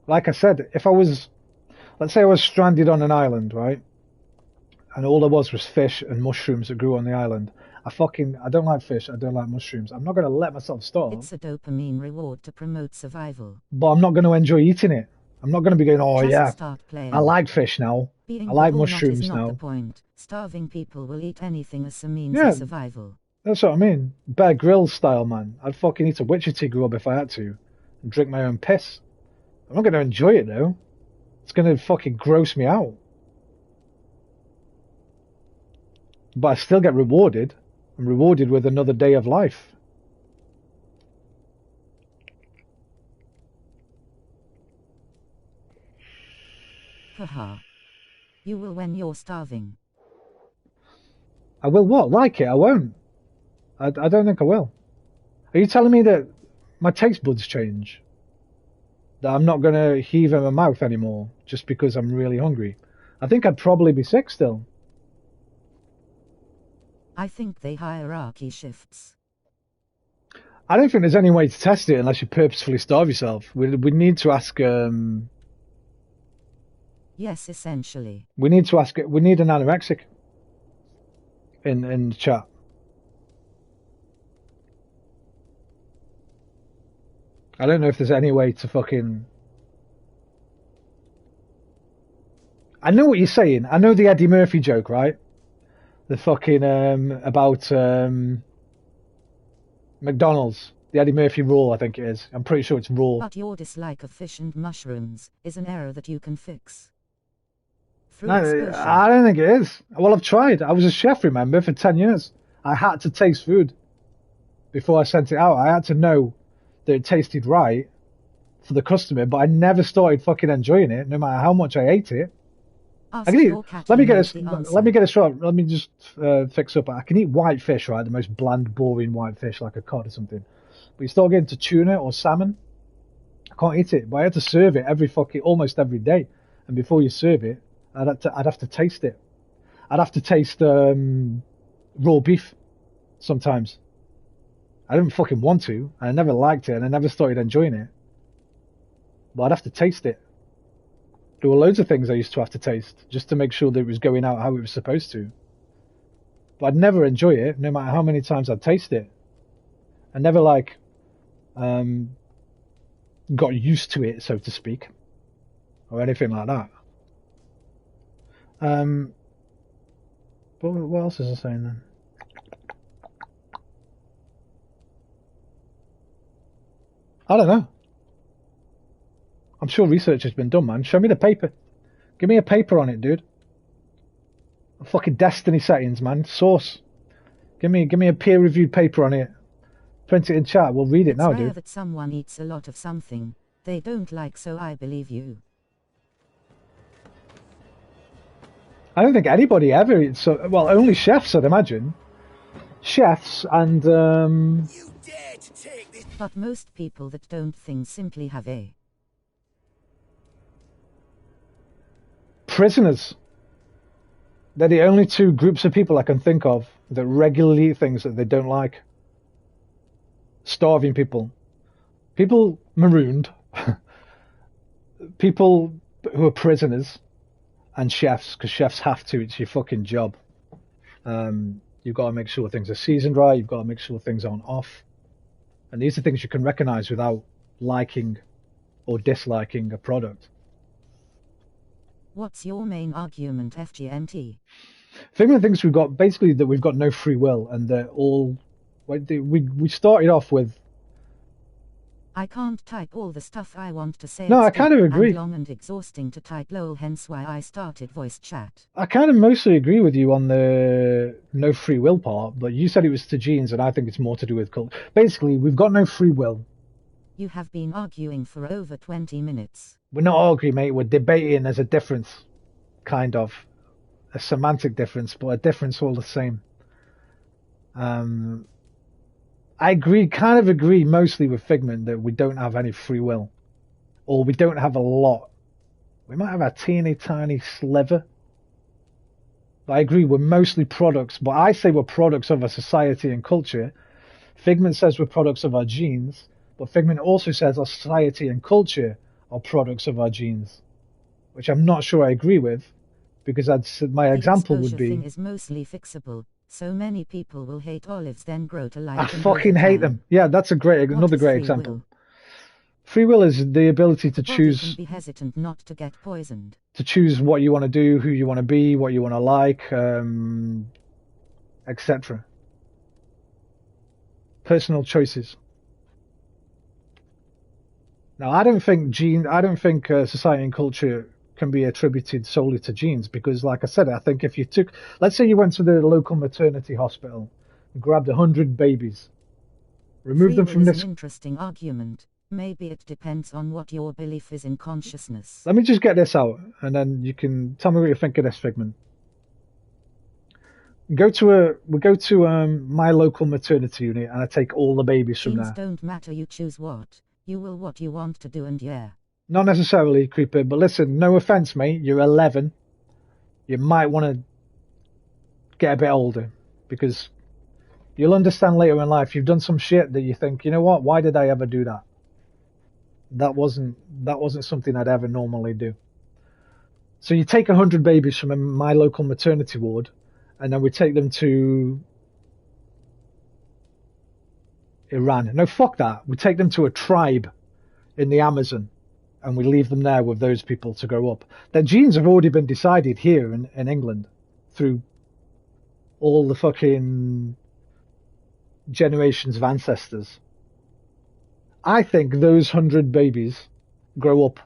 Like I said, if I was, let's say I was stranded on an island, right? And all there was fish and mushrooms that grew on the island. I don't like fish, I don't like mushrooms. I'm not going to let myself starve. It's a dopamine reward to promote survival. But I'm not going to enjoy eating it. I'm not going to be going, oh Just yeah, start playing. I like fish now. Being I like good or not mushrooms is not now. The point. Starving people will eat anything as a means of survival. That's what I mean. Bear Grylls style, man. I'd fucking eat a Wichita grub if I had to. And drink my own piss. I'm not going to enjoy it though. It's going to fucking gross me out. But I still get rewarded. I'm rewarded with another day of life. Haha. You will when you're starving. I will what? Like it? I won't. I don't think I will. Are you telling me that my taste buds change? That I'm not going to heave in my mouth anymore just because I'm really hungry? I think I'd probably be sick still. I think they hierarchy shifts. I don't think there's any way to test it unless you purposefully starve yourself. We need to ask... Yes, essentially. We need to ask... We need an anorexic in the chat. I don't know if there's any way to fucking... I know what you're saying. I know the Eddie Murphy joke, right? The fucking, about, McDonald's. The Eddie Murphy Raw, I think it is. I'm pretty sure it's Raw. But your dislike of fish and mushrooms is an error that you can fix. No, I don't think it is. Well, I've tried. I was a chef, remember, for 10 years. I had to taste food before I sent it out. I had to know that it tasted right for the customer, but I never started fucking enjoying it, no matter how much I ate it. Let me get this right. Let me just fix up. I can eat white fish, right? The most bland, boring white fish, like a cod or something. But you start getting to tuna or salmon, I can't eat it. But I had to serve it almost every day. And before you serve it, I'd have to taste it. I'd have to taste raw beef sometimes. I didn't fucking want to. I never liked it, and I never started enjoying it. But I'd have to taste it. There were loads of things I used to have to taste just to make sure that it was going out how it was supposed to. But I'd never enjoy it, no matter how many times I'd taste it. I never got used to it, so to speak, or anything like that. But what else is I saying then? I don't know. I'm sure research has been done, man. Show me the paper. Give me a paper on it, dude. Fucking Destiny settings, man. Source. Give me a peer-reviewed paper on it. Print it in chat. We'll read it now, dude. It's rare that someone eats a lot of something they don't like, so I believe you. I don't think anybody ever eats so. Well, only chefs, I'd imagine. Chefs and You dare to take this. But most people that don't think simply have a prisoners. They're the only two groups of people I can think of that regularly eat things that they don't like. Starving people. People marooned. People who are prisoners. And chefs, because chefs have to. It's your fucking job. You've got to make sure things are seasoned right. You've got to make sure things aren't off. And these are things you can recognize without liking or disliking a product. What's your main argument, FGMT? Figment thinks we've got basically that we've got no free will, and they're all. We started off with. I can't type all the stuff I want to say. No, I kind of agree. And long and exhausting to type, lol, hence why I started voice chat. I kind of mostly agree with you on the no free will part, but you said it was to genes, and I think it's more to do with culture. Basically, we've got no free will. You have been arguing for over 20 minutes. We're not arguing, mate. We're debating. There's a difference, kind of. A semantic difference, but a difference all the same. I kind of agree mostly with Figment that we don't have any free will. Or we don't have a lot. We might have a teeny tiny sliver. But I agree, we're mostly products. But I say we're products of our society and culture. Figment says we're products of our genes. But Figment also says our society and culture are products of our genes. Which I'm not sure I agree with. Because my example would be... The thing is mostly fixable. So many people will hate olives, then grow to like them. I fucking hate them. Yeah, that's another great example. Free will is the ability to choose. Be hesitant not to get poisoned. To choose what you want to do, who you want to be, what you want to like, etc. Personal choices. Now, I don't think society and culture can be attributed solely to genes, because like I said, I think if you took, let's say you went to the local maternity hospital and grabbed 100 babies, removed them from this. An interesting argument. Maybe it depends on what your belief is in consciousness. Let me just get this out, and then you can tell me what you think of this, Figment. We go to my local maternity unit, and I take all the babies from there. Genes don't matter. You choose what you want to do, and yeah. Not necessarily, Creeper, but listen, no offense, mate, you're 11. You might want to get a bit older, because you'll understand later in life you've done some shit that you think, you know what, why did I ever do that? That wasn't something I'd ever normally do. So you take 100 babies from my local maternity ward, and then we take them to Iran. No, fuck that. We take them to a tribe in the Amazon. And we leave them there with those people to grow up. Their genes have already been decided here in England through all the fucking generations of ancestors. I think those 100 babies grow up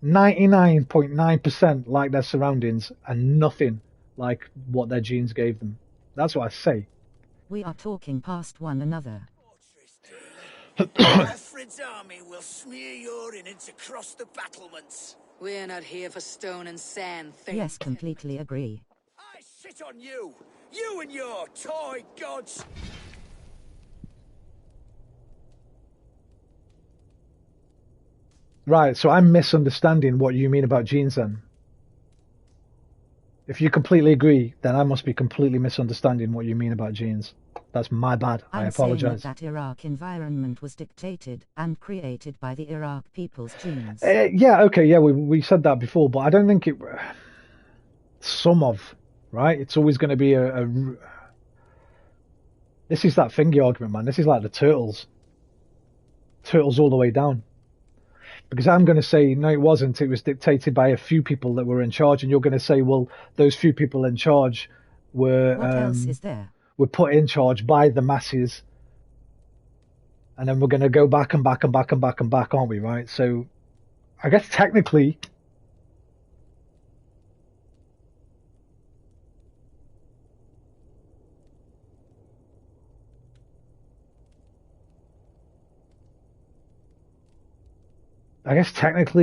99.9% like their surroundings and nothing like what their genes gave them. That's what I say. We are talking past one another. Alfred's army will smear your innards across the battlements. We're not here for stone and sand, thing. Yes, completely agree. I sit on you! You and your toy gods! Right, so I'm misunderstanding what you mean about genes then. If you completely agree, then I must be completely misunderstanding what you mean about genes. That's my bad. I apologize. Saying that Iraq environment was dictated and created by the Iraq people's genes. Yeah, okay, yeah, we said that before, but I don't think it... Some of, right? It's always going to be a... This is that thingy argument, man. This is like the turtles. Turtles all the way down. Because I'm going to say, no, it wasn't. It was dictated by a few people that were in charge. And you're going to say, well, those few people in charge were... What else is there? Were put in charge by the masses. And then we're going to go back and back and back and back and back, aren't we, right? So, I guess technically...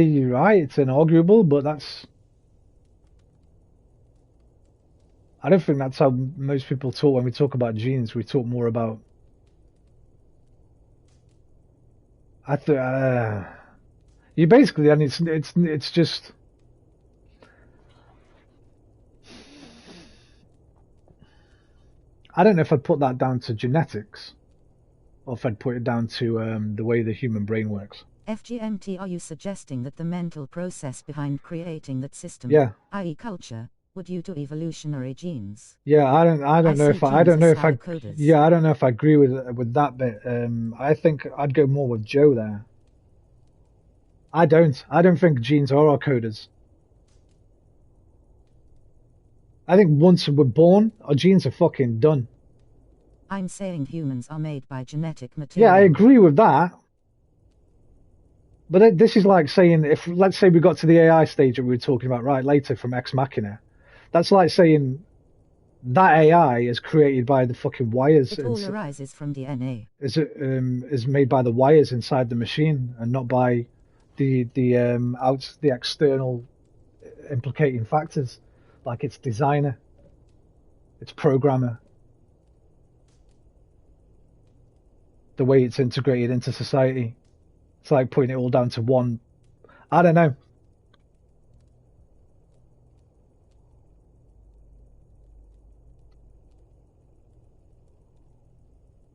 you're right, it's inarguable, but that's... I don't think that's how most people talk when we talk about genes. We talk more about... You basically, and it's just... I don't know if I'd put that down to genetics, or if I'd put it down to the way the human brain works. FGMT, are you suggesting that the mental process behind creating that system, i.e. culture, were due to evolutionary genes? Yeah, I don't know if I agree with that bit. I think I'd go more with Joe there. I don't think genes are our coders. I think once we're born, our genes are fucking done. I'm saying humans are made by genetic material. Yeah, I agree with that. But this is like saying, if let's say we got to the AI stage that we were talking about right later from Ex Machina, that's like saying that AI is created by the fucking wires. It all arises from DNA. Is made by the wires inside the machine and not by the external implicating factors, like its designer, its programmer, the way it's integrated into society. It's like putting it all down to one. I don't know.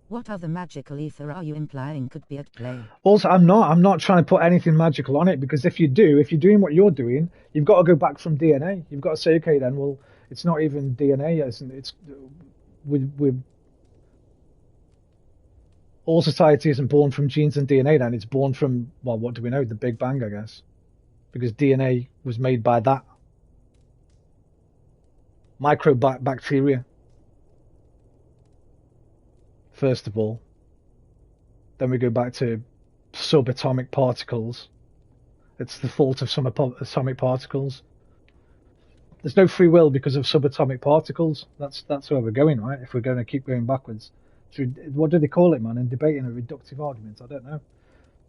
What other magical ether are you implying could be at play? Also, I'm not trying to put anything magical on it, because if you're doing what you're doing, you've got to go back from DNA. You've got to say, okay, then, well, it's not even DNA, it's with all society isn't born from genes and DNA, then it's born from, well, what do we know? The Big Bang, I guess. Because DNA was made by that. Microbacteria. First of all. Then we go back to subatomic particles. It's the fault of some atomic particles. There's no free will because of subatomic particles. That's where we're going, right? If we're going to keep going backwards. What do they call it, man? In debating a reductive argument, I don't know.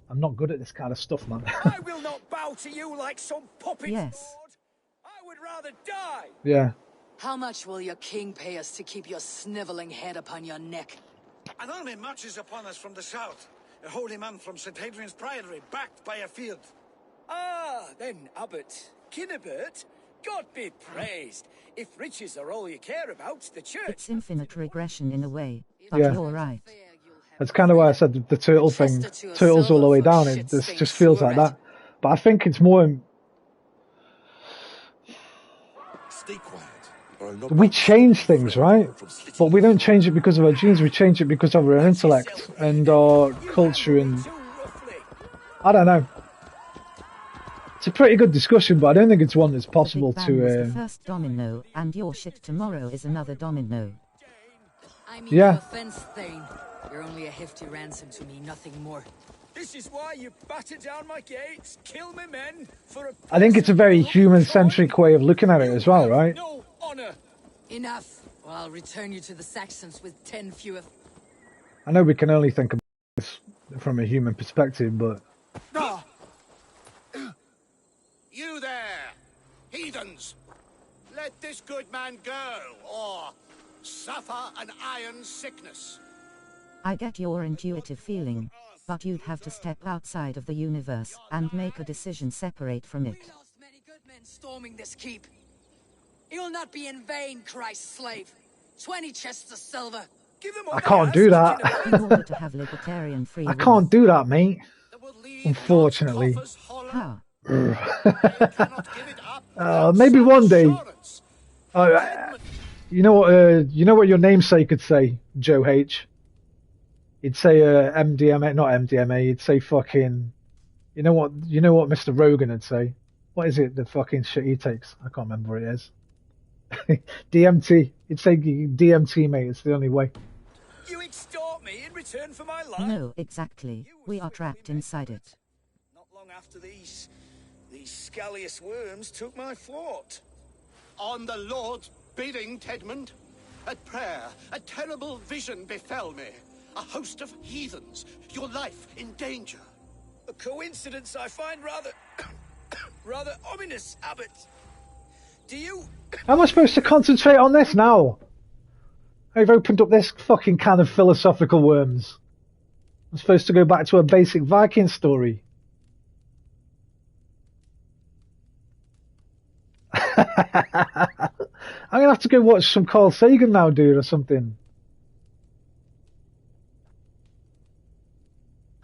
I'm not good at this kind of stuff, man. I will not bow to you like some puppet. Yes. Lord. I would rather die. Yeah. How much will your king pay us to keep your sniveling head upon your neck? An army marches upon us from the south. A holy man from St. Hadrian's Priory, backed by a field. Ah, then, Abbot Kinnebert, God be praised. If riches are all you care about, the church... It's infinite regression in a way, but you're right. That's kind of why I said the turtle thing. Turtles all the way down. It just feels like that. But I think it's more... Stay quiet. We change things, right? But we don't change it because of our genes. We change it because of our intellect and our culture and... I don't know. It's a pretty good discussion, but I don't think it's one that's possible the Big to... Bang was the first domino, and your shit tomorrow is another domino. I mean, Yeah. no offense, Thane. You're only a hefty ransom to me, nothing more. This is why you batter down my gates, kill my men, for a I think it's a very human-centric way of looking at it as well, right? No honor. Enough, or I'll return you to the Saxons with 10 fewer. I know we can only think of this from a human perspective, but... You there, heathens! Let this good man go, or suffer an iron sickness. I get your intuitive feeling, but you'd have to step outside of the universe and make a decision separate from it. We lost many good men storming this keep. You'll not be in vain, Christ's slave. 20 chests of silver. Give them I can't do that. In order to have libertarian free I will. can't do that, mate. Unfortunately. How? Maybe one day. You know what your namesake could say, Joe H. He'd say MDMA, not MDMA. He'd say fucking. You know what Mr. Rogan would say. What is it? The fucking shit he takes. I can't remember what it is. DMT. He'd say DMT, mate. It's the only way. You extort me in return for my life. No, exactly. We are trapped inside it. Not long after these scallious worms took my fort. On the Lord's bidding, Tedmund. At prayer, a terrible vision befell me. A host of heathens, your life in danger. A coincidence I find rather ominous, Abbot. Do you... How am I supposed to concentrate on this now? I've opened up this fucking can of philosophical worms. I'm supposed to go back to a basic Viking story. I'm gonna have to go watch some Carl Sagan now, dude, or something.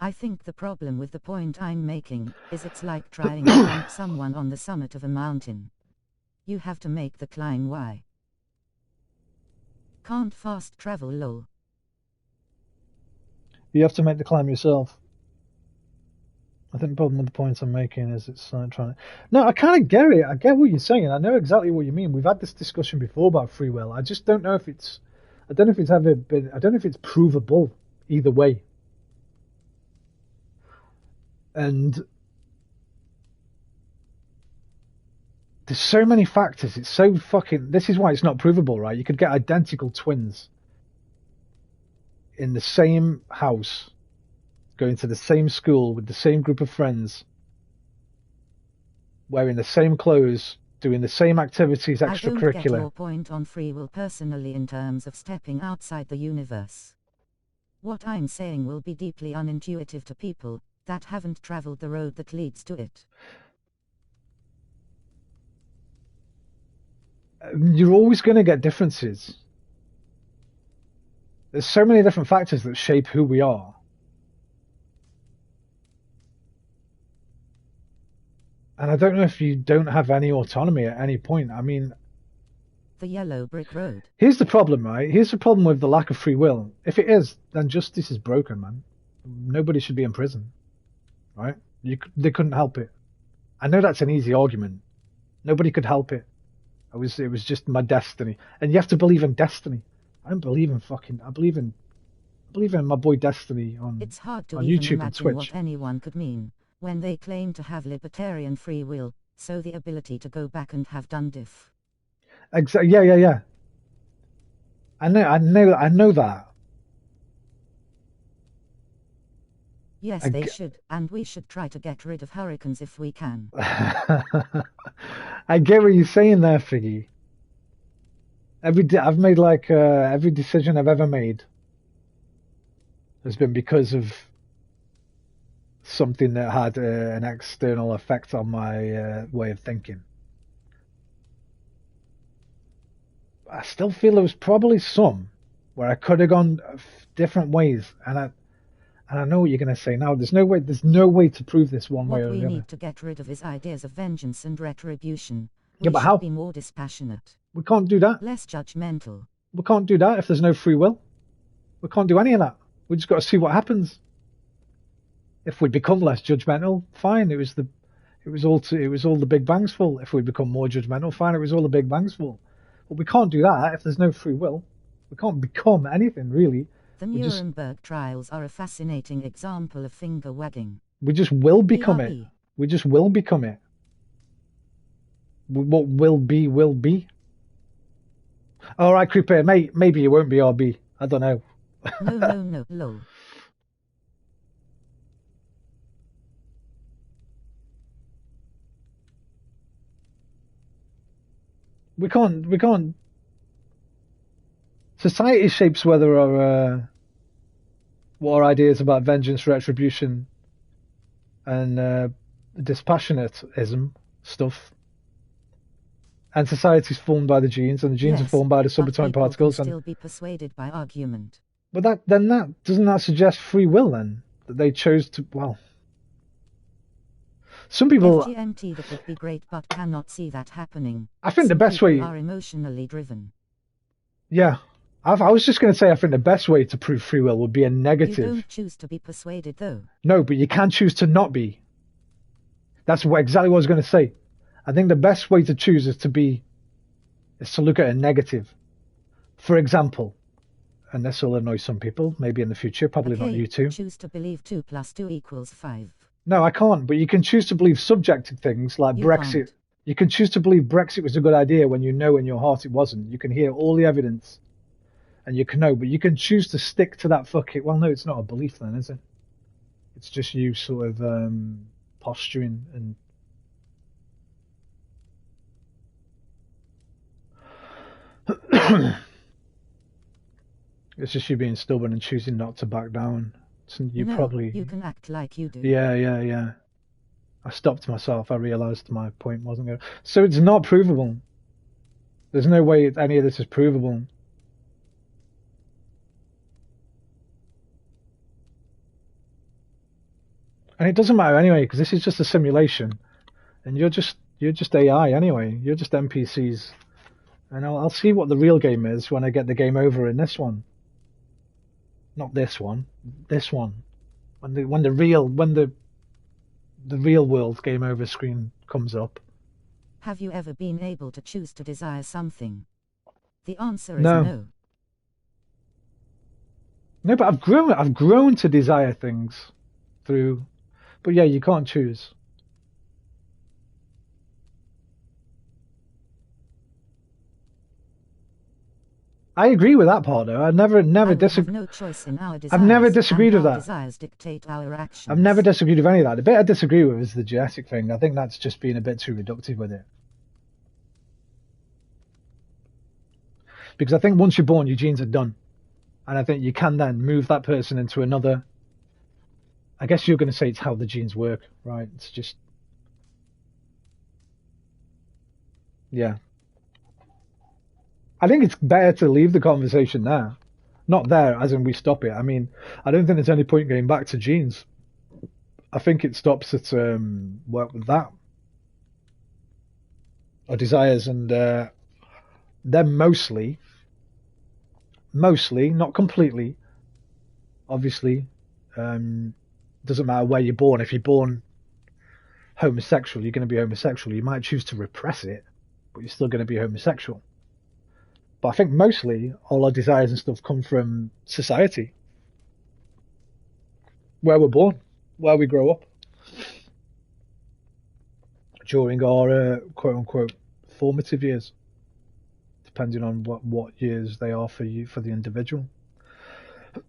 I think the problem with the point I'm making is it's like trying to dump someone on the summit of a mountain. You have to make the climb. Why? Can't fast travel, lol. You have to make the climb yourself. I think the problem with the point I'm making is it's trying to... No, I kind of get it. I get what you're saying. I know exactly what you mean. We've had this discussion before about free will. I just don't know if it's... I don't know if it's ever been... I don't know if it's provable either way. And there's so many factors. It's so fucking... This is why it's not provable, right? You could get identical twins in the same house, going to the same school with the same group of friends, wearing the same clothes, doing the same activities, extracurricular. I don't get your point on free will personally in terms of stepping outside the universe. What I'm saying will be deeply unintuitive to people that haven't traveled the road that leads to it. You're always going to get differences. There's so many different factors that shape who we are. And I don't know if you don't have any autonomy at any point. I mean... The yellow brick road. Here's the problem, right? Here's the problem with the lack of free will. If it is, then justice is broken, man. Nobody should be in prison. Right? They couldn't help it. I know that's an easy argument. Nobody could help it. It was just my destiny. And you have to believe in destiny. I don't believe in fucking... I believe in my boy Destiny on YouTube and Twitch. It's hard to even imagine what anyone could mean when they claim to have libertarian free will, so the ability to go back and have done diff. Exactly. Yeah. I know that. Yes, they should, and we should try to get rid of hurricanes if we can. I get what you're saying there, Figgy. I've made like every decision I've ever made has been because of something that had an external effect on my way of thinking. I still feel there was probably some where I could have gone different ways, and I know what you're going to say now. There's no way to prove this one way or the other. What we need to get rid of is ideas of vengeance and retribution. Yeah, but should how? Be more dispassionate. We can't do that. Less judgmental. We can't do that if there's no free will. We can't do any of that. We just got to see what happens. If we become less judgmental, fine. It was all the Big Bang's fault. If we become more judgmental, fine. It was all the Big Bang's fault. But we can't do that if there's no free will. We can't become anything, really. The Nuremberg trials are a fascinating example of finger wagging. We just will become it. We just will become it. What will be, will be. Alright, Creeper, maybe it won't be RB. I don't know. No, lol. We can't. Society shapes whether what our ideas about vengeance, retribution, and dispassionateism stuff. And society's formed by the genes, and the genes are formed by the subatomic particles. Can still be persuaded by argument. But doesn't that suggest free will then? That they chose to, well. Some people. FGMT, that would be great, but cannot see that happening. I think the best way are emotionally driven. Yeah, I was just going to say I think the best way to prove free will would be a negative. You don't choose to be persuaded, though. No, but you can choose to not be. That's exactly what I was going to say. I think the best way to choose is to look at a negative. For example, and this will annoy some people, maybe in the future, probably not you two. Choose to believe 2 + 2 = 5. No, I can't, but you can choose to believe subjective things like Brexit. Can't. You can choose to believe Brexit was a good idea when you know in your heart it wasn't. You can hear all the evidence and you can know, but you can choose to stick to that well, no, it's not a belief then, is it? It's just you sort of posturing and it's just you being stubborn and choosing not to back down. You can act like you do. Yeah. I stopped myself. I realised my point wasn't good. So it's not provable. There's no way any of this is provable. And it doesn't matter anyway, because this is just a simulation, and you're just AI anyway. You're just NPCs, and I'll see what the real game is when I get the game over in this one. Not this one. This one. When the real world game over screen comes up. Have you ever been able to choose to desire something? The answer is no. No, but I've grown to desire things through. But yeah, you can't choose. I agree with that part, though. I've never disagreed. No choice in our desires, I've never disagreed with that. Desires dictate our actions. I've never disagreed with any of that. The bit I disagree with is the genetic thing. I think that's just being a bit too reductive with it. Because I think once you're born, your genes are done, and I think you can then move that person into another. I guess you're going to say it's how the genes work, right? It's just, yeah. I think it's better to leave the conversation there. Not there, as in we stop it. I mean, I don't think there's any point going back to genes. I think it stops at work with that. Or desires, and they're mostly, not completely, obviously. Doesn't matter where you're born. If you're born homosexual, you're going to be homosexual. You might choose to repress it, but you're still going to be homosexual. But I think mostly all our desires and stuff come from society. Where we're born, where we grow up. During our quote-unquote formative years. Depending on what years they are for you, for the individual.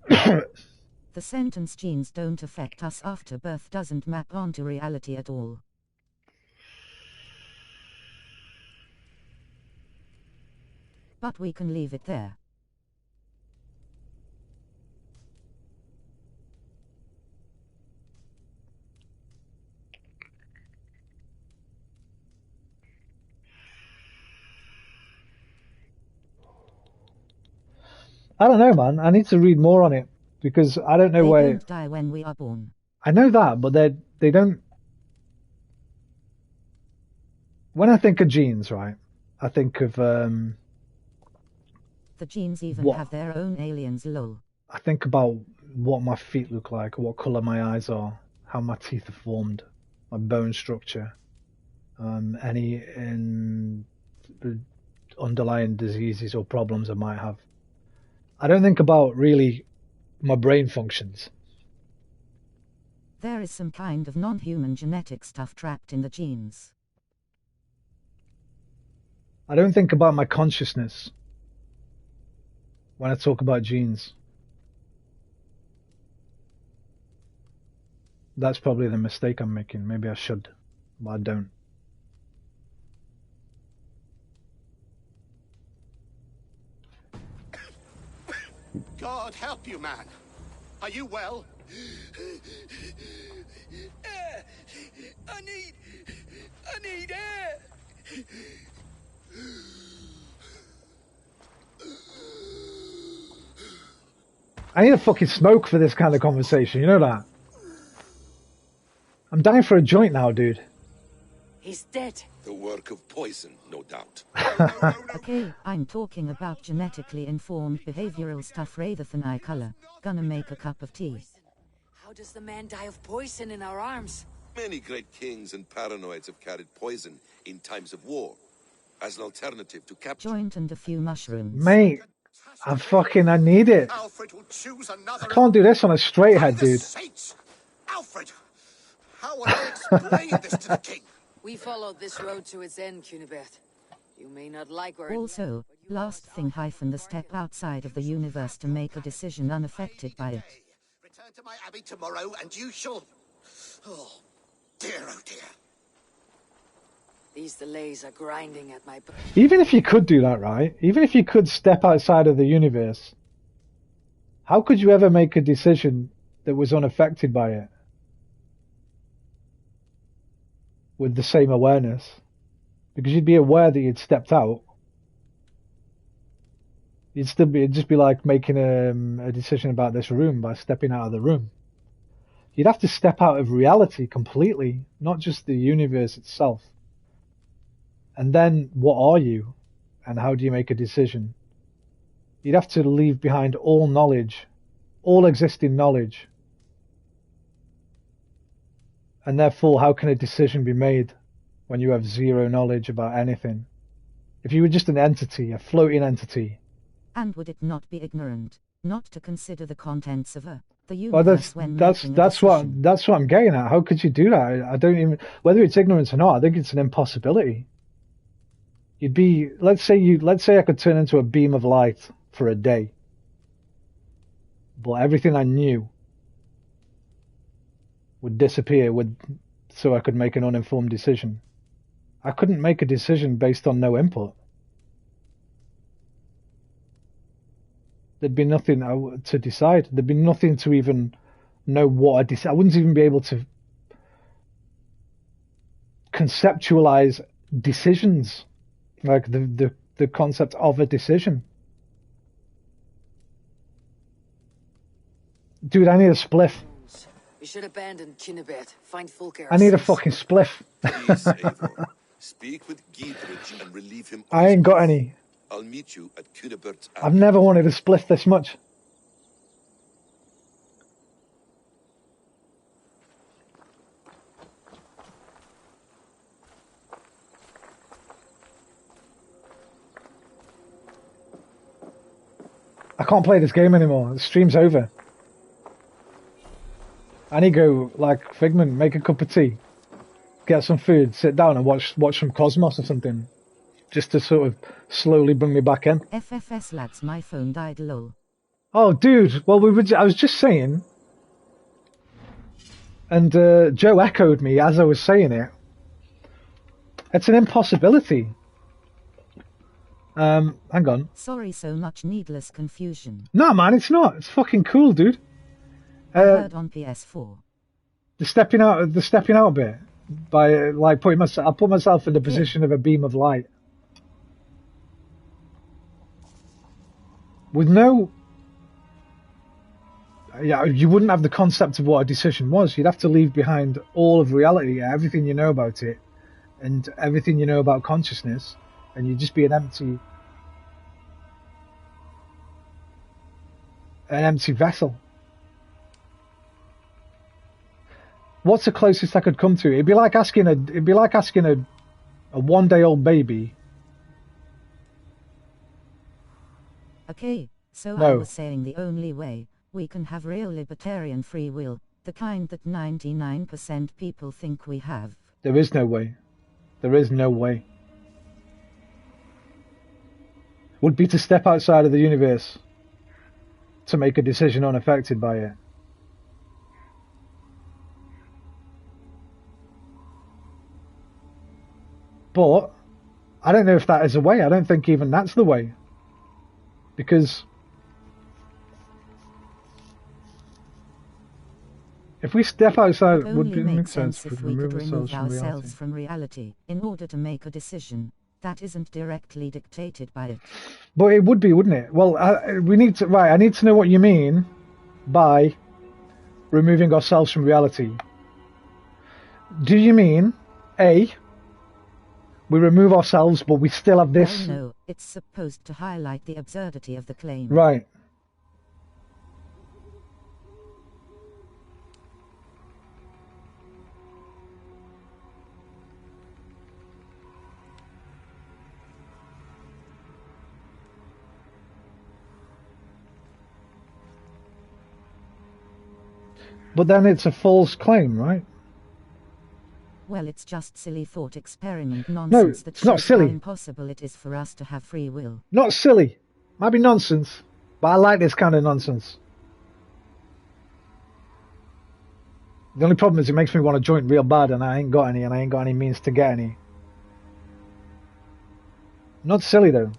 The sentence genes don't affect us after birth doesn't map onto reality at all. But we can leave it there. I don't know, man. I need to read more on it because I don't know where. They don't die when we are born. I know that, but they don't. When I think of genes, right, I think of the genes even have their own aliens, lol. I think about what my feet look like, what colour my eyes are, how my teeth are formed, my bone structure, any the underlying diseases or problems I might have. I don't think about really my brain functions. There is some kind of non-human genetic stuff trapped in the genes. I don't think about my consciousness when I talk about genes. That's probably the mistake I'm making. Maybe I should, but I don't. God help you, man. Are you well? I need air. I need a fucking smoke for this kind of conversation, you know that? I'm dying for a joint now, dude. He's dead. The work of poison, no doubt. Okay, I'm talking about genetically informed behavioral stuff rather than eye color. Gonna make a cup of tea. How does the man die of poison in our arms? Many great kings and paranoids have carried poison in times of war, as an alternative to capture. Joint and a few mushrooms. Mate, I need it. Alfred will choose another. I can't do this on a straight head, dude. Saints! Alfred, how will I explain this to the king? We followed this road to its end, Cunibert. You may not like where Also, last thing hyphen the step outside of the universe to make a decision unaffected by it. Return to my abbey tomorrow and you shall... Oh dear. These delays are grinding at my... Even if you could do that, right? Even if you could step outside of the universe, how could you ever make a decision that was unaffected by it? With the same awareness. Because you'd be aware that you'd stepped out. It'd just be like making a decision about this room by stepping out of the room. You'd have to step out of reality completely, not just the universe itself. And then, what are you? And how do you make a decision? You'd have to leave behind all knowledge, all existing knowledge. And therefore, how can a decision be made when you have zero knowledge about anything? If you were just an entity, a floating entity. And would it not be ignorant, not to consider the contents of the universe Well, that's what I'm getting at. How could you do that? I don't even, whether it's ignorance or not, I think it's an impossibility. You'd be, let's say I could turn into a beam of light for a day. But everything I knew would disappear so I could make an uninformed decision. I couldn't make a decision based on no input. There'd be nothing to decide. There'd be nothing to even know what I decide. I wouldn't even be able to conceptualize decisions, like the concept of a decision. Dude, I need a spliff. We should abandon Cunibert. Find Fulker. I need a fucking spliff. Please, Eivor, speak with Giedrich and relieve him. I ain't got any. I'll meet you at Cunebert's abbey. I've never wanted a spliff this much. I can't play this game anymore. The stream's over. I need to go, like, Figment, make a cup of tea, get some food, sit down and watch some Cosmos or something. Just to sort of slowly bring me back in. FFS lads, my phone died, lol. Oh, dude. Well, I was just saying, and Joe echoed me as I was saying it. It's an impossibility. Hang on. Sorry, so much needless confusion. No, man, it's not. It's fucking cool, dude. I heard on PS4. The stepping out bit by like I put myself in the position of a beam of light. With no, you wouldn't have the concept of what a decision was. You'd have to leave behind all of reality, everything you know about it, and everything you know about consciousness, and you'd just be an empty vessel. What's the closest I could come to? It'd be like asking a 1-day-old baby. Okay, So No. I was saying the only way we can have real libertarian free will, the kind that 99% people think we have. There is no way. There is no way. Would be to step outside of the universe to make a decision unaffected by it. But I don't know if that is a way. I don't think even that's the way. Because if we step outside, it would make sense if we could remove ourselves from reality in order to make a decision that isn't directly dictated by it. But it would be, wouldn't it? Well, we need to. Right, I need to know what you mean by removing ourselves from reality. Do you mean A, we remove ourselves, but we still have this? Well, no, it's supposed to highlight the absurdity of the claim. Right. But then it's a false claim, right? Well, it's just silly thought experiment nonsense that it's not shows how silly. impossible it is for us to have free will. Not silly. Might be nonsense, but I like this kind of nonsense. The only problem is it makes me want to join real bad, and I ain't got any, and I ain't got any means to get any. Not silly, though.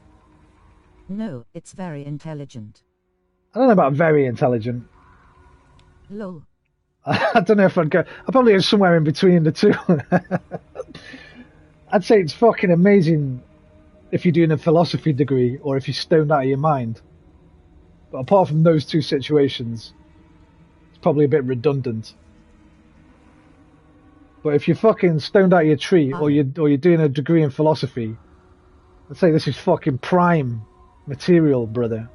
No, it's very intelligent. I don't know about very intelligent. Lol. I don't know if I'd go. I probably go somewhere in between the two. I'd say it's fucking amazing if you're doing a philosophy degree or if you're stoned out of your mind. But apart from those two situations, it's probably a bit redundant. But if you're fucking stoned out of your tree or you're doing a degree in philosophy, I'd say this is fucking prime material, brother.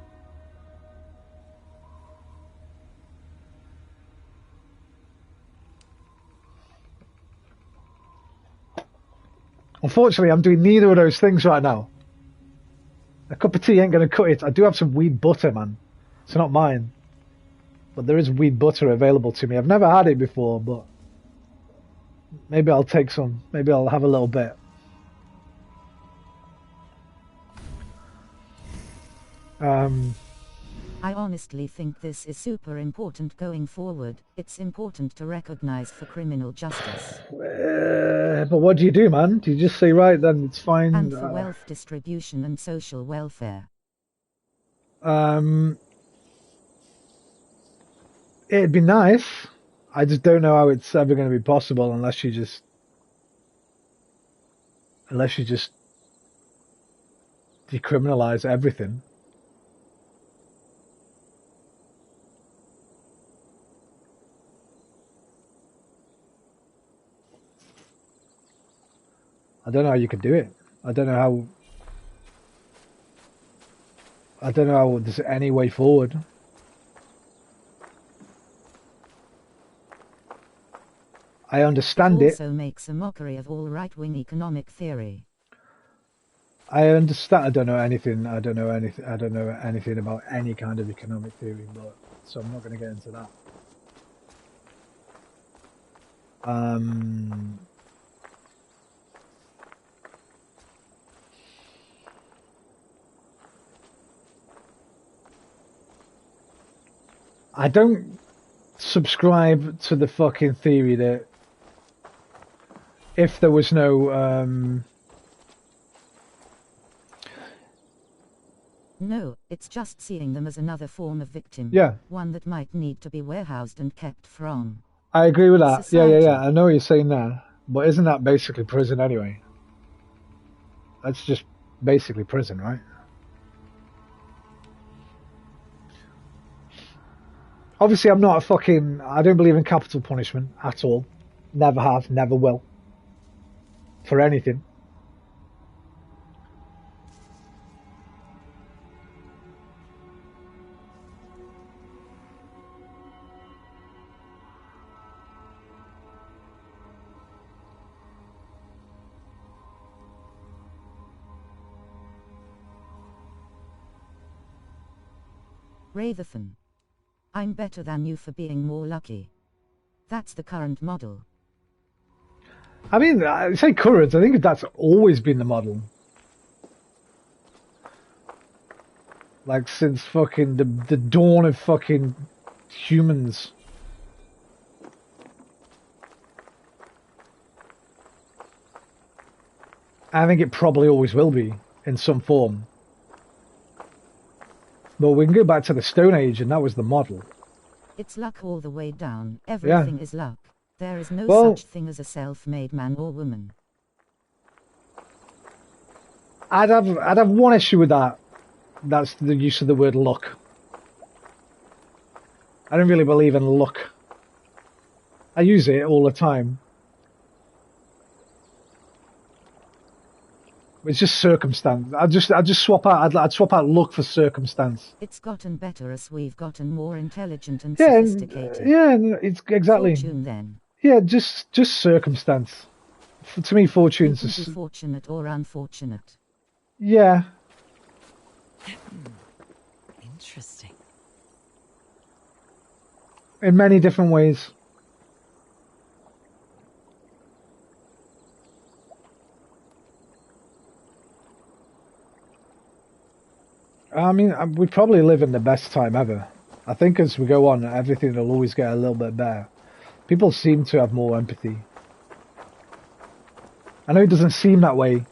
Unfortunately, I'm doing neither of those things right now. A cup of tea ain't going to cut it. I do have some weed butter, man. It's not mine. But there is weed butter available to me. I've never had it before, but maybe I'll take some. Maybe I'll have a little bit. I honestly think this is super important going forward. It's important to recognize for criminal justice. But what do you do, man? Do you just say, right, then it's fine? And for wealth distribution and social welfare. It'd be nice. I just don't know how it's ever going to be possible unless you just decriminalize everything. I don't know how you could do it. I don't know how there's any way forward. I understand it. It also makes a mockery of all right-wing economic theory. I understand. I don't know anything about any kind of economic theory, but so I'm not going to get into that. I don't subscribe to the fucking theory that if there was no No, it's just seeing them as another form of victim. Yeah. One that might need to be warehoused and kept from. I agree with that. Society. Yeah. I know what you're saying there, but isn't that basically prison anyway? That's just basically prison, right? Obviously, I don't believe in capital punishment at all. Never have, never will. For anything. Ravathan. I'm better than you for being more lucky. That's the current model. I mean, I say current, I think that's always been the model. Like, since fucking the dawn of fucking humans. I think it probably always will be, in some form. But we can go back to the Stone Age, and that was the model. It's luck all the way down. Everything is luck. There is no such thing as a self-made man or woman. I'd have one issue with that. That's the use of the word luck. I don't really believe in luck. I use it all the time. It's just circumstance. I'd just swap out. I'd swap out luck for circumstance. It's gotten better as we've gotten more intelligent and sophisticated. Yeah, it's exactly. Fortune then. Yeah, just circumstance. To me, fortune's just fortunate or unfortunate. Yeah. Interesting. In many different ways. I mean, we probably live in the best time ever. I think as we go on, everything will always get a little bit better. People seem to have more empathy. I know it doesn't seem that way.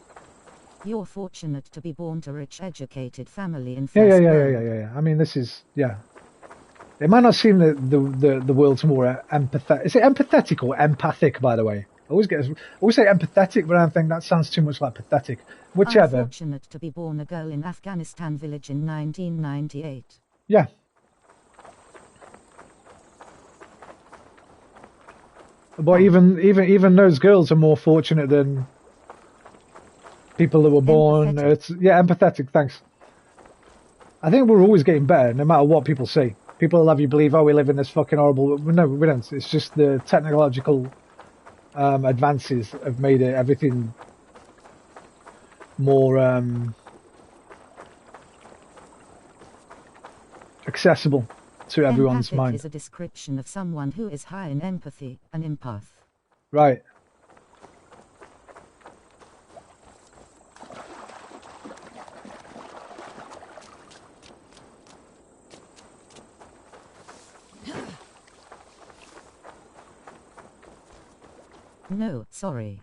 You're fortunate to be born to a rich, educated family in Yeah. I mean, this is, yeah. It might not seem that the world's more empathetic. Is it empathetic or empathic, by the way? I always say empathetic, but I think that sounds too much like pathetic. Whichever. I'm fortunate to be born a girl in Afghanistan village in 1998. Yeah. But even those girls are more fortunate than people that were born. Empathetic. Thanks. I think we're always getting better, no matter what people say. People will have you believe, we live in this fucking horrible. No, we don't. It's just the technological advances have made everything more accessible to everyone's mind. Is a description of someone who is high in empathy, an empath. Right. No, sorry.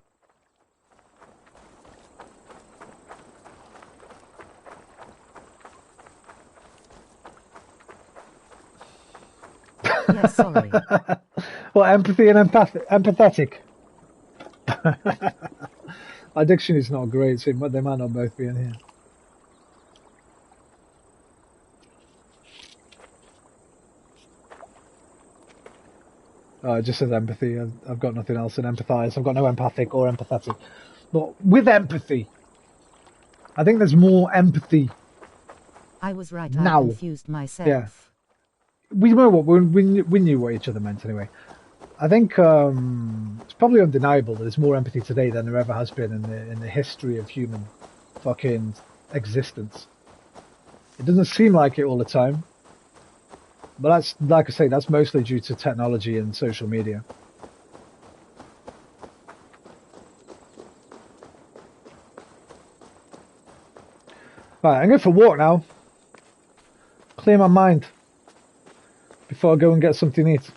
Yes, sorry. Well, empathy and empathetic. My dictionary's not great, so they might not both be in here. Oh, it just says empathy. I've got nothing else in empathise. I've got no empathic or empathetic. But with empathy, I think there's more empathy. I was right. Now. I confused myself. Yeah. We know what we knew what each other meant anyway. I think it's probably undeniable that there's more empathy today than there ever has been in the history of human fucking existence. It doesn't seem like it all the time, but that's, like I say, that's mostly due to technology and social media. Right, I'm going for a walk now. Clear my mind before I go and get something to eat.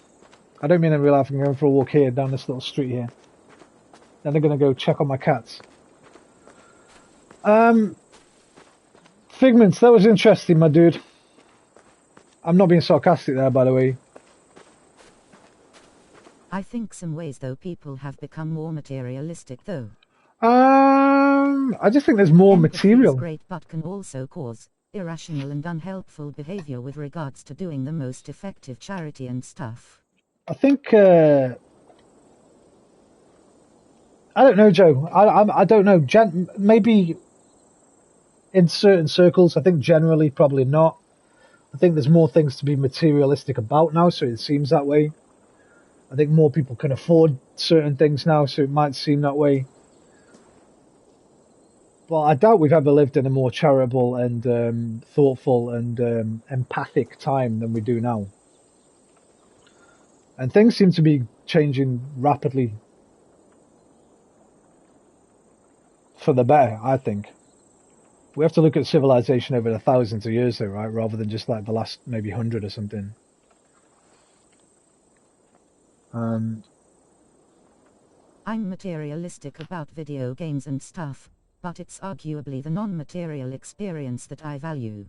I don't mean in real life. I'm going for a walk here down this little street here. Then I'm going to go check on my cats. Figments, that was interesting, my dude. I'm not being sarcastic there, by the way. I think some ways, though, people have become more materialistic, though. I just think there's more material. Empathy is great, but can also cause irrational and unhelpful behavior with regards to doing the most effective charity and stuff. I think, I don't know, Joe. I don't know. Maybe in certain circles, I think generally probably not. I think there's more things to be materialistic about now, so it seems that way. I think more people can afford certain things now, so it might seem that way. Well, I doubt we've ever lived in a more charitable and thoughtful and empathic time than we do now. And things seem to be changing rapidly for the better, I think. We have to look at civilization over the thousands of years, though, right? Rather than just like the last maybe 100 or something. I'm materialistic about video games and stuff, but it's arguably the non-material experience that I value.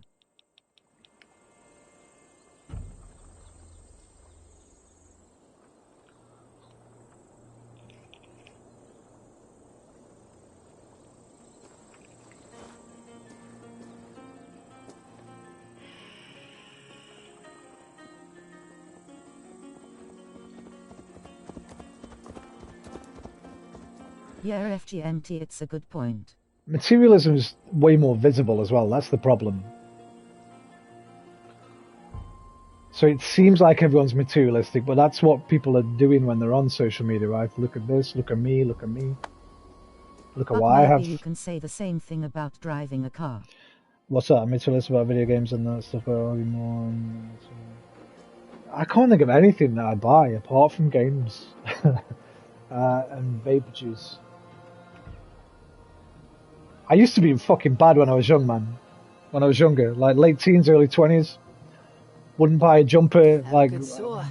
Yeah, FGMT, it's a good point. Materialism is way more visible as well, that's the problem. So it seems like everyone's materialistic, but that's what people are doing when they're on social media, right? Look at this, look at me, look at me. Look at what I have. You can say the same thing about driving a car. What's that? I'm materialist about video games and that stuff. I can't think of anything that I buy apart from games and vapor juice. I used to be fucking bad when I was young, man. When I was younger, like late teens, early 20s. Wouldn't buy a jumper, like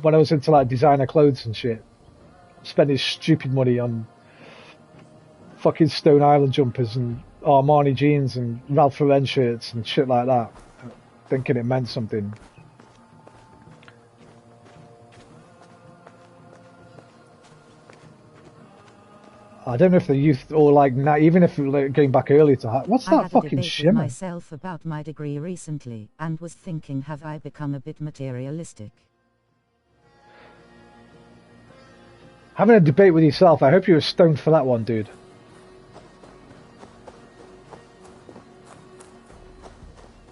when I was into like designer clothes and shit. Spending stupid money on fucking Stone Island jumpers and Armani jeans and Ralph Lauren shirts and shit like that, thinking it meant something. I don't know if the youth or like now, even if like, going back earlier to what's that fucking shimmer? I had a debate with myself about my degree recently and was thinking, have I become a bit materialistic? Having a debate with yourself, I hope you were stoned for that one, dude.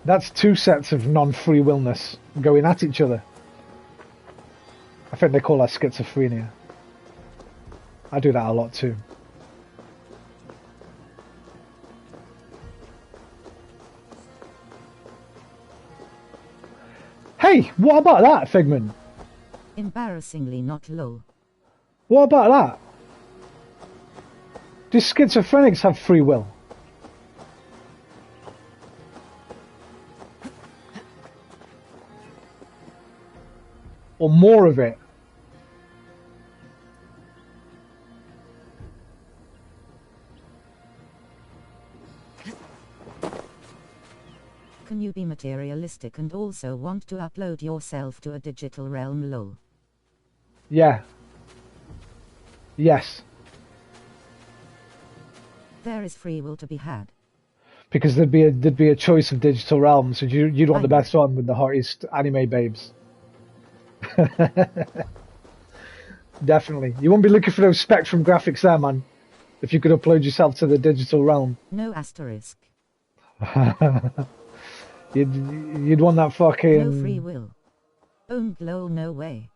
That's two sets of non-free willness going at each other. I think they call that schizophrenia. I do that a lot too. Hey, what about that, Figment? Embarrassingly not low. What about that? Do schizophrenics have free will? Or more of it? Can you be materialistic and also want to upload yourself to a digital realm, lol? Yeah. Yes. There is free will to be had. Because there'd be a choice of digital realms, so you'd want the best one with the hottest anime babes. Definitely. You won't be looking for those Spectrum graphics there, man. If you could upload yourself to the digital realm. No asterisk. You'd want that fucking... No free will. Lol, no way.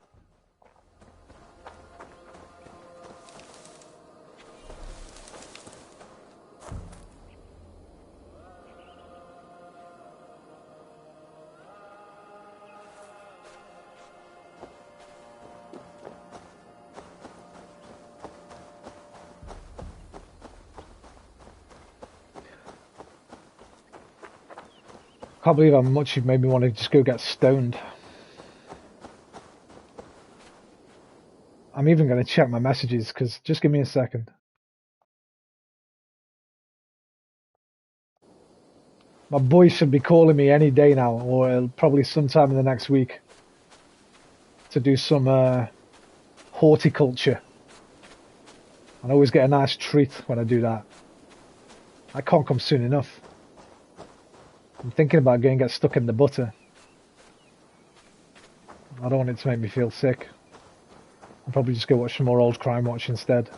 Can't believe how much you've made me want to just go get stoned. I'm even going to check my messages, because just give me a second. My boy should be calling me any day now, or probably sometime in the next week, to do some horticulture. I always get a nice treat when I do that. I can't come soon enough. I'm thinking about going and get stuck in the butter. I don't want it to make me feel sick. I'll probably just go watch some more old Crime Watch instead.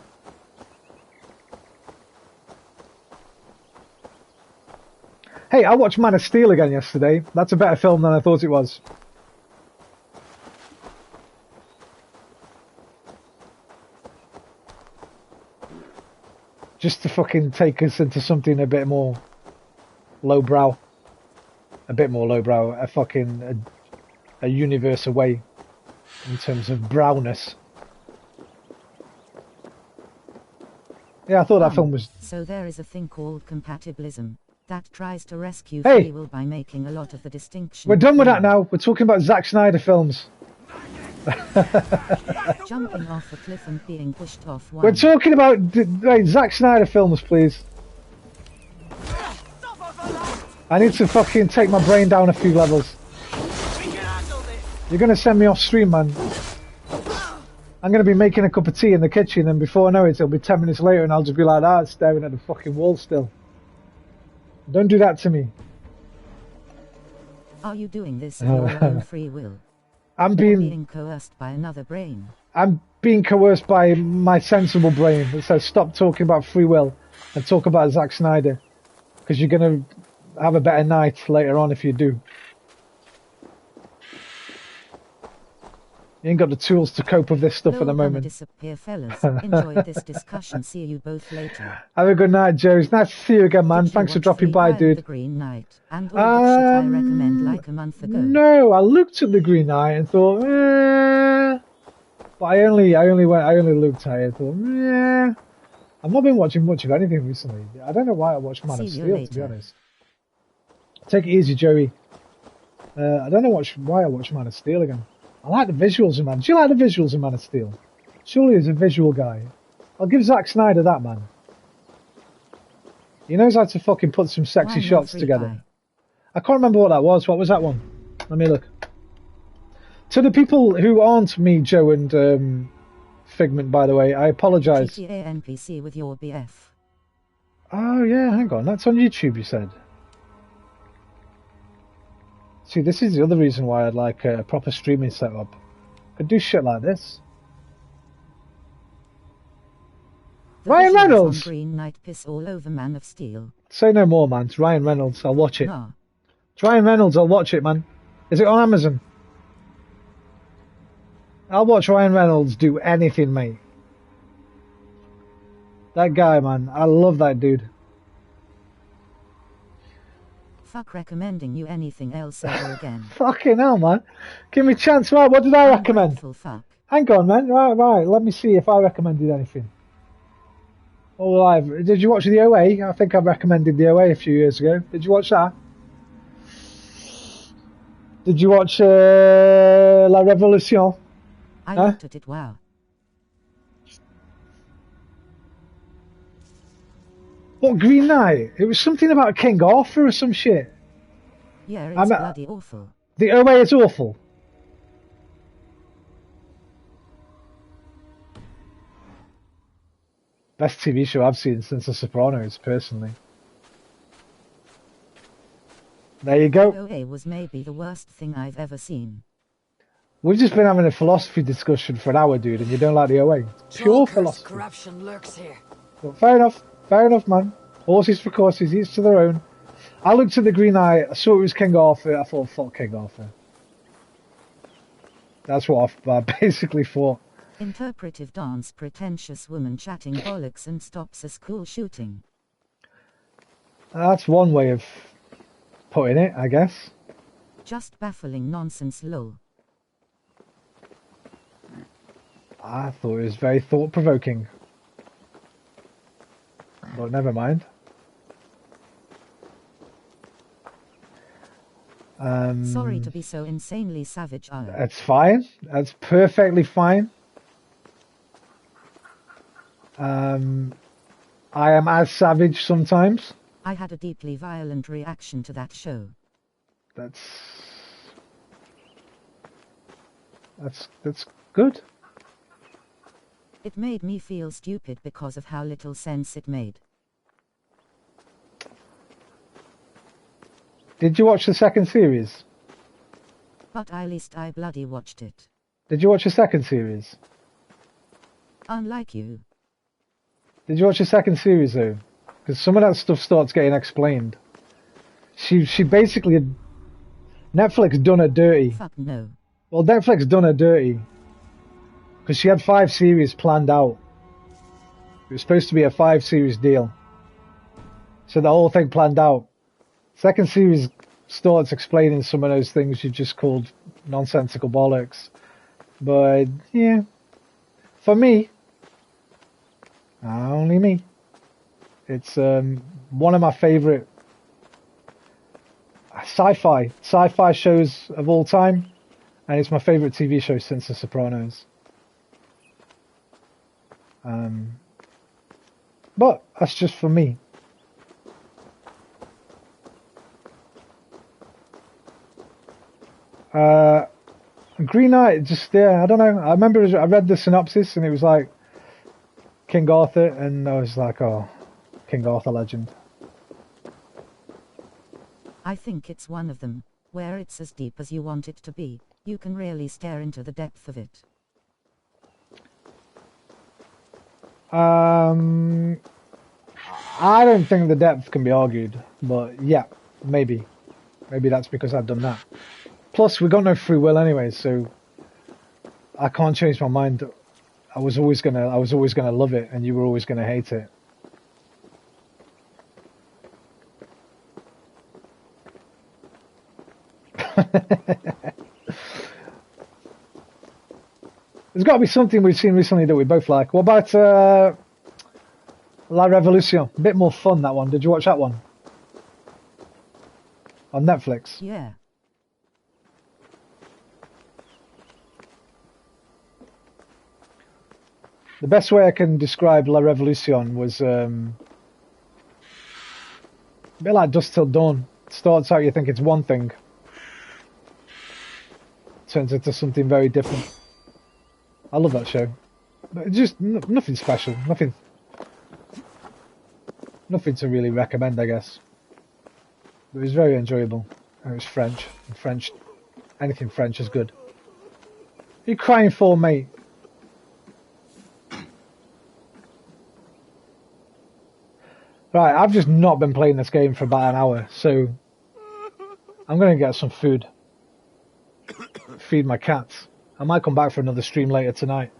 Hey, I watched Man of Steel again yesterday. That's a better film than I thought it was. just to fucking take us into something a bit more lowbrow. A bit more lowbrow. A universe away in terms of browness. Yeah, I thought that film was... So there is a thing called compatibilism that tries to rescue Hey! free will by making a lot of the distinction. We're done with that now. We're talking about Zack Snyder films. Jumping off a cliff and being pushed off one. We're talking about Zack Snyder films, please. I need to fucking take my brain down a few levels. You're going to send me off stream, man. I'm going to be making a cup of tea in the kitchen, and before I know it, it'll be 10 minutes later and I'll just be like that, staring at the fucking wall still. Don't do that to me. Are you doing this of your own free will? I'm being coerced by another brain. I'm being coerced by my sensible brain that says stop talking about free will and talk about Zack Snyder, because you're going to have a better night later on if you do. You ain't got the tools to cope with this stuff at the moment. Disappear, fellas. Enjoy this discussion. See you both later. Have a good night, Joe. It's nice to see you again, man. Thanks for dropping by, dude. The Green Knight and all the shit I recommend like a month ago. No, I looked at the Green Knight and thought, but I only looked at it and thought, I've not been watching much of anything recently. I don't know why I watched Man of Steel, to be honest. Take it easy, Joey. I don't know why I watched Man of Steel again. I like the visuals, man. Do you like the visuals of Man of Steel? Surely he's a visual guy. I'll give Zack Snyder that, man. He knows how to fucking put some sexy shots together. I can't remember what that was. What was that one? Let me look. To the people who aren't me, Joe and Figment, by the way, I apologise. GTA NPC with your BF. Oh yeah, hang on. That's on YouTube, you said. See, this is the other reason why I'd like a proper streaming setup. Could do shit like this. Ryan Reynolds! Green Knight piss all over Man of Steel. Say no more, man. It's Ryan Reynolds. I'll watch it. No. It's Ryan Reynolds. I'll watch it, man. Is it on Amazon? I'll watch Ryan Reynolds do anything, mate. That guy, man. I love that dude. Fuck recommending you anything else ever again. Fucking hell, man. Give me a chance. Right, what did I recommend? Fuck. Hang on, man. Right. Let me see if I recommended anything. All live. Did you watch the OA? I think I recommended the OA a few years ago. Did you watch that? Did you watch La Revolution? I looked at it, wow. What, Green Knight? It was something about King Arthur or some shit. Yeah, it's bloody awful. The OA is awful. Best TV show I've seen since The Sopranos, personally. There you go. OA was maybe the worst thing I've ever seen. We've just been having a philosophy discussion for an hour, dude, and you don't like the OA. Pure philosophy. Corruption lurks here. Well, fair enough, man. Horses for courses, each to their own. I looked at the Green Knight, I saw it was King Arthur, I thought, fuck King Arthur. That's what I basically thought. Interpretive dance, pretentious woman chatting bollocks and stops a school shooting. That's one way of putting it, I guess. Just baffling nonsense, lol. I thought it was very thought-provoking. But never mind. Sorry to be so insanely savage. That's fine. That's perfectly fine. I am as savage sometimes. I had a deeply violent reaction to that show. That's good. It made me feel stupid because of how little sense it made. Did you watch the second series? But at least I bloody watched it. Did you watch the second series? Unlike you. Did you watch the second series though? Because some of that stuff starts getting explained. She basically... Netflix done her dirty. Fuck no. Well, Netflix done her dirty. Because she had 5 series planned out. It was supposed to be a 5-series deal. So the whole thing planned out. Second series starts explaining some of those things you just called nonsensical bollocks. But, yeah. For me, only me, it's one of my favourite sci-fi shows of all time, and it's my favourite TV show since The Sopranos. But that's just for me. Green Knight, just, yeah, I don't know. I remember I read the synopsis and it was like King Arthur, and I was like, oh, King Arthur legend. I think it's one of them, where it's as deep as you want it to be. You can really stare into the depth of it. I don't think the depth can be argued, but yeah, maybe that's because I've done that. Plus, we got no free will anyway, so I can't change my mind. I was always gonna love it, and you were always gonna hate it. There's got to be something we've seen recently that we both like. What about La Revolution? A bit more fun, that one. Did you watch that one? On Netflix? Yeah. The best way I can describe La Revolution was a bit like Dusk Till Dawn. It starts out, you think it's one thing. Turns into something very different. I love that show. But it's just nothing special. Nothing to really recommend, I guess. But it was very enjoyable. And it was French. And French, anything French is good. What are you crying for, mate? Right, I've just not been playing this game for about an hour, so I'm going to get some food. Feed my cats. I might come back for another stream later tonight.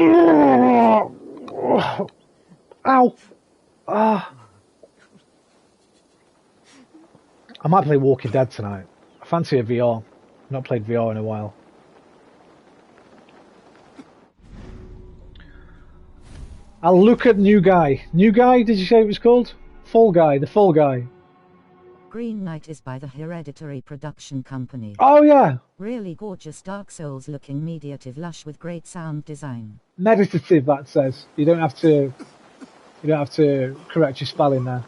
Ow! Ah. I might play Walking Dead tonight. I fancy a VR. I've not played VR in a while. I'll look at New Guy. New Guy, did you say it was called? Fall Guy, the Fall Guy. Green Knight is by the Hereditary production company. Oh yeah. Really gorgeous Dark Souls looking meditative lush with great sound design. Meditative, that says. You don't have to correct your spelling there.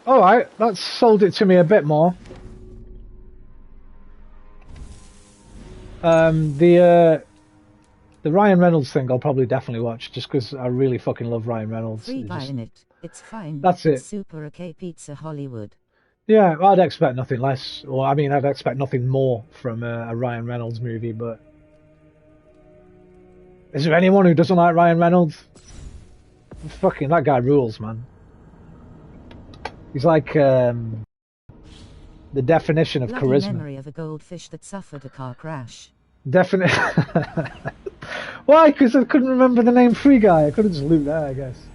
Alright, that's sold it to me a bit more. The Ryan Reynolds thing I'll probably definitely watch, just because I really fucking love Ryan Reynolds. Free buying it. It's fine. That's it. Super okay pizza Hollywood. Yeah, I'd expect nothing less. Or, I mean, I'd expect nothing more from a Ryan Reynolds movie, but... Is there anyone who doesn't like Ryan Reynolds? Fucking, that guy rules, man. He's like, the definition of Lucky charisma. Memory of a goldfish that suffered a car crash. Definitely. Why? Because I couldn't remember the name Free Guy. I could have just looped there, I guess.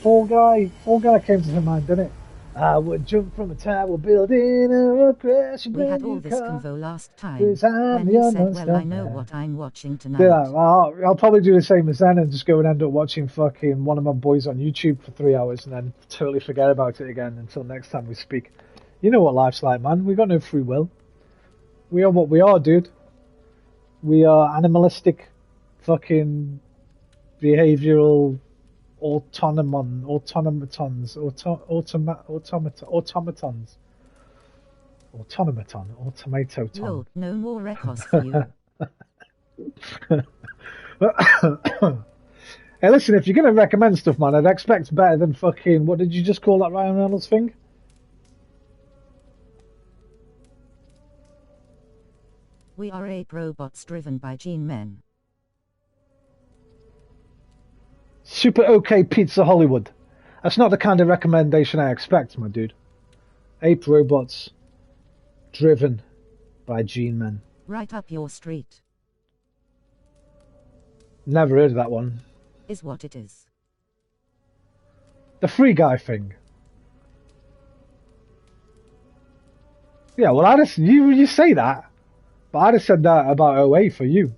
Fall Guy. Fall Guy came to mind, didn't it? I would jump from a tower building or crash. We had all this convo last time. When you said, well, I know what I'm watching tonight. Yeah, well, I'll probably do the same as then and just go and end up watching fucking one of my boys on YouTube for 3 hours and then totally forget about it again until next time we speak. You know what life's like, man. We got no free will. We are what we are, dude. We are animalistic, fucking behavioural automatons. Lord, no more records for you. Hey, listen, if you're going to recommend stuff, man, I'd expect better than fucking... What did you just call that Ryan Reynolds thing? We are ape robots driven by gene men. Super okay pizza Hollywood. That's not the kind of recommendation I expect, my dude. Ape robots driven by Gene Man. Right up your street. Never heard of that one. Is what it is. The Free Guy thing. Yeah, well, I just you say that, but I just said that about OA for you.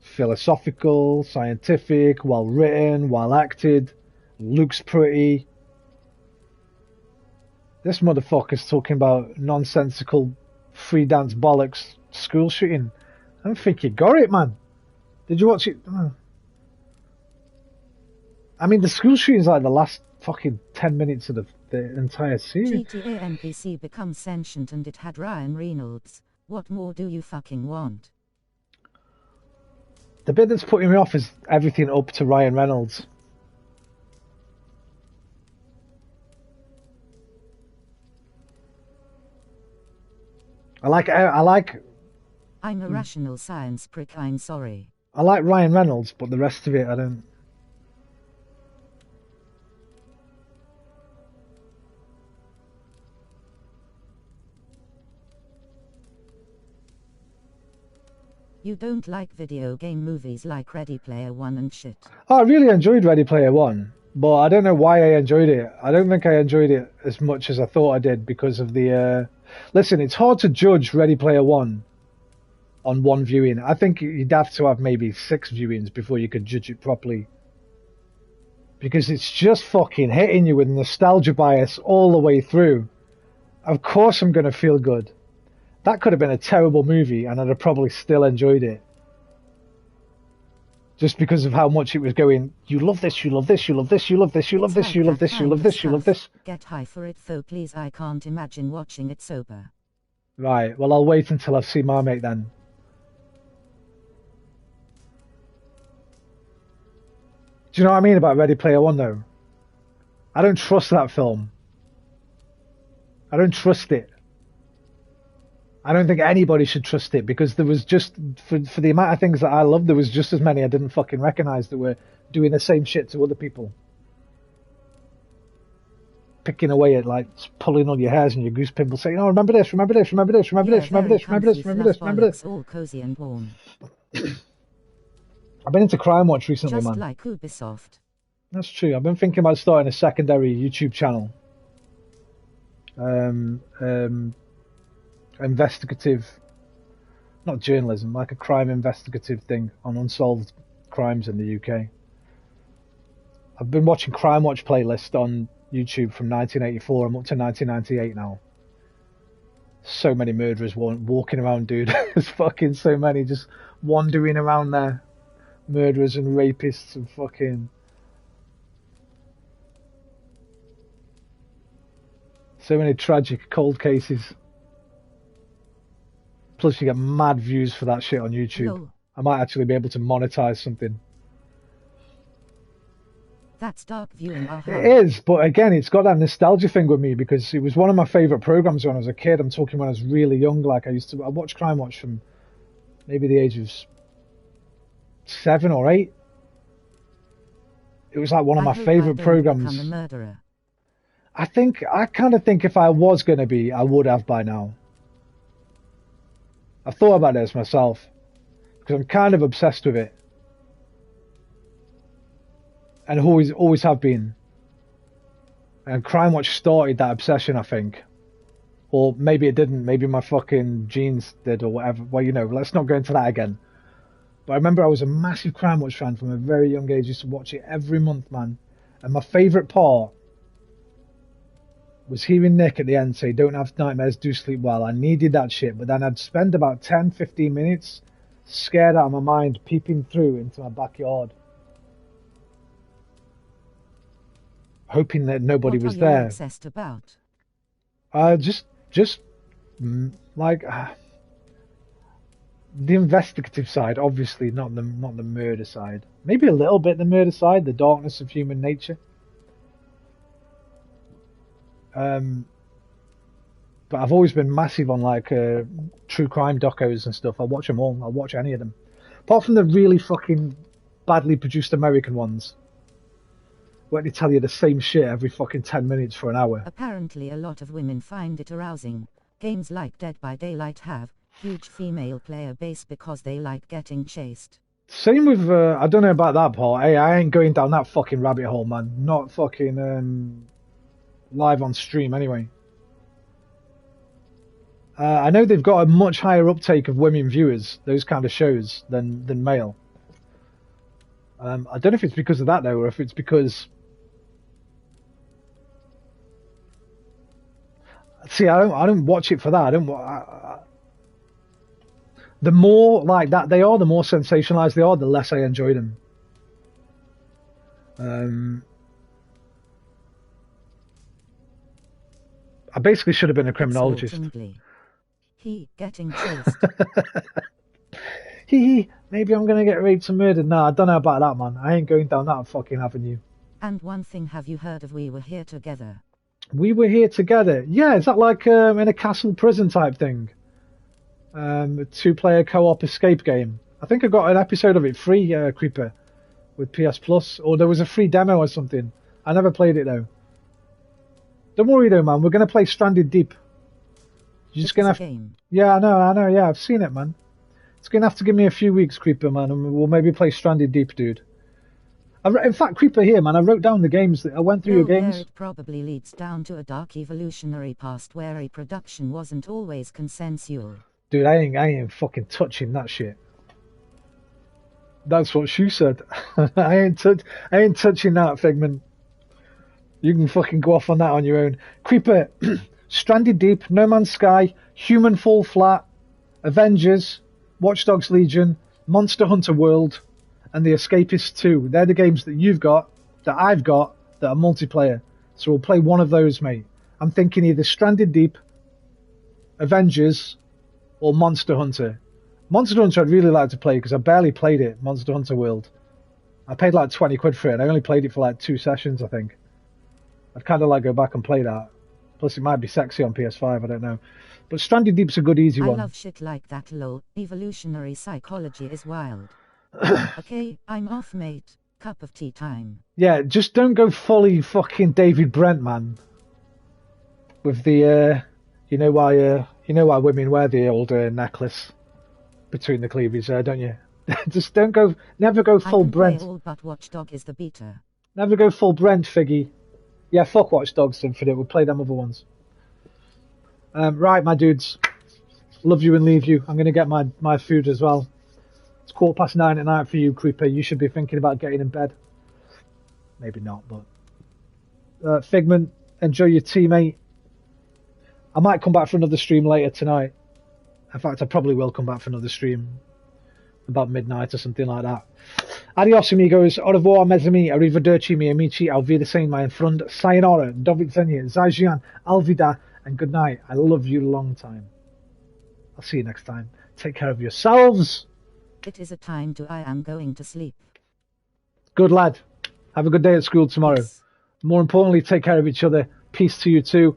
Philosophical, scientific, well written, well acted, looks pretty. This motherfucker's talking about nonsensical free dance bollocks school shooting. I don't think you got it, man. Did you watch it? I mean, the school shooting's like the last fucking 10 minutes of the entire series. GTA NPC becomes sentient and it had Ryan Reynolds. What more do you fucking want? The bit that's putting me off is everything up to Ryan Reynolds. I like. I'm a rational science prick, I'm sorry. I like Ryan Reynolds, but the rest of it, I don't. You don't like video game movies like Ready Player One and shit. Oh, I really enjoyed Ready Player One, but I don't know why I enjoyed it. I don't think I enjoyed it as much as I thought I did because of the... Listen, it's hard to judge Ready Player One on one viewing. I think you'd have to have maybe 6 viewings before you could judge it properly. Because it's just fucking hitting you with nostalgia bias all the way through. Of course I'm going to feel good. That could have been a terrible movie and I'd have probably still enjoyed it. Just because of how much it was going, you love this, you love this, you love this, you love this, you love this, you love this, you love this, you love this. Get high for it though, please. I can't imagine watching it sober. Right, well I'll wait until I've seen Marmite then. Do you know what I mean about Ready Player One though? I don't trust that film. I don't trust it. I don't think anybody should trust it because there was just, for the amount of things that I love, there was just as many I didn't fucking recognise that were doing the same shit to other people. Picking away at, like, pulling on your hairs and your goose pimples saying, oh, remember this, remember this, remember this, remember this, remember this, remember this, remember this, remember this. All cozy and warm. I've been into Crime Watch recently, Just man. like Ubisoft. That's true. I've been thinking about starting a secondary YouTube channel. Investigative, not journalism, like a crime investigative thing on unsolved crimes in the UK. I've been watching Crime Watch playlist on YouTube from 1984. I'm up to 1998 now. So many murderers walking around, dude. There's fucking so many just wandering around there. Murderers and rapists and fucking... So many tragic cold cases. Plus you get mad views for that shit on YouTube. No. I might actually be able to monetize something. That's dark viewing. It is, but again, it's got that nostalgia thing with me because it was one of my favourite programs when I was a kid. I'm talking when I was really young. Like I watched Crime Watch from maybe the age of 7 or 8. It was like one of my favourite programs. Become a murderer. I kind of think if I was going to be, I would have by now. I've thought about this myself because I'm kind of obsessed with it. And always have been. And Crime Watch started that obsession, I think. Or maybe it didn't. Maybe my fucking genes did or whatever. Well, you know, let's not go into that again. But I remember I was a massive Crime Watch fan from a very young age. I used to watch it every month, man. And my favourite part was hearing Nick at the end say, don't have nightmares, do sleep well. I needed that shit. But then I'd spend about 10, 15 minutes scared out of my mind, peeping through into my backyard. Hoping that nobody was there. What are you obsessed about? Just like the investigative side, obviously not the murder side. Maybe a little bit the murder side, the darkness of human nature. But I've always been massive on like true crime docos and stuff. I'll watch them all. I'll watch any of them, apart from the really fucking badly produced American ones. Where they tell you the same shit every fucking 10 minutes for an hour. Apparently a lot of women find it arousing, Games like Dead by Daylight have huge female player base because they like getting chased. Same with, I don't know about that part. Hey, I ain't going down that fucking rabbit hole, man. Not fucking live on stream anyway. I know they've got a much higher uptake of women viewers, those kind of shows, than male. I don't know if it's because of that though, or if it's because... See, I don't watch it for that. The more like that they are, the more sensationalized they are, the less I enjoy them. I basically should have been a criminologist. He getting chased. Maybe I'm gonna get raped and murdered. Nah, I don't know about that, man. I ain't going down that fucking avenue. And one thing, have you heard of We Were Here Together? We Were Here Together. Yeah, is that like in a castle prison type thing? A 2-player co-op escape game. I think I got an episode of it free, Creeper, with PS Plus, or there was a free demo or something. I never played it though. Don't worry though, man. We're gonna play Stranded Deep. You're just gonna have... Yeah, I know. Yeah, I've seen it, man. It's gonna have to give me a few weeks, Creeper, man, and we'll maybe play Stranded Deep, dude. In fact, Creeper here, man, I wrote down the games that I went through your games. It probably leads down to a dark evolutionary past where a production wasn't always consensual. Dude, I ain't fucking touching that shit. That's what she said. I ain't touching that, Figment. You can fucking go off on that on your own. Creeper, Stranded Deep, No Man's Sky, Human Fall Flat, Avengers, Watch Dogs Legion, Monster Hunter World, and The Escapist 2. They're the games that you've got, that I've got, that are multiplayer. So we'll play one of those, mate. I'm thinking either Stranded Deep, Avengers, or Monster Hunter. Monster Hunter I'd really like to play because I barely played it, Monster Hunter World. I paid like 20 quid for it and I only played it for like 2 sessions, I think. I'd kind of like go back and play that. Plus it might be sexy on PS5, I don't know. But Stranded Deep's a good easy one. I love shit like that, lol. Evolutionary psychology is wild. Okay, I'm off, mate. Cup of tea time. Yeah, just don't go fully fucking David Brent, man. With the, you know why women wear the old necklace between the cleavage there, don't you? Just never go full Brent. All but Watchdog is the beater. Never go full Brent, Figgy. Yeah, fuck Watch Dogs Infinite. We'll play them other ones. Right, my dudes. Love you and leave you. I'm going to get my food as well. It's 9:15 at night for you, Creeper. You should be thinking about getting in bed. Maybe not, but... Figment, enjoy your tea, mate. I might come back for another stream later tonight. In fact, I probably will come back for another stream. About midnight or something like that. Adios, amigos. Au revoir, mes amis. Arrivederci, mi amici. Auf Wiedersehen, mein Freund. Sayonara. Do widzenia. Zajian. Alvida. And good night. I love you long time. I'll see you next time. Take care of yourselves. It is a time I am going to sleep. Good lad. Have a good day at school tomorrow. Peace. More importantly, take care of each other. Peace to you too.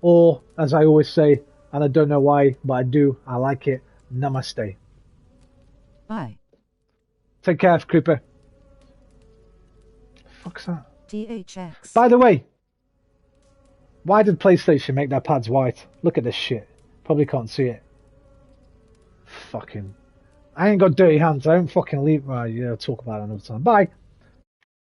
Or, as I always say, and I don't know why, but I do, I like it, namaste. Bye. Take care, Creeper. Fuck's that? THX. By the way, why did PlayStation make their pads white? Look at this shit. Probably can't see it. Fucking... I ain't got dirty hands. I don't fucking leave... Right, yeah, I'll talk about it another time. Bye.